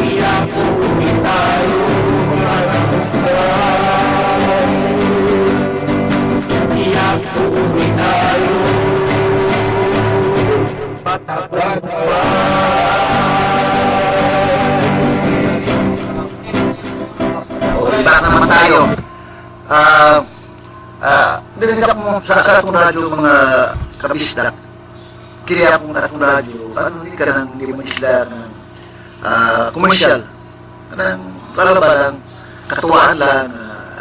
Iyan uuwi tayo matagumpay. Iyan uuwi tayo Back naman tayo. Dili sa atong radyo mga kabisda. Kaya akong atong radyo, hindi ka nang hindi mo isla ng commercial. Anong kalaba lang, katuwaan lang,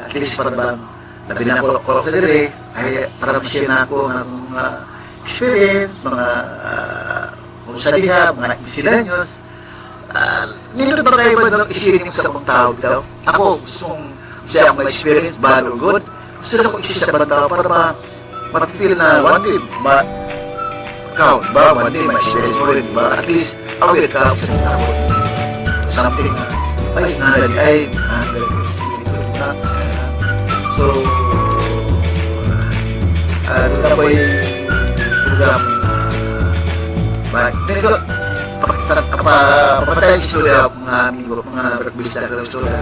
at least para bang nabinako ko sa dire, ay para ma-share na ako ng mga experience, mga kung sa diha, mga miscellaneous. Nindot ba kayo ba isirin mo sa akong tawag daw? Ako, gustong siya ang experience, bad or good. Gusto na akong isip sa ibang tao para ma-feel na one day, count ba? One day, ma-experience mo rin, ba? At least, aware ka sa ibang tao. Something na, ay, nalali, ay, so, doon na po yung program ganito, papatay ang istorya mga amigo, mga berbisda ng istorya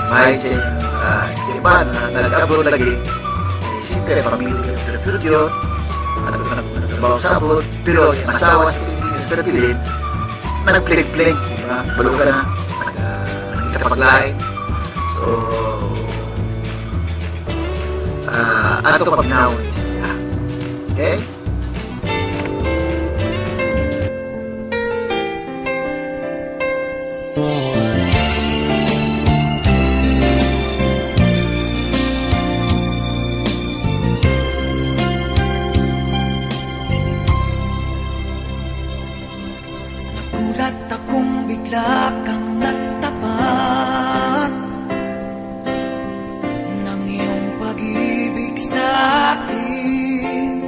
bahay sa iba na nag-abroad lagi siyempre pamilya ng refugio at nagtrabaho sa abroad pero yung asawa sa Pilipinas sa Pilipin na nag-play-play baluga na nagkapaglain so ato pagnaon istorya okay. Nagulat akong bigla kang nagtapat ng iyong pag-ibig sa akin.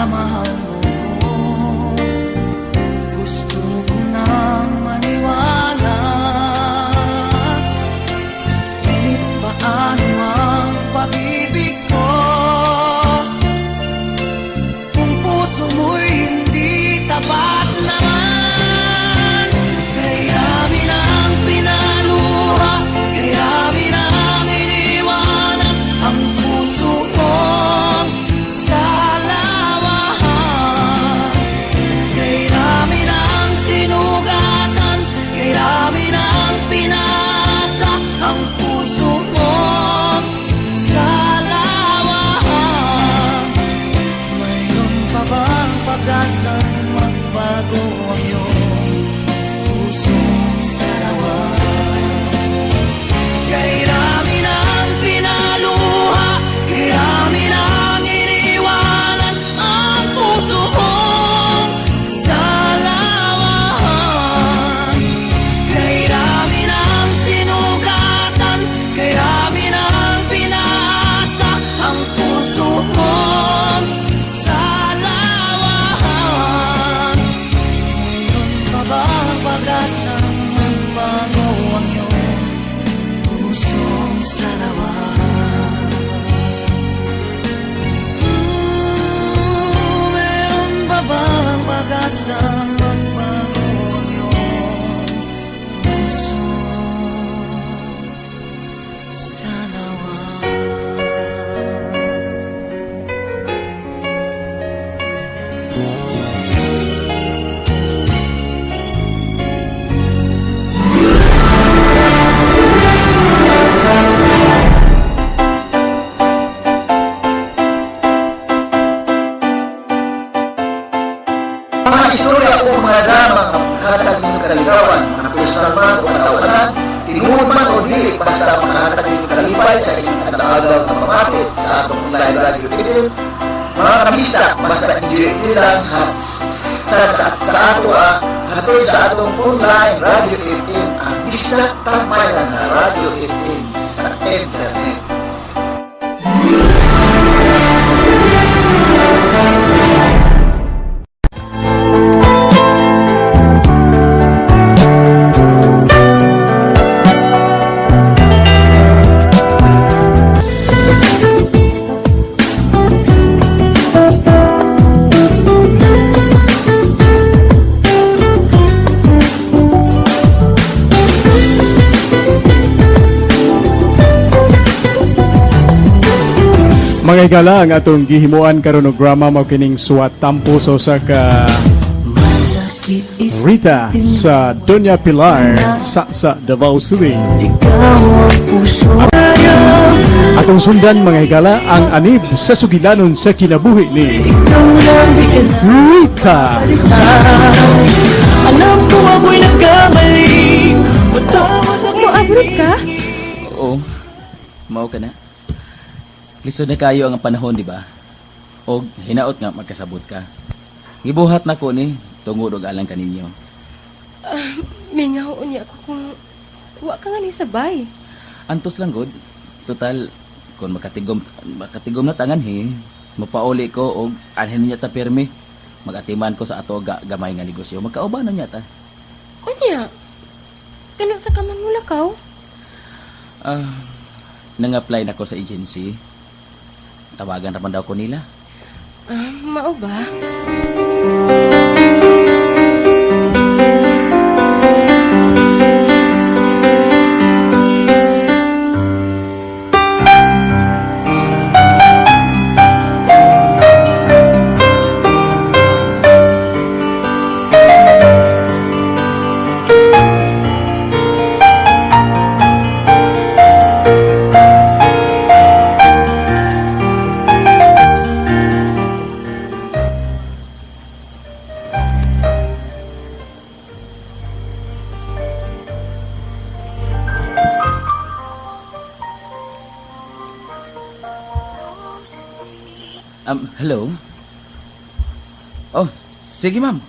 mahal mo ko. Gusto ko nang maniwala. Ngunit paano ang pag-ibig ko kung puso mo'y hindi tapat naman? Kay rami ng pinaluha, kay rami ng iniwanan ang puso kong salawahan. Kay rami ng sinugatan, kay rami ng pinasa ang puso kong salawahan. Mayroon pa bang pag-asang magbago ang iyong pusong salawahan? Kay rami ng pinaluha, kay rami ng iniwanan ang puso kong salawahan. Kay rami ng sinugatan, kay rami ng pinasa ang puso kong salawahan. Mayroon pa bang pag-asang magbago ang iyong pusong salawahan? Meron pa bang pag-asang magbago ang iyong pusong salawahan? Mga istorya o mga drama ng makahatag ng kaligawan, mga personal man o katawanan, tinuod man o dili, basta makahatag ng kalipay sa inyong kadalaw na pamati sa atong online radio FM. Mga kamista, basta enjoy nila sa ato hatol sa atong online radio FM, ang Bisdak Tambayan na radio FM sa internet. Mga igala ang atong gihimuan karon og drama mao kining suwat tampuso sa ka Rita sa Doña Pilar sa Davao City. Atong sundan mga higala ang anib sa sugilanon sa kinabuhi ni Rita. Alam ko ako'y nagkamali. Abroad ka? Oo. Mao ka na. Lisod na kayo ang panahon, di ba? O hinaot nga magkasabot ka. Gibuhat na ko ni tungod og alang kaninyo. Mingaon niya ako kung wa ka nga ni sabay. Antos lang god. Total kung makatigom na tangan mapauli ko og anhin niya ta pirmi. Magatiman ko sa ato gamay nga negosyo. Magkaubanon niya ta. Unya. Kana sa kamang mulakaw? Nang-apply na ko sa agency. Tawagan raman daw ko nila. Mao ba? Hello? Oh, sige ma'am.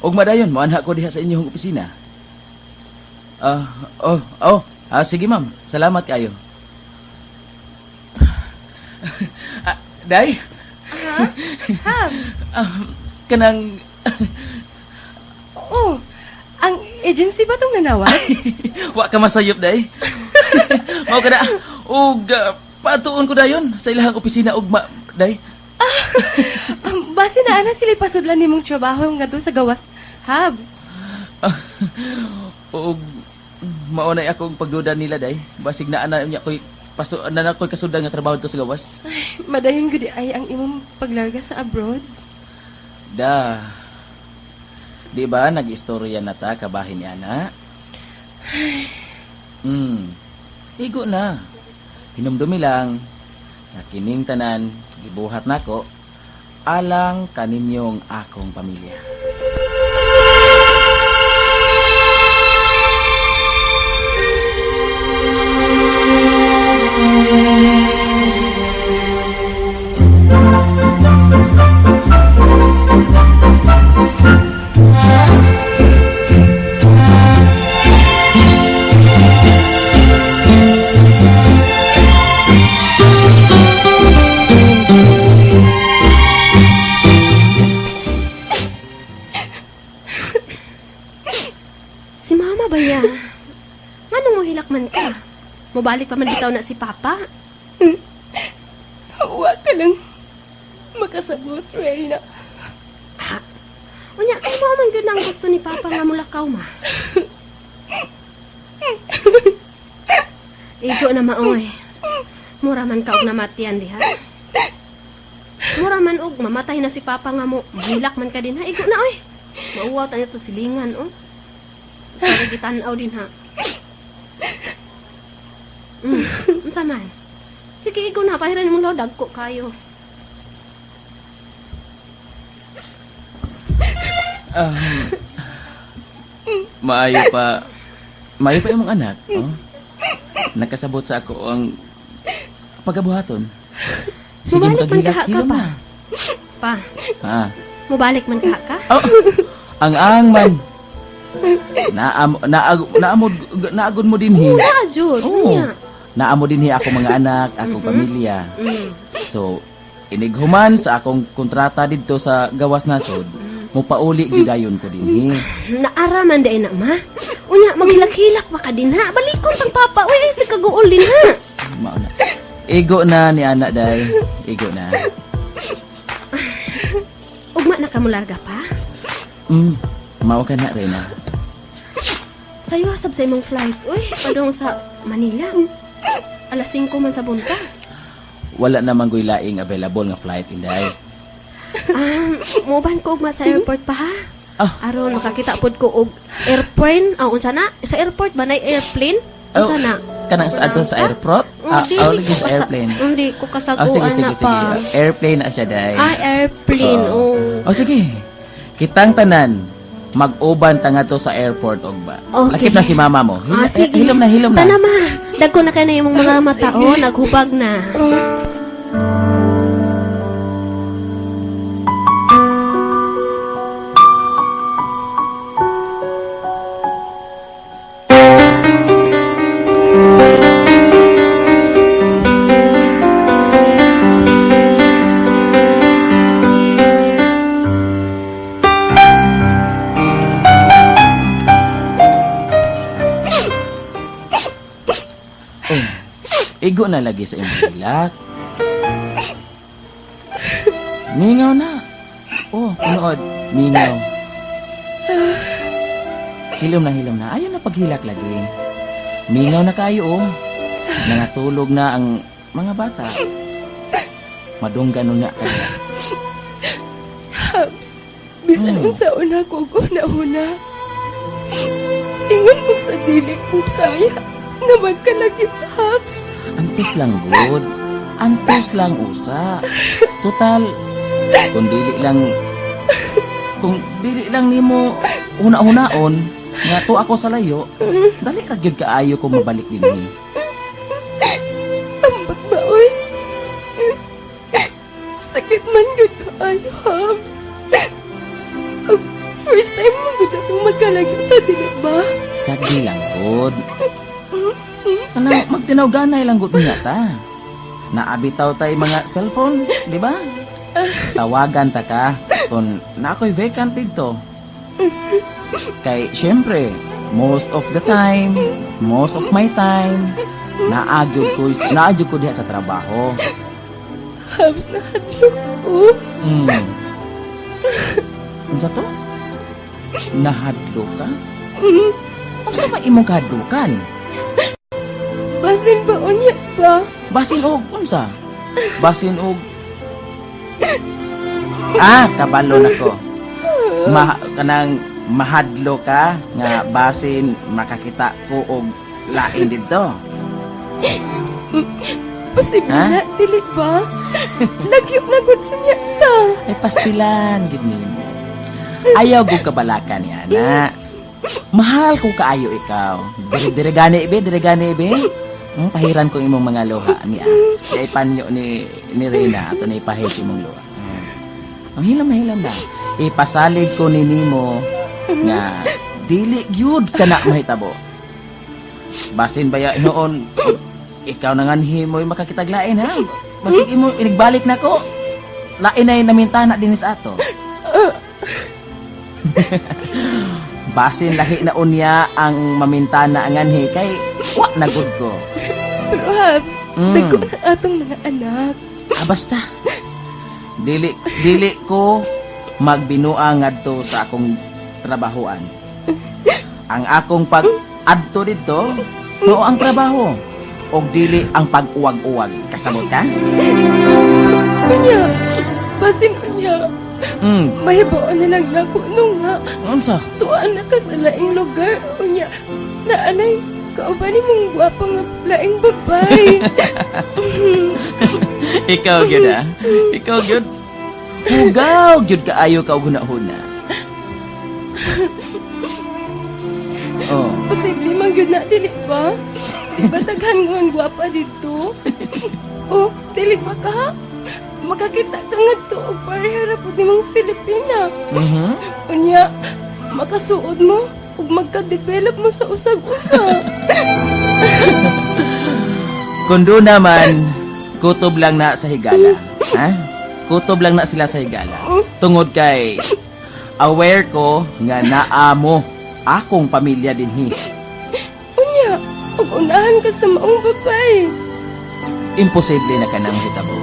Og madayon, moanha ko diha sa inyong opisina. Sige ma'am. Salamat kayo. Day? Habs? Kanang... Oh, ang agency ba itong nanawag? Wa ka masayop, day. Mao ka na. Og, patuon ko dayon sa ilahang opisina, ugma, day. Basi na ana sila pasudlan nimong trabaho nga doon sa gawas. Habs? Og, maunay akong pagduda nila, day. Basig na ana niya ko'y ako'y kasudan nga trabaho to sa gawas. Ay, madayon gudi ay ang imong paglarga sa abroad. Da. Di ba nag-istorya na ta kabahin ni ana? Igo na. Hinumdumi lang. Nakining tanan, gibuhat nako alang kaninyong akong pamilya. Si Mama ba yan? Anong mo hilakman ka? Mabalik pa man bitaw na si Papa? Hawa ka lang makasabot, Reyna. Ha? Unya, ay mo man yun ang gusto ni Papa nga mulakaw, ma. Igo na maoy. Mura man ka og namatian diha. Mura man og mamatay na si Papa nga mo. Mahilak man ka din ha. Igo na oy. Mauwaw tayo to silingan, oh. Para gitanaw din ha. Unsa man? Sige, ikaw na, pahiran mo lo, dagko kayo. Maayo pa imong anak, oh. Nakasabot sa ako ang pagabuhaton. Sige, Mubalik man maghilak, ka hilom pa. na. Pa, Ha? mubalik man ka ka? Oh, ang man. Naagod mo dinhi. Oo, Jud. Oo. Naamo dinhi ako mga anak, akong pamilya. So, inighuman sa akong kontrata didto sa gawas nasod. Mupauli gidayon ko dinhi. Naaraman day na, ma. Unya, maghilak-hilak pa ka din ha. Balikon pang Papa. Uy, si kaguol din ha. Mao na. Igo na ni anak day. Igo na. Ugma na ka mo larga pa? Mao ka na rin. Sayo hasab sa imong flight. Uy, padong sa Manila. Alas 5 man sa bunta. Wala namang goy laing available nga flight inday. Muban ko ugma sa airport pa ha. Aron makakita pod ko og airplane. Unsa na? Sa airport ba nay airplane? Unsa na? Kanang sa ato sa airport? Lagi sa airplane. Hindi ko kasaguan sige, na pa. Airplane na siya day. Airplane. Sige. Kitang tanan. Mag-uban ta nga to sa airport og ba. Okay. Lakip na si mama mo. Sige. Hilom na. Tana ma. Dagko na kayo na imong mga mata. Naghubag na. Igo na lagi sa imong hilak. Mingaw na. Tunood. Mingaw. Hilom na. Ayaw na paghilak lagi. Mingaw na kayo, Nangatulog na ang mga bata. Madunggan na kaya. Habs, bisan sa una ko una. Ingon ko sa dili ko kaya na magkalagit, Habs. Antos lang, good. Antos lang, usa. Total, kung dili lang nimo una-unaon, nga to ako sa layo, dali ka gyud kaayo ko mabalik dinhi. Ambot ba, oy? Sakit man gud kaayo, Habs. First time mo gud akong magkalagit, dili ba? Sagdi lang, good. Magtinaw ganay lang gud niya ta. Naabitaw tay mga cellphone, di ba? tawagan ta ka kung na ako'y vacant dito. Kay, syempre, most of my time, naadyo ko diha sa trabaho. Habs na hadlok ko. Unsa to? Nahadlo ka? Unsa ba imong kahadlukan? Basin ba unya pa? Basin og unsa? Basin og kabalo nako. Kanang mahadlo ka nga basin makakita ko og lain dito. Posible na, dili ba? Lagyop na gud niya ta. Ay pastilan gid nimo. Ayaw ko kabalakan yan, na. Mahal ko kaayo ikaw. Dire gani be. Pahiran ko imong mga luha niya. Kaya ipanyo ni Reyna ato na ipahit imong luha. Ang hilam na. Ipasalig ko ni nimo nga dili gyud ka na mahitabo. Basin baya noon ikaw nanganhi mo makakitaglain ha. Basig imo inigbalik nako. Lain ay namintana dinis ato. Basin lahi na unya ang mamintana anganhi kay wa na gud ko. Pero Habs, dagko na atong mga anak. Basta. Dili ko magbinuang ngadto sa akong trabahoan. Ang akong pag-adto dito, no ang trabaho. O dili ang pag-uwag-uwag. Kasabot ka? Unya, basin unya. Mahibaon na lang nako nung nga. Unsa? Tuan na ka sa laing lugar. Unya, naanay, kauban mong gwapang nga laing babay. Ikaw gyud ah. Ikaw gyud. Hugaw gyud kaayo ka og huna-huna. Oh. Posible man gyud na dili ba? Diba daghan nga ang gwapa dito? Oh, dili ba ka? Makakita ka nga to og pareha po di mga Pilipina. Unya, makasuod mo ug magka-develop mo sa usag-usag. Kundo naman, kutob lang na sa higala. Ha? Kutob lang na sila sa higala. Tungod kay aware ko nga naa mo akong pamilya dinhi. Unya, ug unahan ka sa maong babay. Imposible na ka nang hitabo.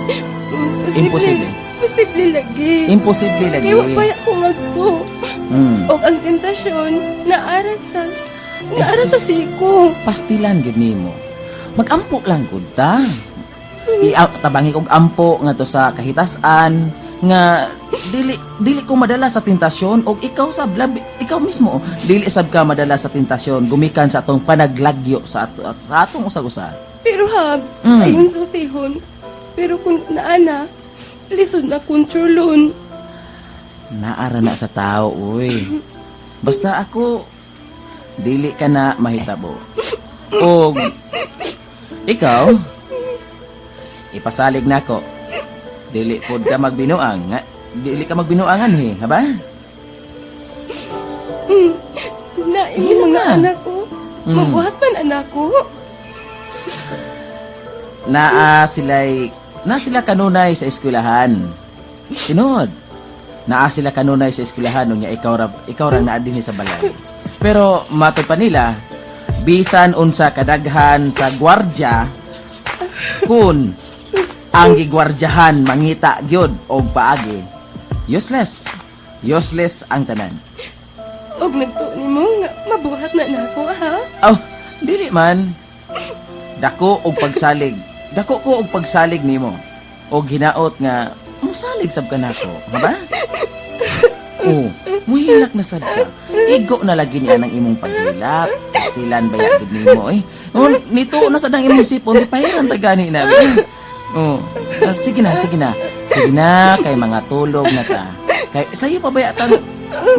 Imposible. Posible lagi. Imposible lagi. Kaya wapaya ko nga to. O ang tentasyon, naara sa siko. Pastilan gid nimo. Magampo lang gud ta. Tabangi og ampo nga to sa kahitasan nga dili ko madala sa tentasyon og ikaw ikaw mismo dili sab ka madala sa tentasyon gumikan sa atong panaglagyo sa atong usag-usag. Pero Habs, ayon sultihon. Pero kung naana, lisod na kontrolon. Naara na sa tao, uy. Basta ako, dili ka na mahitabo. O, ikaw, ipasalig na ko. Dili pod ka magbinuang. Dili ka magbinuangan, ha ba? Naimong mga anak ko. Mabuhat man anak ko. Na sila kanunay sa eskwelahan. Tinod. Naa sila kanunay sa eskwelahan unya ikaw ra naa dinhi sa balay. Pero matod pa nila bisan unsa kadaghan sa gwardiya kun ang gigwardyahan mangita gyud og paagi. Useless ang tanan. Og nagtuo nimo nga mabuhat na nako ha? Oh, dili man. Dako og pagsalig nimo. Og hinaot nga musalig sab ka nako, ha ba? Oh, muhilak na sad ka. Igo na lagi niya ng imong paghilak. Pastilan ba yagid nimo eh. Oh, nito na sad ang imong sipon, pahiran ta gani na. Oh, sige na. Sige na kay mga tulog na ta. Kay sayo pa ba yata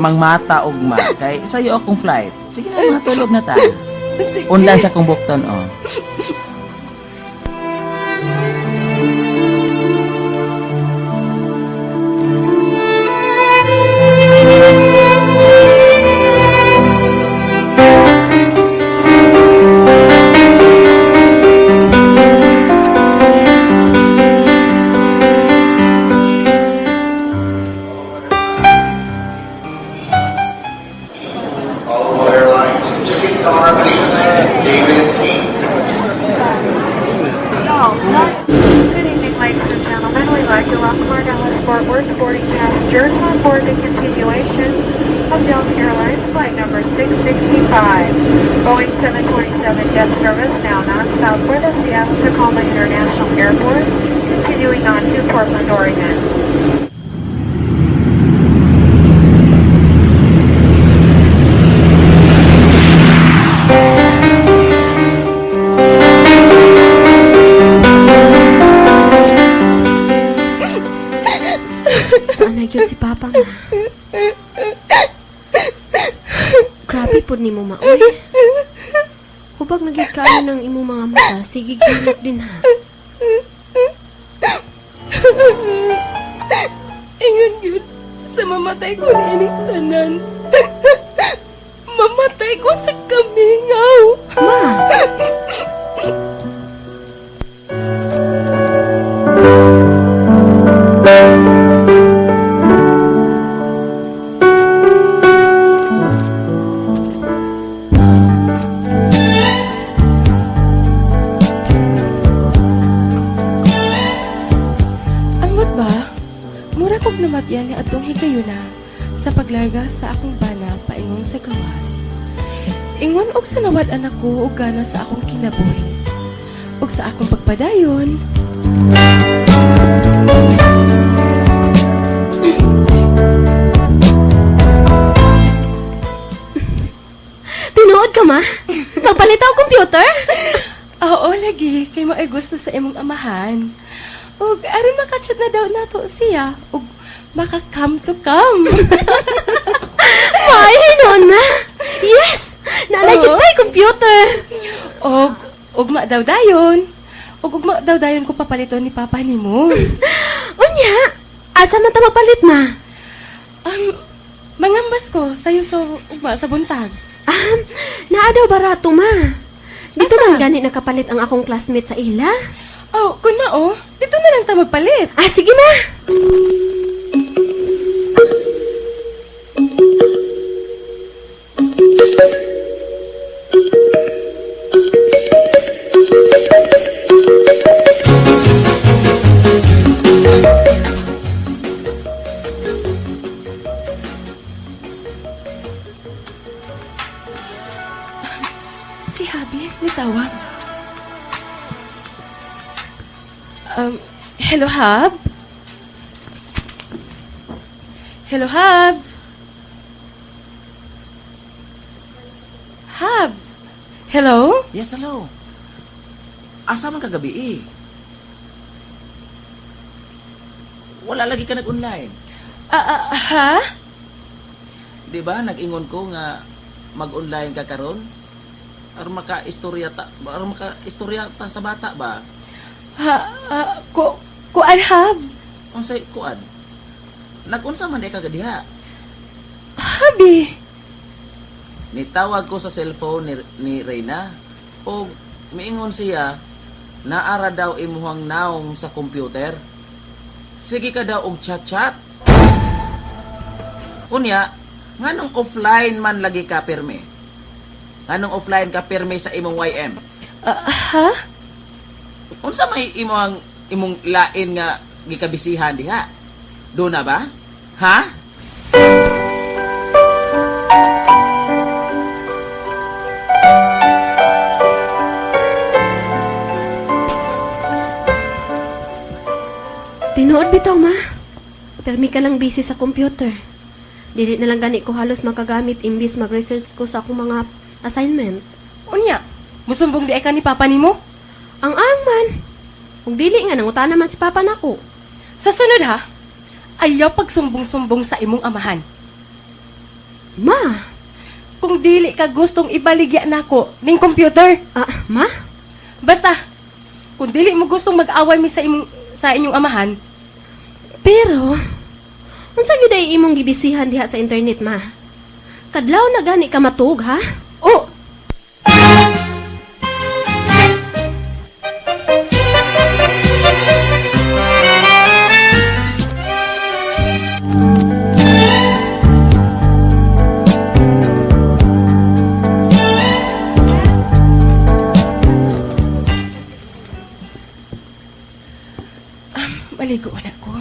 mangmata og ma. Kay sayo akong flight. Sige na mga tulog na ta. Undan sa kong bukton, oh. Roger, Rockmore, Dallas, Fort Worth, boarding passengers on board the continuation of Delta Airlines flight number 665. Boeing 727 jet service now non-southward of Seattle-Tacoma International Airport, continuing on to Portland, Oregon. Yun si Papa nga. Grabe po ni mo maoy. Hubag nagigkano ng imo mga mata, sige gilok din ha. Ingon yun, sa mamatay ko na ining tanan. Mamatay ko sa kamingaw. Ma! Namatyan ni atong higayuna sa paglarga sa akong bana paingon sa gawas. Ingon og sa nawad anak ko og gana sa akong kinabuhi. Og sa akong pagpadayon. Tinuod ka ma? Magpalit ako computer? Oo, lagi. Kay mo ay gusto sa imong amahan. Og aron makachat na daw nato siya. Og maka-come to come. May, hinon na. Yes! Nalagyan tayo computer. Ugma daw dayon. Ugma daw dayon ko papaliton ni Papa ni mo. Unya, asa man ta mapalit ma? Mangambas ko sayo ugma sa buntag. Naa daw barato ma. Dito man gani nakapalit ang akong classmate sa ila. Kun na dito na lang ta magpalit. Sige na. Si Habi, nitawag. Hello, Hab? Hello, Habs? Habs? Hello? Yes, hello. Asa man kagabi Wala lagi ka nag-online. Ha? Di ba, nag-ingon ko nga mag-online ka karon? Aron maka-istorya ta sa bata ba? Kuan, Habs? Unsay kuan? Nag-unsa man di ka gadiha? Habi? Nitawag ko sa cellphone ni Reyna o miingon siya naara daw imuhang naong sa computer. Sige ka daw og chat-chat. Unya, nganong offline man lagi ka pirme? Nganong offline ka pirme sa imong YM? Ha? Unsa may imong lain nga gikabisihan diha? Do na ba? Ha? Tinuod bitaw ma. Permi ka lang busy sa computer. Dili na lang gani ko halos makagamit imbis mag-research ko sa akong mga assignment. Unya, musumbong di ka ni Papa nimo? Ang man. Kung dili nga nangutan naman si Papa nako. Sa sunod ha, ayaw pagsumbong-sumbong sa imong amahan. Ma, kung dili ka gustong ibaligya nako ning computer. Ma? Basta, kung dili mo gustong mag-away mi sa inyong amahan. Pero, unsa gyud ay imong gibisihan diha sa internet, ma? Kadlaw na gani ka matug, ha? Oh! Maligo na ko.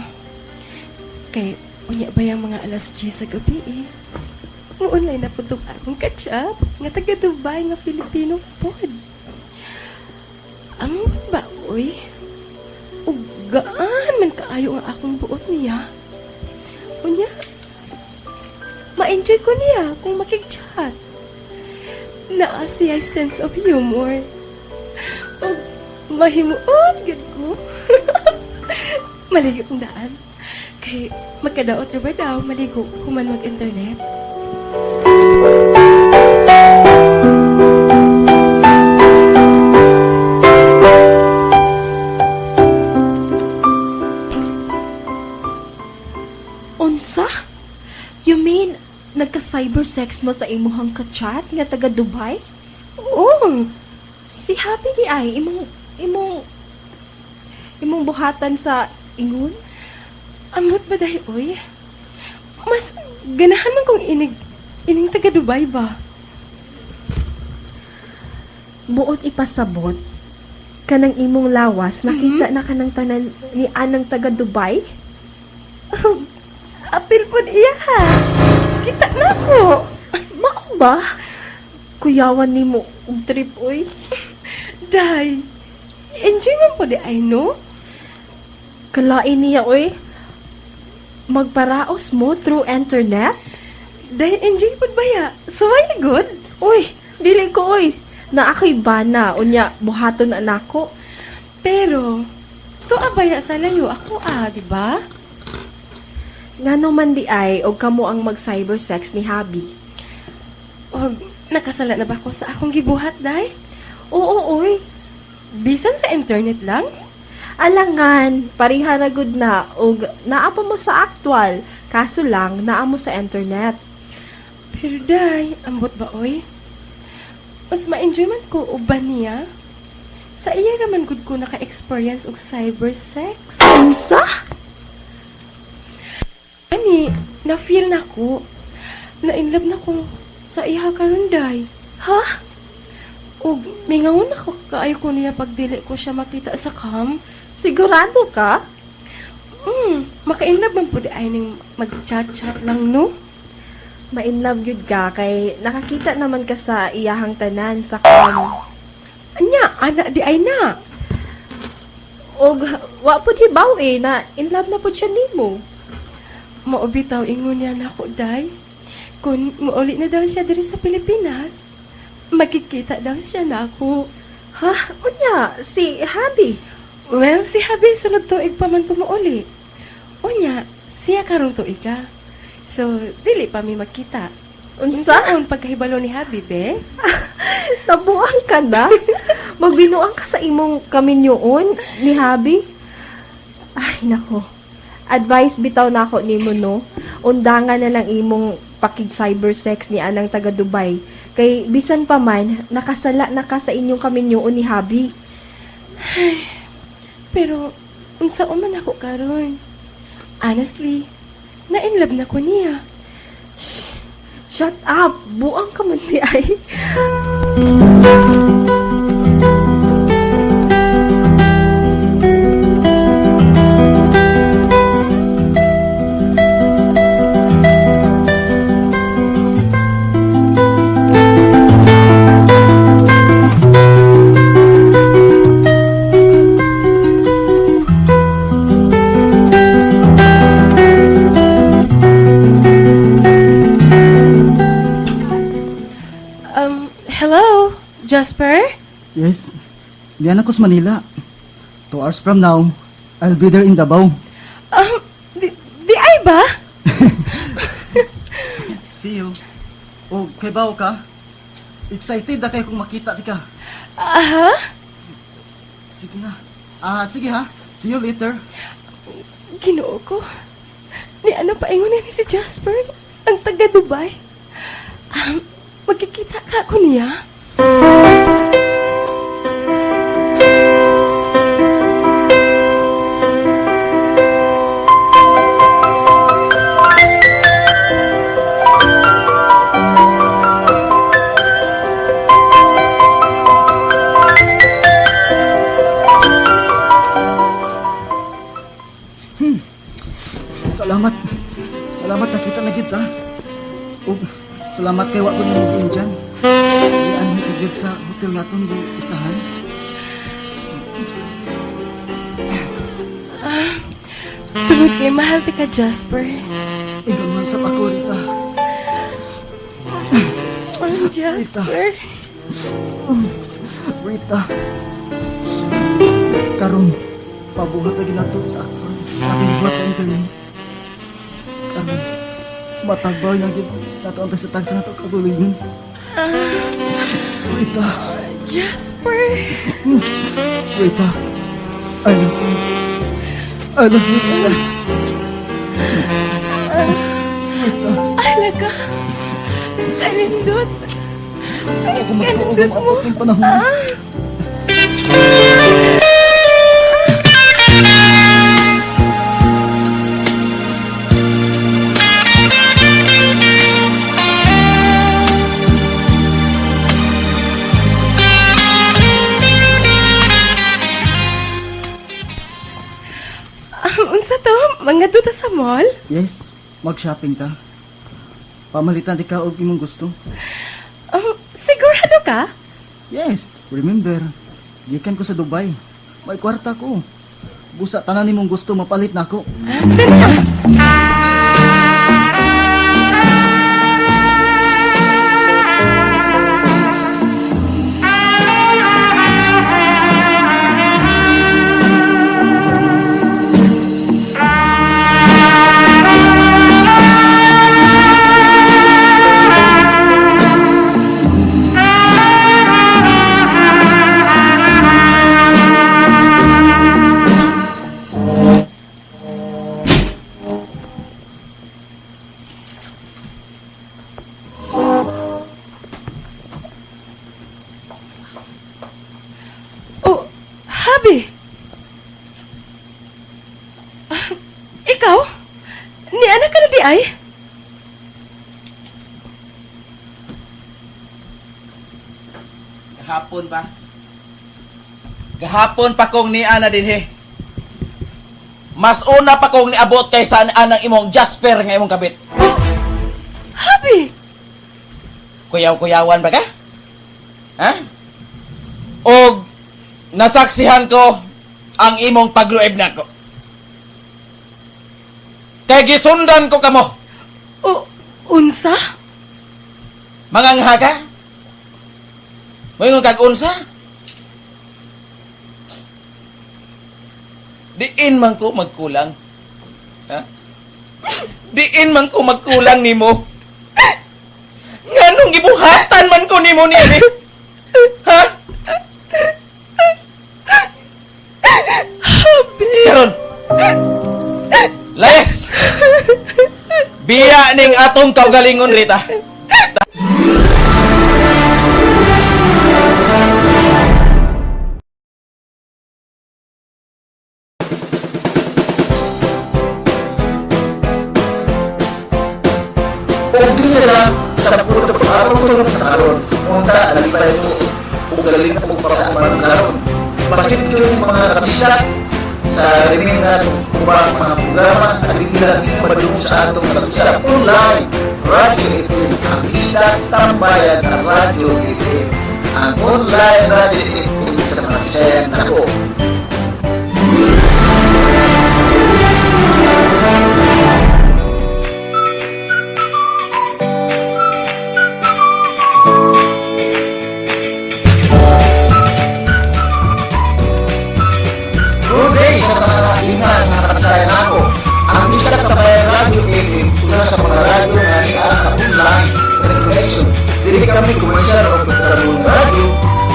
Kay, unya ba yung mga alas 10 sa gabi eh. Muunay na po itong akong katsyap nga taga Dubai nga Filipino pod. Ang ba, oy? Ugaan man kaayo ang akong buot niya. Unya, ma-enjoy ko niya kung makig-chat. Naa siya sense of humor. O, mahimuot, gad ko. Maligo kong daan. Kay magkadaot rin ba daw maligo kung man mag-internet? Unsa? You mean, nagka-cybersex mo sa imuhang ka-chat nga taga Dubai? Oo. Si Happy ni ay, imong buhatan sa ingon? Amot ba dahil, oy? Mas ganahan man kong ining taga Dubai ba? Buot ipasabot, kanang imong lawas, nakita na kanang tanan ni Anang taga Dubai? Apil po iya ha. Kita na ko. Mao ba? Kuyawan ni mo og trip, oy. Day, enjoy man po di ay, no? Kalain niya, oy. Magparaos mo through internet? Day, enjoy po ba ya? So, ay good? Uy, dili ko, oy. Naakay bana, unya, buhaton na nako. Pero, to abaya sa layo ako di ba? Nga naman di ay, og kamo ang mag-cybersex ni Habi. Og, nakasala na ba ko sa akong gibuhat, day? Oo, oy. Bisan sa internet lang? Alangan, pariha na good na, og naapa mo sa actual, kaso lang, naa mo sa internet. Pero day, ambot ba, oy? Mas ma-enjoy man ko uban niya. Sa iya naman gud ko naka-experience og cybersex. Unsa? Ani, na-feel na ko. Na-inlove na ko sa iya karon day. Ha? Og mingaon ako kaayo ko niya pagdili ko siya makita sa cam. Sigurado ka? Maka-inlove man po di ay ning mag-chat-chat lang, no? Ma-inlove yun ka, kay nakakita naman ka sa iyahang tanan sa cam. Anya, anak di ay na. Og, wa po hibaw na in love na po siya nimo. Maubitaw ingon niya na ako, day. Kung muuli na daw siya diri sa Pilipinas, makikita daw siya na ako. Ha? Unya, si Habi? Well, si Habi sunod tuig pa man tumuuli. Unya, siya karong tuig ka. So, dili pa mi makita. Unsaon pagkahibalo ni Habi, be? Nabuang ka na? Magbinuang ka sa imong kaminyoon ni Habi? Ay, nako. Advice bitaw na ako nimo, no? Undangan na lang imong pakig-cybersex ni Anang taga Dubai. Kay bisan pa man, nakasala na ka sa inyong kaminyoon ni Habi. Ay, pero, unsaon man ako karon? Honestly, na-inlove na ko niya. Shut up! Buang ka man di ay. Jasper? Yes. Diyan ako sa Manila. 2 hours from now, I'll be there in Davao. Di ay ba? See you. O, kay Bao ka? Excited na kayo kung makita di ka. Aha? Sige na. Sige ha. See you later. Ginoo ko. Ni ano pa ingon ni si Jasper? Ang taga Dubai. Magkikita ka ako niya? Salamat. Salamat nakita na kita. Ug salamat kay wa ko nimo giinjan. Iyan higit sa hotel naton di istahan. Tungod kay mahal ti ka, Jasper. Ingon man sa ako, Rita. Ang Jasper. Rita. Karon, pabuhat lagi nato sa aktor. Natingbuhat sa internet. Karon, matagbaw na gid nato ang tagsa nato kagulingon. Rita. Jasper. Rita. I love you. I love you. Rita. Alaga. Kanindot. Ako magtuog ang maabot ng panahon. Unsa to? Mga duta sa mall? Yes, mag-shopping ta. Pamalitan di ka og imong gusto. Sigurado ka? Yes, remember, gikan ko sa Dubai. May kwarta ko. Busa tanan nimong gusto mapalit nako. Habi! Ikaw? Ni anak ka na di ay? Gahapon pa. Gahapon pa kong ni ana dinhi. Mas una pa kong niabot kaysa anang imong Jasper nga imong kabit. Habi! Kuyaw-kuyawan ba ka? Ha? Og nasaksihan ko ang imong pagluib nako. Kay gisundan ko kamo. Unsa? Mangangha ka? Moingon kag unsa? Diin man ko magkulang. Ha? Diin man ko magkulang nimo. Nganong gibuhatan man ko nimo niini? Ha? Karon. Les. Biya ning atong kaugalingon Rita. Kung di nila sa puto pag-araw ito ng kasaron, unta, nalipay mo, ugaling mo para sa mga kasaron. Bakit ito yung mga kabisla sa rinig na kubang mga programa, nagdikilan din na madungo sa atong nag-usap online, Radyo FM, ang isla tambayan ng Radyo FM, ang online Radyo FM sa mga sayan na ko. Ang isla tambayan Radyo FM una sa mga radyo nga niya sa online connection. Dili kami komersyal o pagkaroon ng radyo.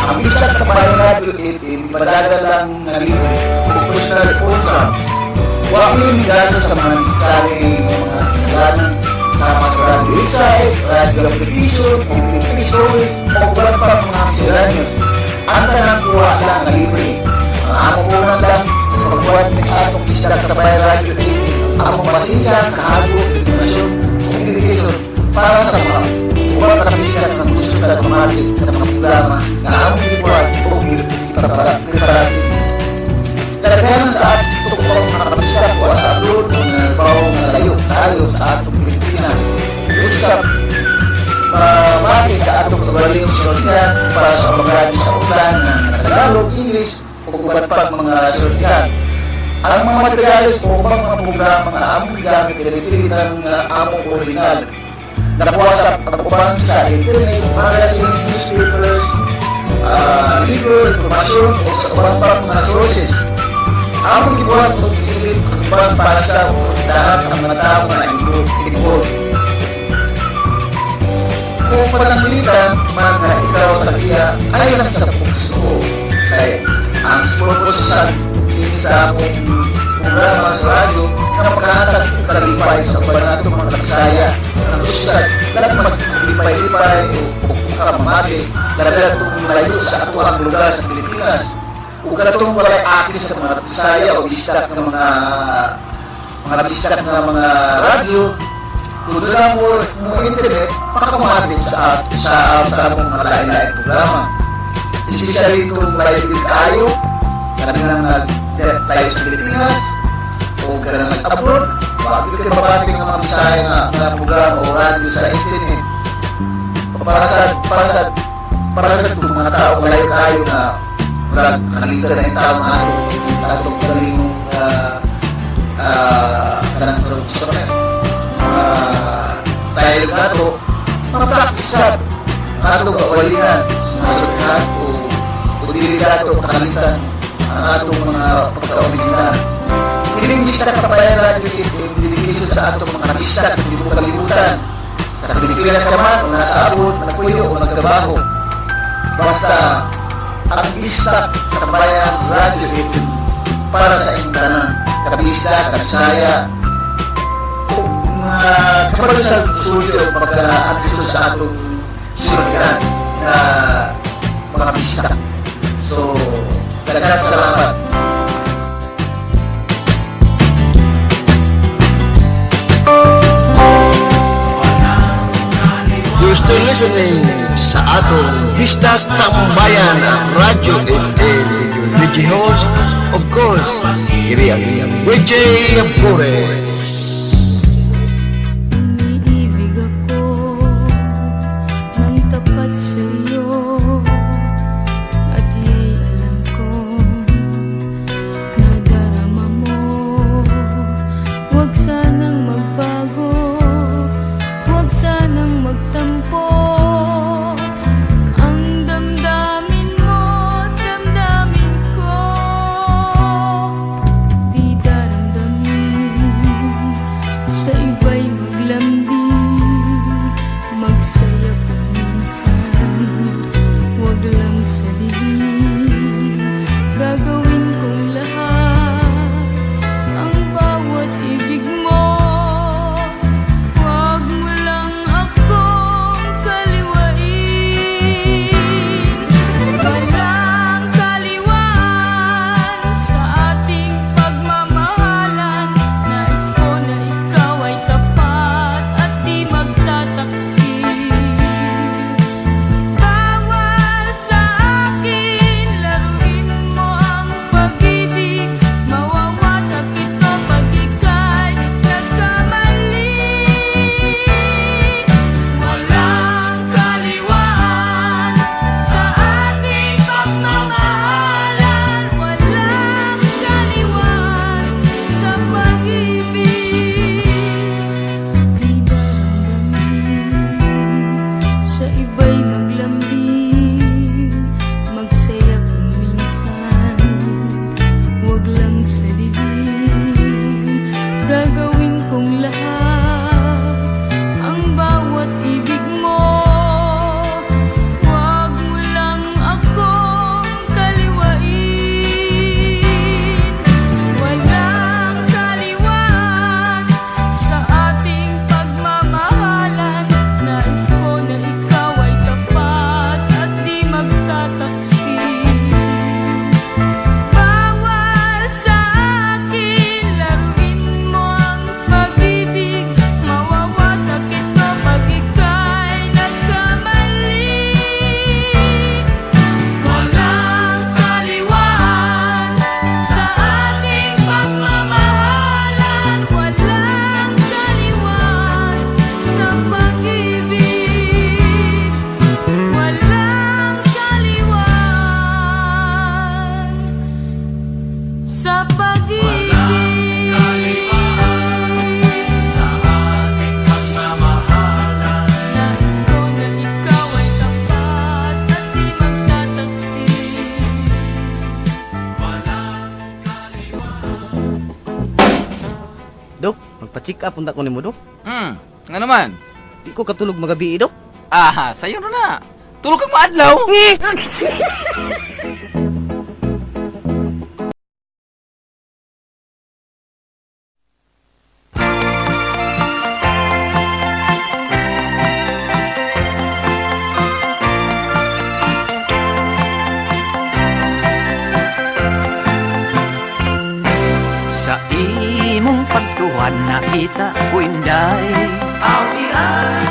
Ang isla tambayan Radyo FM madagal lang nga libre o personal sponsor. Huwag mo yung gasa sa mga necessary mga pinagalan sa mga radio website, radio application, application, o walang pa mga siranyo. Ang tanang kuha lang nga libre. Ang amo po lang sa pagbuhat ng atong isla tambayan Radyo FM ang pasensya, kahago, informasyon, communication para sa mga buwan kapisan ng gusto na pamatin sa mga programa na among libuan o preparatibo. Kaya sa ating tukong mga kapisan po sa abroad o nalbaw na layo sa mamati sa atong kabaling sultihan para sa pagkakali sa ulan ng Tagalog, English, o kubat pa mga sultihan. Ang mga materialis o mga programa nga among gigamit pinipili ng among original. Nakuha sa pagkuhan sa internet, magazine, newspapers, libro, informasyon o sa kuhan pa mga sources. Among gibuhat o gikilit kuhan para sa lahat ang mga tao na involved. Kung pananglitan man na ikaw tagiya ay nasa puso kaya ang purpose sa akong programa sa radyo na makahatag ng kalipay sa banato mga nagsaya ng usad dapat maglipay-lipay o karamati dalaga itong malayo sa atuang lugar sa Pilipinas o katong walay akis sa mga nagsaya o bistak ng mga bistak ng mga radyo. Kung doon mo internet, makakamati sa among mga lain-lain programa. Especially itong live kayo, karami nang tayo sa Pilipinas, o karami nag-abroad, bakit kayo mabating ang mga bisaya na programa o radio sa internet. Para sa itong mga tao, malayo kayo na nalito na yung tao na atong kalimong kanang tayo nato mapraktisan atong kawalingan sumasabihan o diligato o kakalitan ang atong mga pagka-original. Kiling bistak kabayan radyo yung dedication sa atong mga bistak sa hindi mo kalimutan sa Pilipinas naman o nasa abot, nagpuyo o nagtrabaho. Basta ang bistak kabayan radyo ito para sa inyong tanan kabistak, kagsaya kapag sa studio pagka-antiso sa atong sinunyan na mga bistak. So, talagang salamat. You're still listening sa atong Bistak Tambayan Radio FM with your DJ host, of course, Kiri ang WJ Flores. Di daramdamin Dok, magpa-check up unta ko nimo, Dok. Nga naman. Di ko katulog magabi, Dok. Aha, sayo na. Tulog kang maadlaw. Sa imong pagtuwan nakita ko inday Audi ay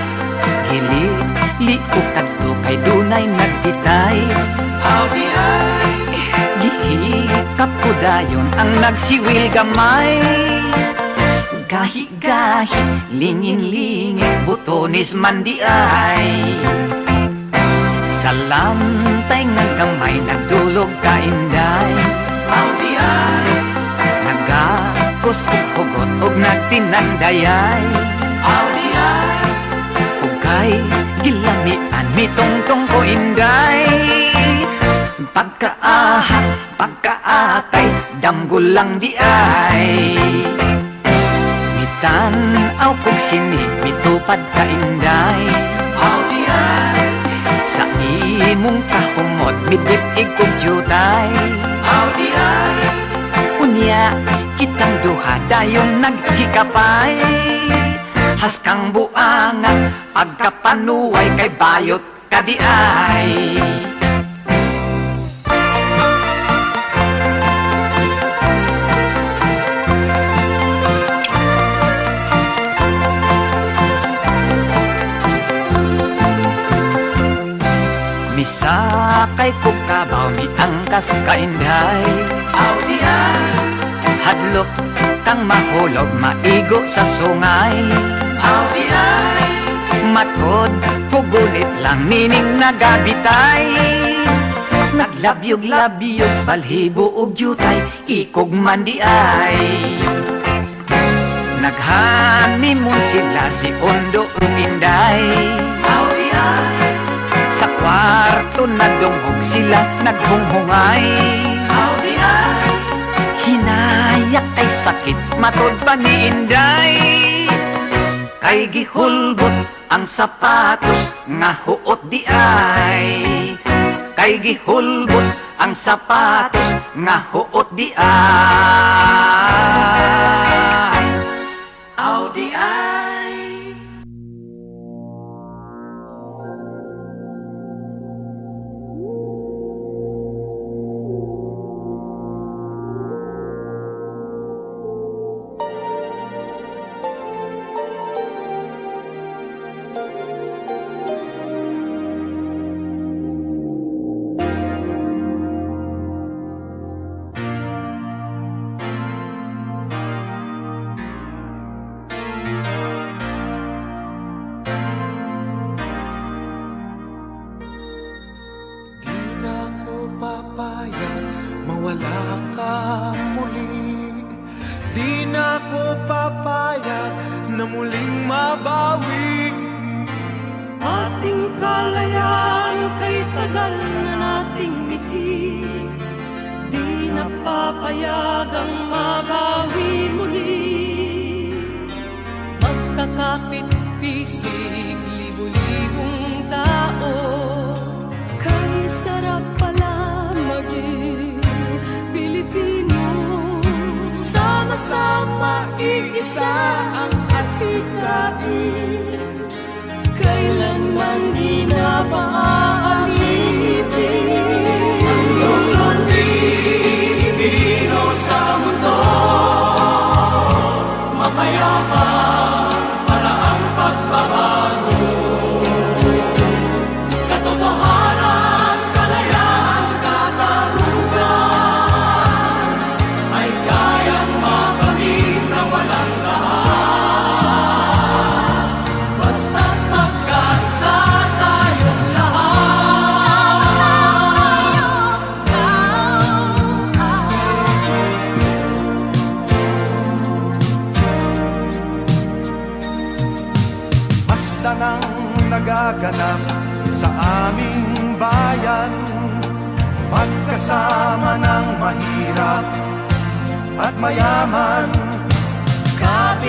Gili ko kadto kay dunay nagbitay Audi ay Gihikap ko dayon ang nagsiwil gamay Gahi-gahi, lingin-lingin, butonis man di ay Salantay nga gamay, nagdulog ka inday Audi ay Nagakos og hugot og nagtinandayay Audi ay Ug kay gilamian mitongtong ko inday Pagkaatay damgol lang di ay Mitanaw kog sini mitupad ka inday Audi ay Sa imong kahumot midip kog jutay Audi ay Unya, kitang duha dayong naghikapay Haskang buanga, pagkapanuway kay bayot kadiay Misakay ko kabaw, miangkas kainday Audi ay Hadlok kang mahulog, maigo sa sungay Audi ay Matod, pugulit lang, nining nagabitay Naglabyog-labyog, balhibo og jutay, ikog man di ay Naghanimon sila si Ondo ug Inday Audi ay Sa kwarto nadungog sila, naghunghungay Audi ay Hinayak ay sakit, matod pa ni Inday Kay gihulbot ang sapatos, nga huot di ay Kay gihulbot ang sapatos, nga huot di ay Audi ay Mawala ka muli. Di na ko papayag na muling mabawi Ating kalayaan kay tagal na nating mithi Di na papayagang mabawi muli Magkakapit-pisig, libo-libong tao Kay sarap pala maging Pilipino Sama-sama iisa ang adhikain Kailanman di na maaalipin Ang lulong Pilipino sa mundo Mapayapa para ang pagbabago Katotohanan, kalayaan, katarungan Ay kayang makamit na walang lahat Basta't magkaisa tayong lahat Basta nang nagaganap sa aming bayan Magkasama ng mahirap at mayaman Kapit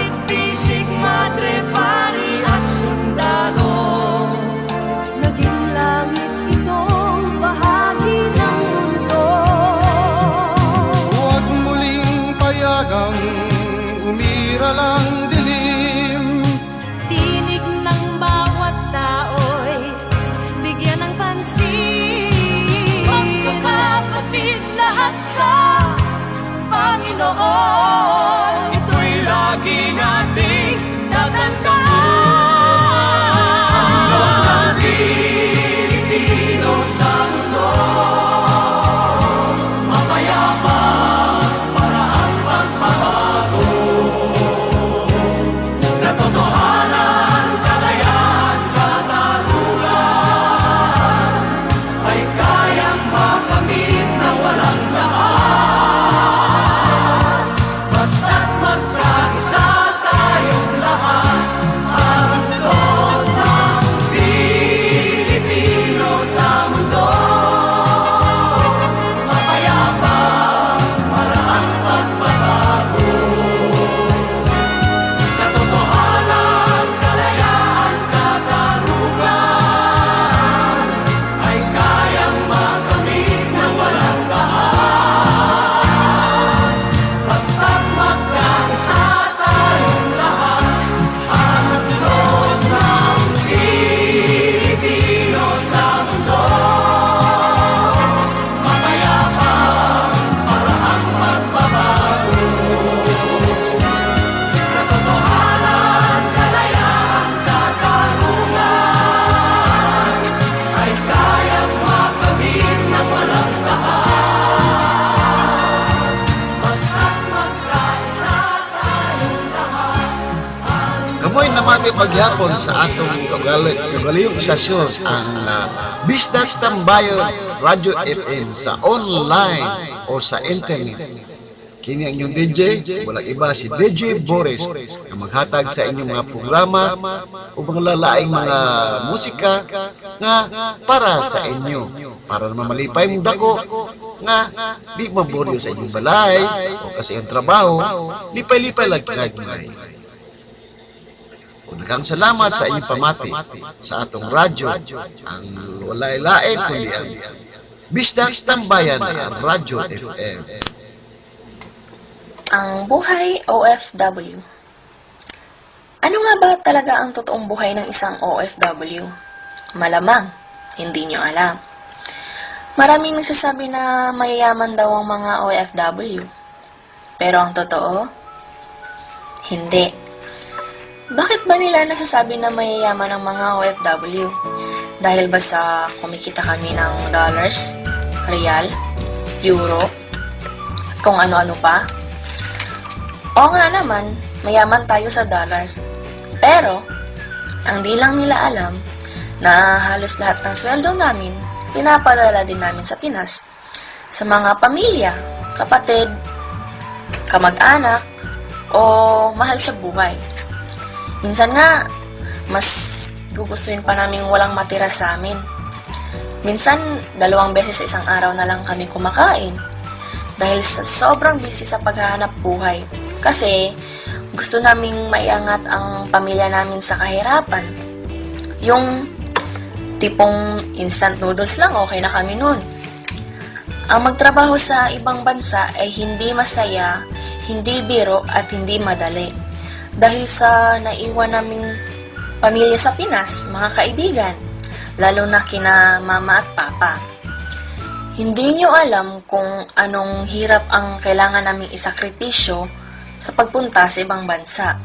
pasalamati pagyapon sa atong kagaliyong istasyon ang Bisdak Tambayon Radio FM sa online o sa internet. Kini ang inyong DJ, walang iba si DJ Boris na maghatag sa inyong mga programa o mga lalaing mga musika nga para sa inyo. Para naman malipay mong dako nga di maboryo sa inyong balay o kasi ang trabaho, lipay-lipay lang kinagmay. O nagang salamat sa inyong pamati sa atong radyo, ang walay lain kundi ang Bisdak Tambayan Radio FM. Ang buhay OFW. Ano nga ba talaga ang totoong buhay ng isang OFW? Malamang, hindi nyo alam. Maraming nagsasabi na mayayaman daw ang mga OFW. Pero ang totoo, hindi. Bakit ba nila nasasabi na mayayaman ang mga OFW? Dahil ba sa kumikita kami ng dollars, real, euro, kung ano-ano pa? Oo nga naman, mayaman tayo sa dollars. Pero, ang di lang nila alam na halos lahat ng sweldo namin, pinapadala din namin sa Pinas. Sa mga pamilya, kapatid, kamag-anak, o mahal sa buhay. Minsan nga, mas gugustuhin pa namin walang matira sa amin. Minsan, 2 beses sa isang araw na lang kami kumakain. Dahil sa sobrang busy sa paghahanap buhay. Kasi gusto naming maiangat ang pamilya namin sa kahirapan. Yung tipong instant noodles lang, okay na kami nun. Ang magtrabaho sa ibang bansa ay hindi masaya, hindi biro at hindi madali. Dahil sa naiwan naming pamilya sa Pinas, mga kaibigan, lalo na kina mama at papa. Hindi nyo alam kung anong hirap ang kailangan naming isakripisyo sa pagpunta sa ibang bansa.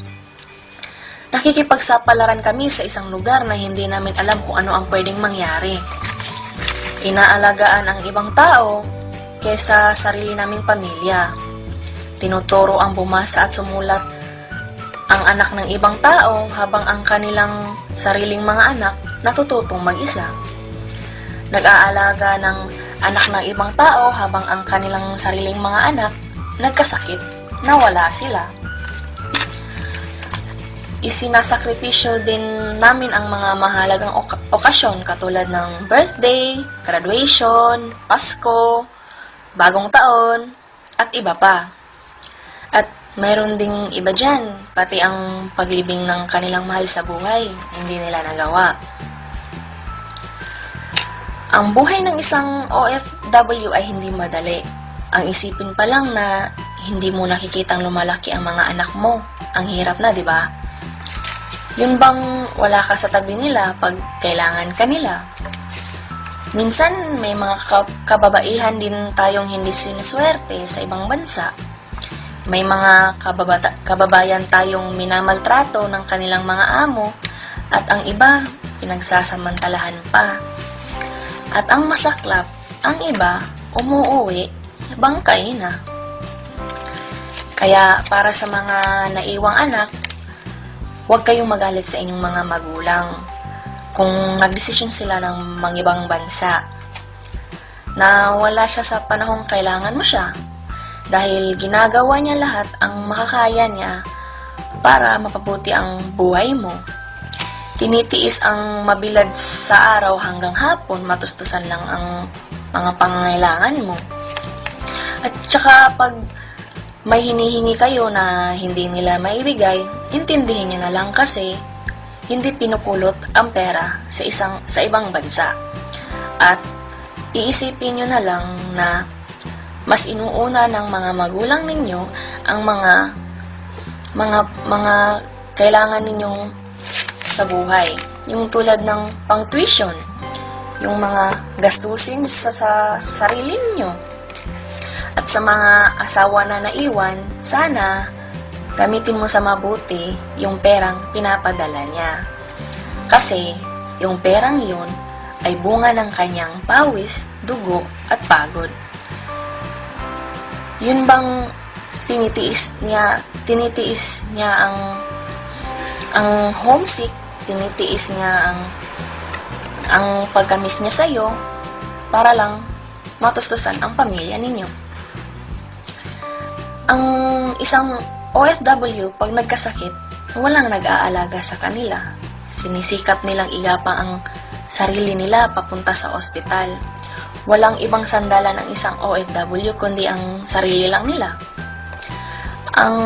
Nakikipagsapalaran kami sa isang lugar na hindi namin alam kung ano ang pwedeng mangyari. Inaalagaan ang ibang tao kesa sarili naming pamilya. Tinuturo ang bumasa at sumulat ang anak ng ibang tao habang ang kanilang sariling mga anak natututong mag-isa. Nag-aalaga ng anak ng ibang tao habang ang kanilang sariling mga anak nagkasakit, nawala sila. Isinasakripisyo din namin ang mga mahalagang okasyon katulad ng birthday, graduation, Pasko, bagong taon, at iba pa. At mayroon ding iba dyan, pati ang paglibing ng kanilang mahal sa buhay, hindi nila nagawa. Ang buhay ng isang OFW ay hindi madali. Ang isipin pa lang na hindi mo nakikitang lumalaki ang mga anak mo. Ang hirap na, di ba? Yun bang wala ka sa tabi nila pag kailangan ka nila? Minsan, may mga kababaihan din tayong hindi sinuswerte sa ibang bansa. May mga kababayan tayong minamaltrato ng kanilang mga amo at ang iba, pinagsasamantalahan pa. At ang masaklap, ang iba, umuuwi, bangkay na. Kaya para sa mga naiwang anak, huwag kayong magalit sa inyong mga magulang kung nagdesisyon sila ng mangibang bansa na wala siya sa panahong kailangan mo siya dahil ginagawa niya lahat ang makakaya niya para mapabuti ang buhay mo. Tinitiis ang mabilad sa araw hanggang hapon, matustusan lang ang mga pangangailangan mo. At saka pag may hinihingi kayo na hindi nila maibigay, intindihin nyo na lang kasi hindi pinupulot ang pera sa ibang bansa. At iisipin nyo na lang na mas inuuna ng mga magulang ninyo ang mga kailangan ninyong sa buhay. Yung tulad ng pang-tuition, yung mga gastusin sa sarili niyo. At sa mga asawa na naiwan, sana gamitin mo sa mabuti yung perang pinapadala niya. Kasi yung perang yun ay bunga ng kanyang pawis, dugo at pagod. Yun bang tinitiis niya ang homesick, tinitiis niya ang pagkamis niya sa'yo para lang matustusan ang pamilya ninyo. Ang isang OFW, pag nagkasakit, walang nag-aalaga sa kanila. Sinisikap nilang igapang ang sarili nila papunta sa ospital. Walang ibang sandalan ng isang OFW kundi ang sarili lang nila. Ang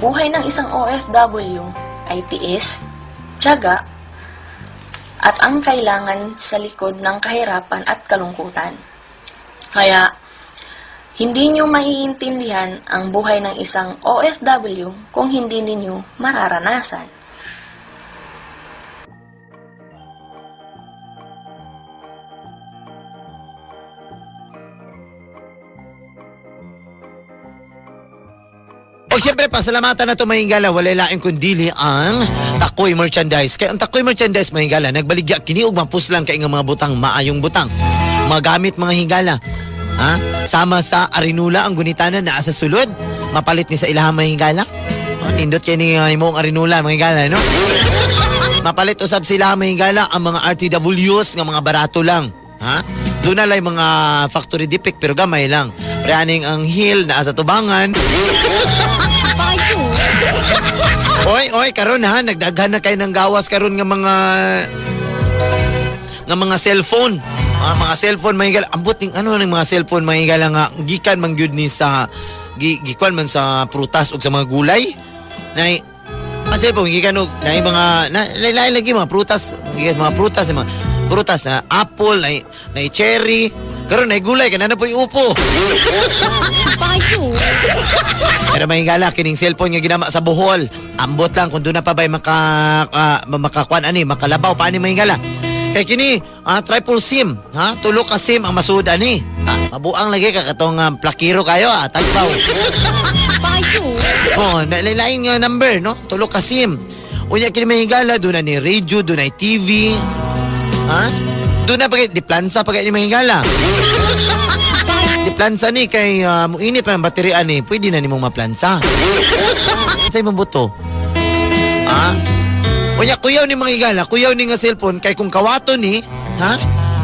buhay ng isang OFW ay tiis, tiyaga, at ang kailangan sa likod ng kahirapan at kalungkutan. Kaya, hindi nyo maiintindihan ang buhay ng isang OFW kung hindi ninyo mararanasan. O siyempre, pasalamatan na ito mahingala, wala laing kundili ang Takoy Merchandise. Kaya ang Takoy Merchandise mahingala, nagbaligya kiniog mapuslang kay nga mga butang, maayong butang. Mga gamit mga hingala. Ha? Sama sa arinula ang gunitanan na sa sulod. Mapalit ni sa ilahang mahingala. Nindot kayo ni mong arinula mahingala, no? Mapalit usab sila mahingala ang mga RTWs nga mga barato lang. Ha? Doon na lang mga factory defect pero gamay lang. Preaning ang heel na sa tubangan. Oy, karon ha, nagdaghan na kayo ng gawas karon nga mga cellphone. Mga cellphone mahingala. Ambot ning ano ng mga cellphone mahingala nga gikan man gyud ni sa gikuan man sa prutas ug sa mga gulay. Nay cellphone gikan og nay mga lain lagi mga prutas, mga prutas na apple, nay cherry. Karon nay gulay kana na po iupo. Pero mahingala kining cellphone nga ginama sa Bohol. Ambot lang kung doon na pa ba'y makakuan ani, makalabaw pa ani mahingala. Kay kini triple SIM, ha? Tulo ka SIM ang masud ani. Mabuang lagi ka katong plakiro kayo, tagpaw. Oh, lain nga number, no? Tulo ka SIM. Unya kini mahingala doon na ni radio, doon ay TV. Ha? Doon na pagay diplansa pagay ni mahingala. Diplansa ni kay muinit pa ang baterya ni, pwede na nimong maplansa. Sa imong buto. Ha? Unya kuyaw ni mahingala, kuyaw ni nga cellphone kay kung kawato ni, ha?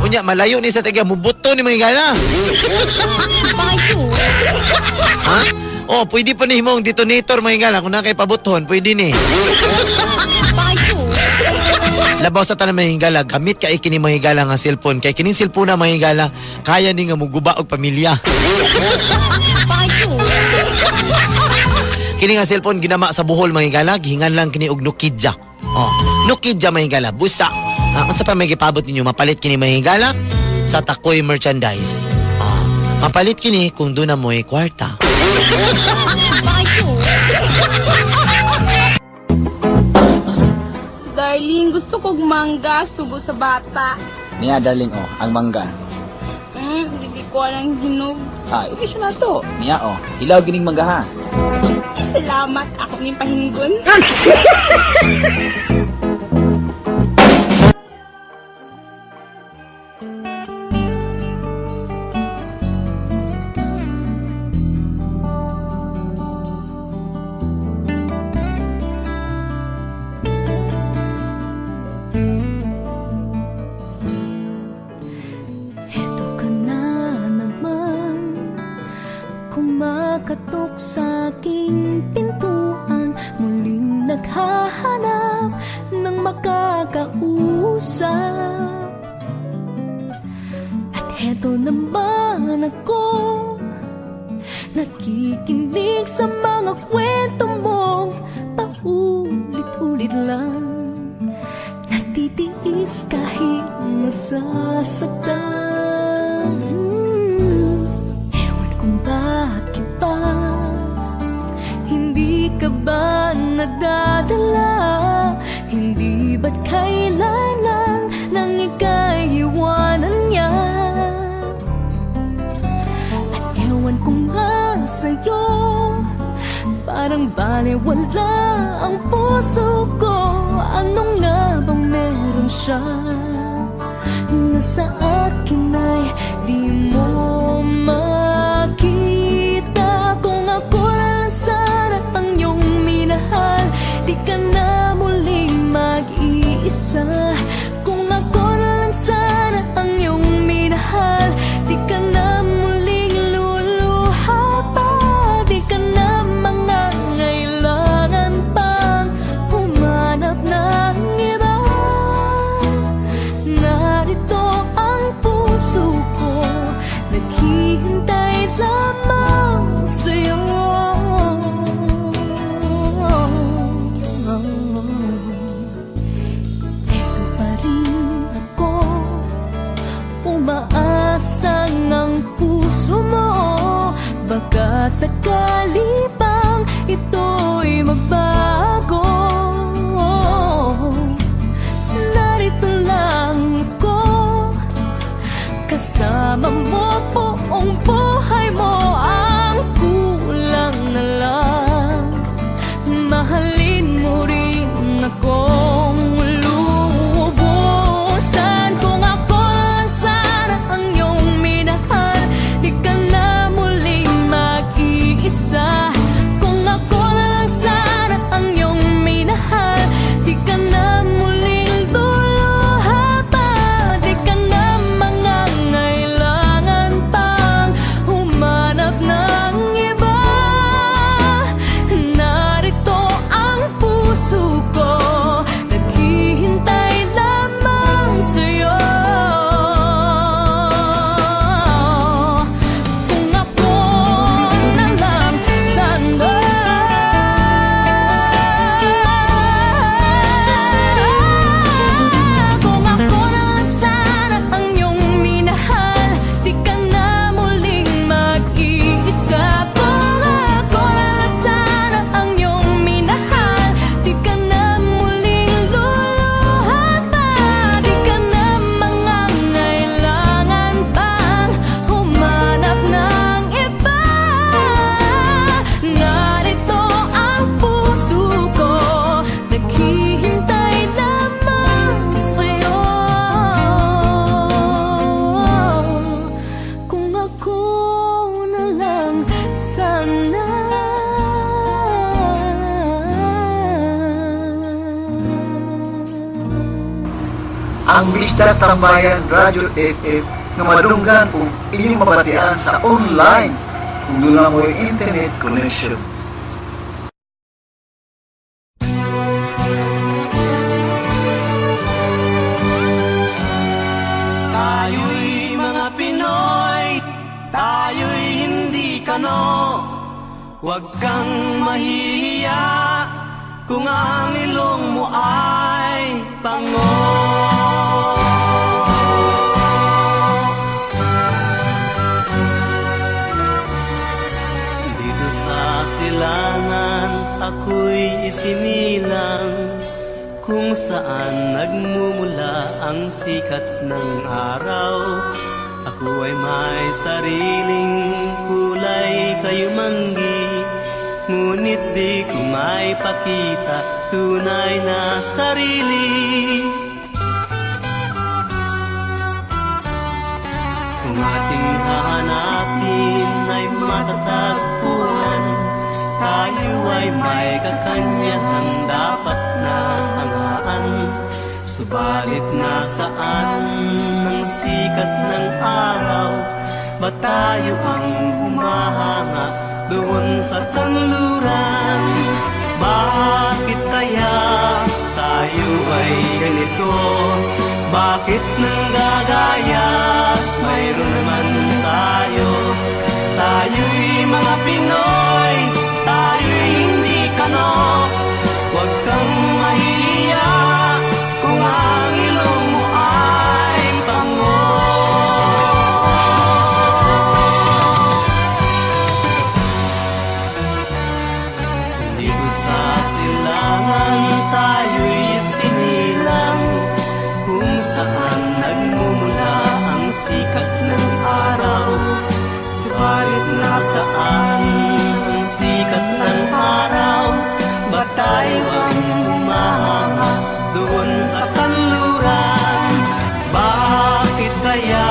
Unya malayo ni sa taga mubuto ni mahingala. Ha? Oh, pwede pa ni himong detonator mahingala kung na kay pabuton, pwede ni. Labaw sa tanan mahingala, gamit kay kini mahingala nga cellphone. Kay kining cellphone na mahingala, kaya ni nga muguba og pamilya. Kini nga cellphone ginama sa Bohol mahingala, gihingan lang kini og Nokia. Oh, Nokia mahingala, busa. Unsa pa may gipabot ninyo mapalit kini mahingala sa Takoy Merchandise. Mapalit kini kung doon na mo'y kwarta. Darling, gusto kong mangga, sugo sa bata. Niya, darling, ang mangga. Hindi ko alang hinog. Hindi siya na to. Niya, hilaw gining mangga ha. Salamat, ako ning pahinggon. Kumakatok sa aking pintuan, muling naghahanap ng makakausap. At heto naman ako, nakikinig sa mga kwento mo, paulit-ulit lang, nagtitiis kahit nasasaktan. Bakit ba hindi ka ba nadadala? Hindi ba't kailangan nang ika'y iwanan niya? At ewan ko nga sa'yo, parang baliwala ang puso ko. Ano nga bang meron siya na sa akin ay di mo makita? Kung ako lang sana ang iyong minahal, di ka na muling ang Bisdak Tambayan Radio FM nga madunggan kung inyong mabatian sa online kung doon mo yung internet connection. Tayo'y mga Pinoy, tayo'y hindi kano. Huwag kang mahihiya kung ang ilong mo ay pango. Dito sa silangan ako'y isinilang kung saan nagmumula ang sikat ng araw. Ako ay may sariling kulay kayumanggi, ngunit di ko may pakita tunay na sarili. Kung ating hahanapin ay matatagpuan, tayo ay may kakanyahan dapat na hangaan. Subalit nasaan ang sikat ng araw? Ba tayo ang humahanga doon sa kanluran? Bakit kaya tayo ay ganito? Bakit nanggagaya? Mayroon naman tayo. Tayo'y mga Pinoy, tayo'y hindi kano. Huwag kang mahihiya kung ang ilong mo ay pango. Dito sa silangan tayo'y sinilang kung saan nagmumula ang sikat ng araw. Subalit nasaan ang sikat ng araw? Ba tayo ang humahanga doon sa kanluran? Bakit kaya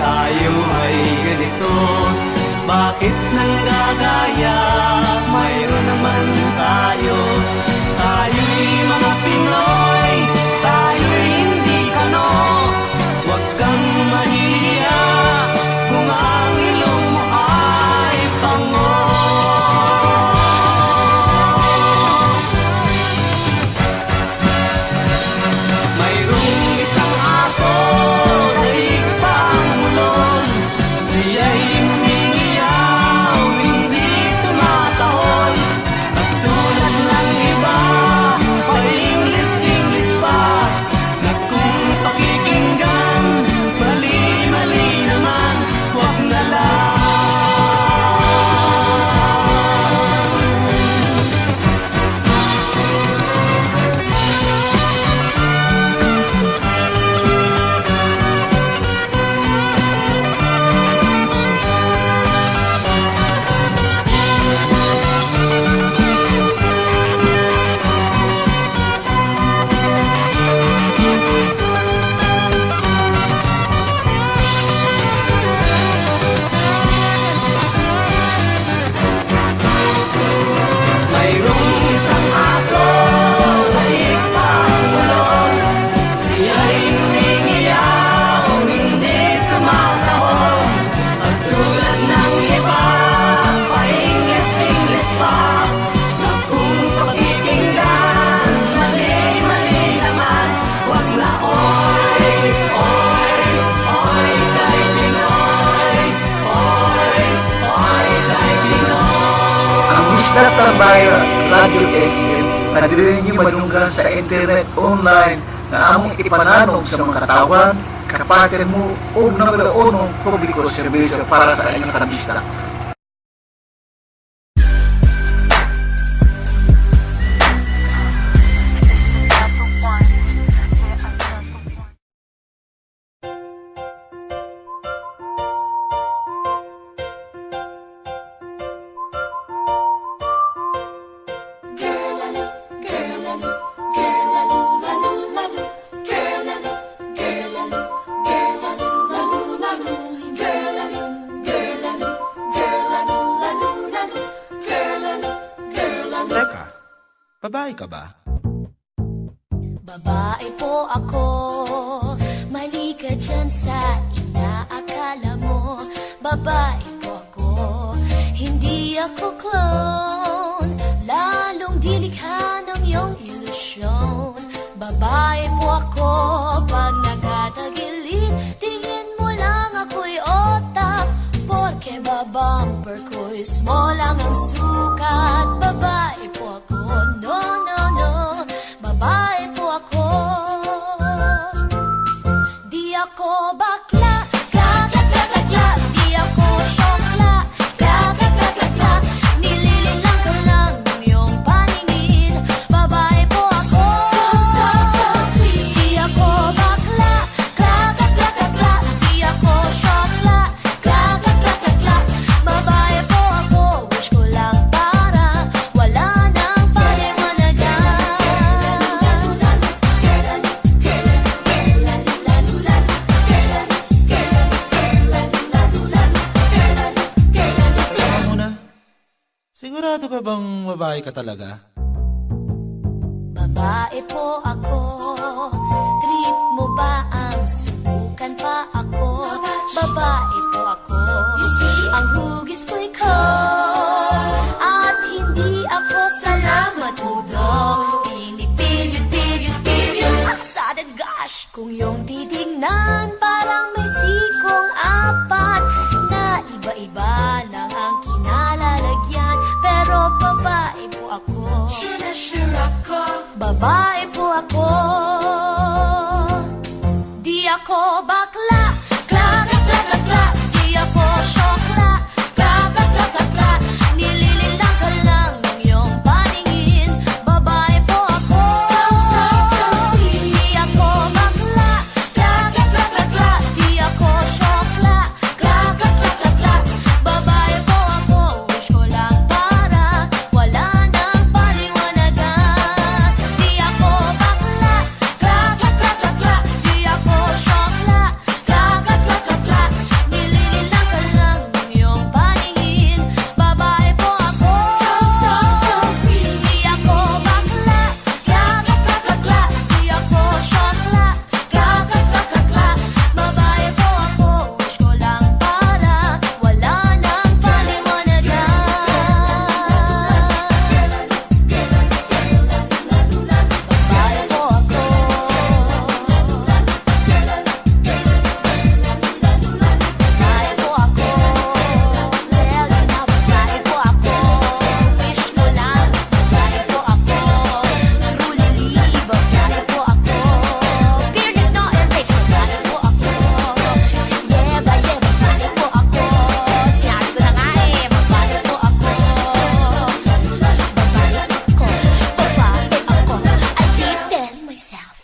tayo ay ganito? Bakit nanggagaya? Mayroon naman tayo. Tayo'y mga Pinoy, tayo'y hindi kano. Huwag kang mahihiya kung ang ilong mo ay pango. Mayroong isang aso na higpang mulon. Siya'y humingiyaw, hindi tumatahol. At tulad ng iba, pa-Ingles-Ingles pa, na kung pakikinggan, mali-mali naman, huwag na lang. Mayroong isang aso na higpang mulon. Siya'y humingiyaw, hindi tumatahol. At tulad ng iba, pa-Ingles-Ingles pa, na kung pakikinggan, mali-mali naman, huwag na oy, oy, oy kay Pinoy, oy, oy kay Pinoy. Ang Bisdak Tambayan Radio FM na dili niyo madunggan sa internet online na among ipananog sa mga katawan, kapatid mo o numero 1 publiko serbisyo para sa inyong kabisdak. Babae ka ba? Babae po ako, mali ka dyan sa inaakala mo. Babae po ako, hindi ako clown, lalong dilikha ng iyong ilusyon. Babae po ako, pag nakatagilid, tingin mo lang ako'y otak. Porke babumper ko'y small lang ang sukat. Babae po ako, no, no, no. Babae po ako. Di ako bakla, kagagagagla. Di ako syokla, kagagagagla. Nililinlang ka lang ng iyong paningin. Babae po ako. So sweet. Di ako bakla, kagagagagla. Di ako syokla, kagagagagla. Babae po ako. Wish ko lang para wala nang paliwanagan. Sigurado ka bang babae ka talaga? Babae po ako, trip mo ba ang subukan pa ako? Babae po ako, ang hugis ko'y ikaw. At hindi ako salamat mudo. Pinipilit at sa gosh. Kung yung titignan, parang may sikong apat na iba-iba lang ang kinalalagyan. Pero babae po ako, sure ako. Babae po ako. Di ako bakla, kla. Di ako syokla, kla. Nililinlang ka lang ng iyong paningin. Babae po ako. So sweet. Di ako bakla, kla. Di ako syokla, kla. Babae po ako. Wish ko lang para wala nang paliwanagan. Di ako bakla, kla. Di ako syokla, kla. Nililinlang ka lang ng iyong paningin. Babae po ako. So sweet. Di ako bakla, kla. Di ako syokla, kla. Babae po ako. Wish ko lang para wala nang paliwanagan. Babae po ako. Babae po ako. Tell you na, babae po ako. Wish ko lang, babae po ako. Truly live, babae po ako. Bearded no erase, babae po ako. Yeah, babae po ako. Sinabi ko na nga babae po ako. Babae ako. I keep telling myself.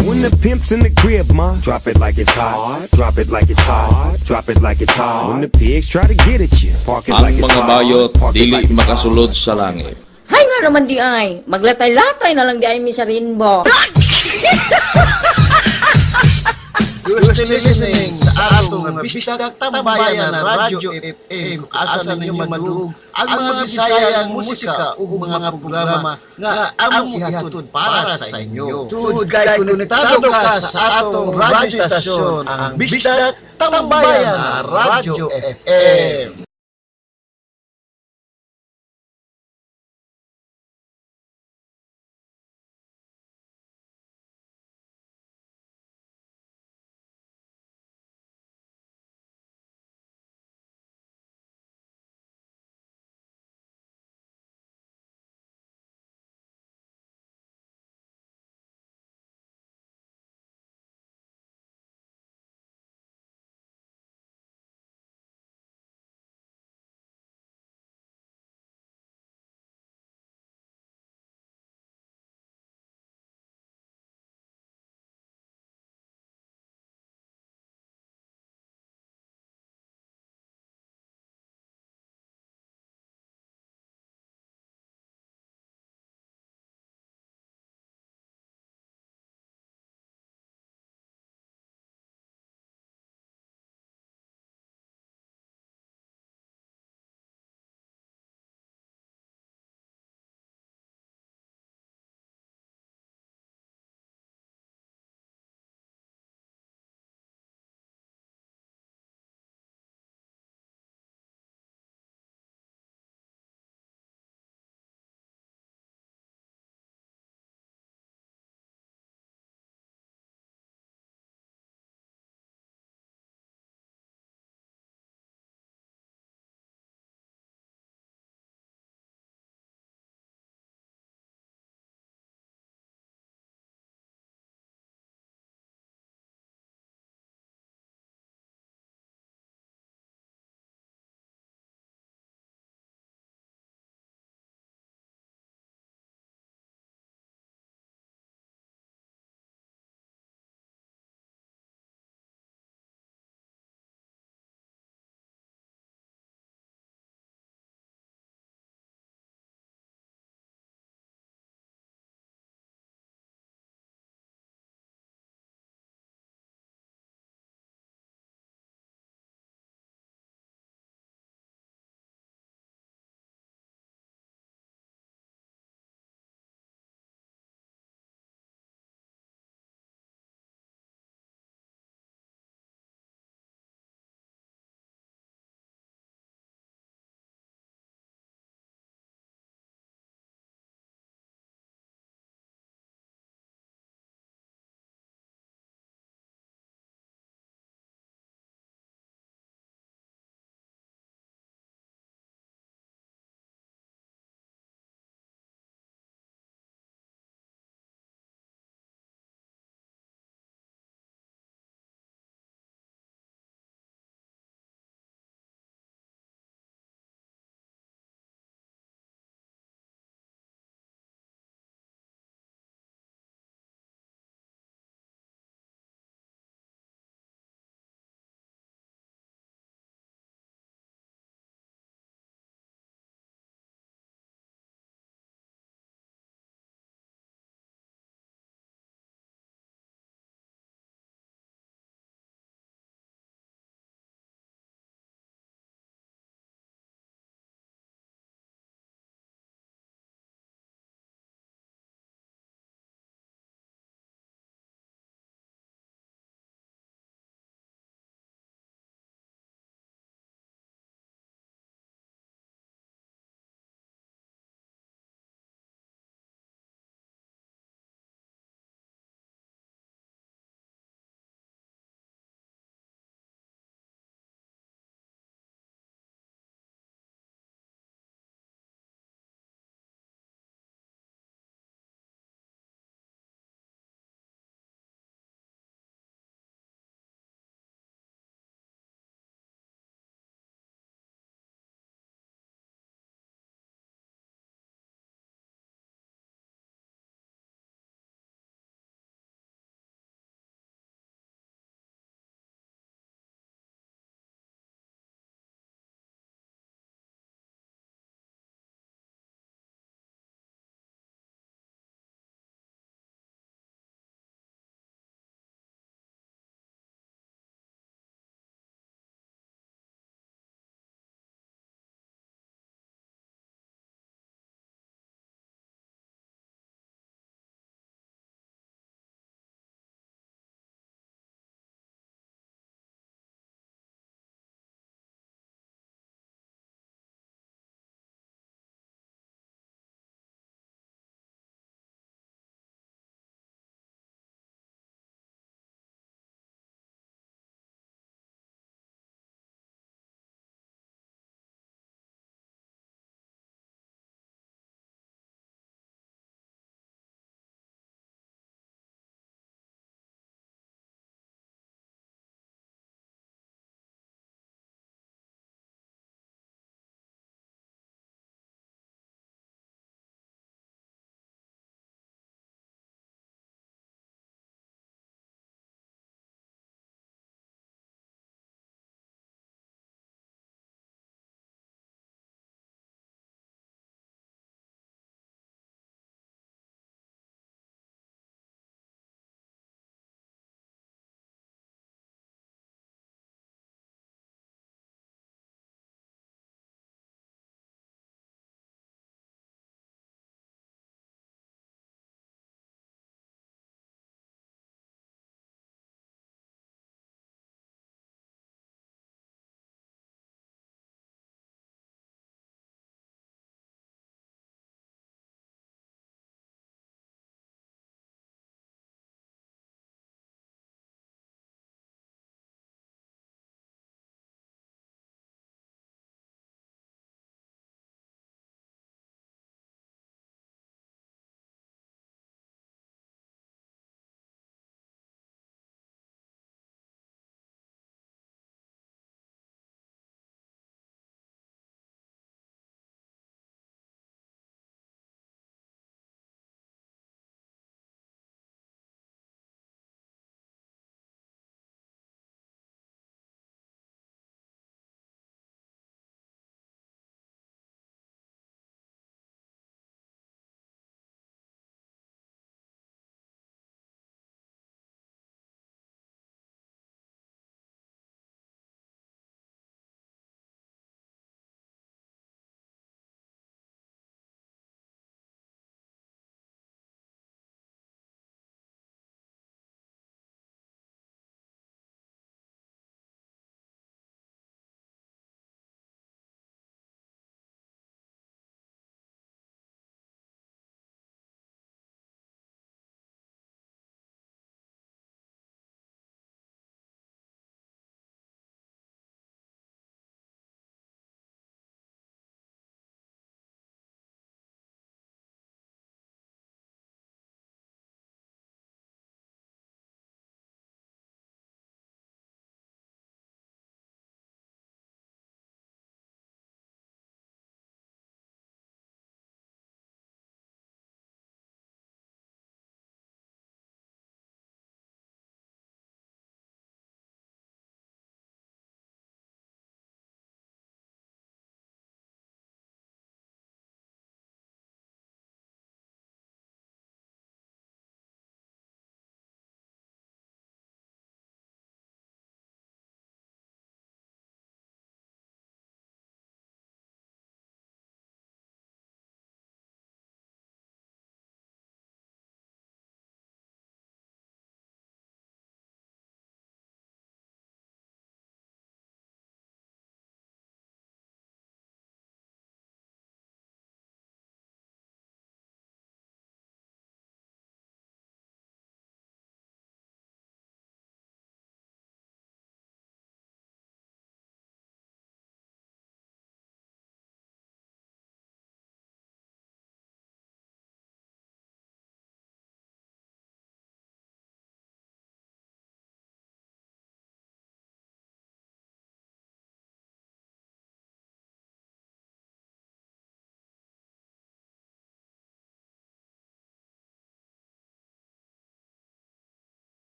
When the pimp's in the crib, ma, drop it like it's hot. Drop it like it's hot. Drop it like it's hot. When the pigs try to get at you, park it like Ang it's mga hot. bayot Park it dili like it's hot. makasulod sa langit. Hay nga naman di ay. Maglatay-latay na lang di ay mi sa Rainbow. You're still listening sa atong Bisdak Tambayan na Radyo FM. Asa ninyo madug ang mga Bisayang musika ug mga programa nga among ihatod para sa inyo. Tuod kay konektado ka sa atong radyo stasyon, ang Bisdak Tambayan na Radyo FM.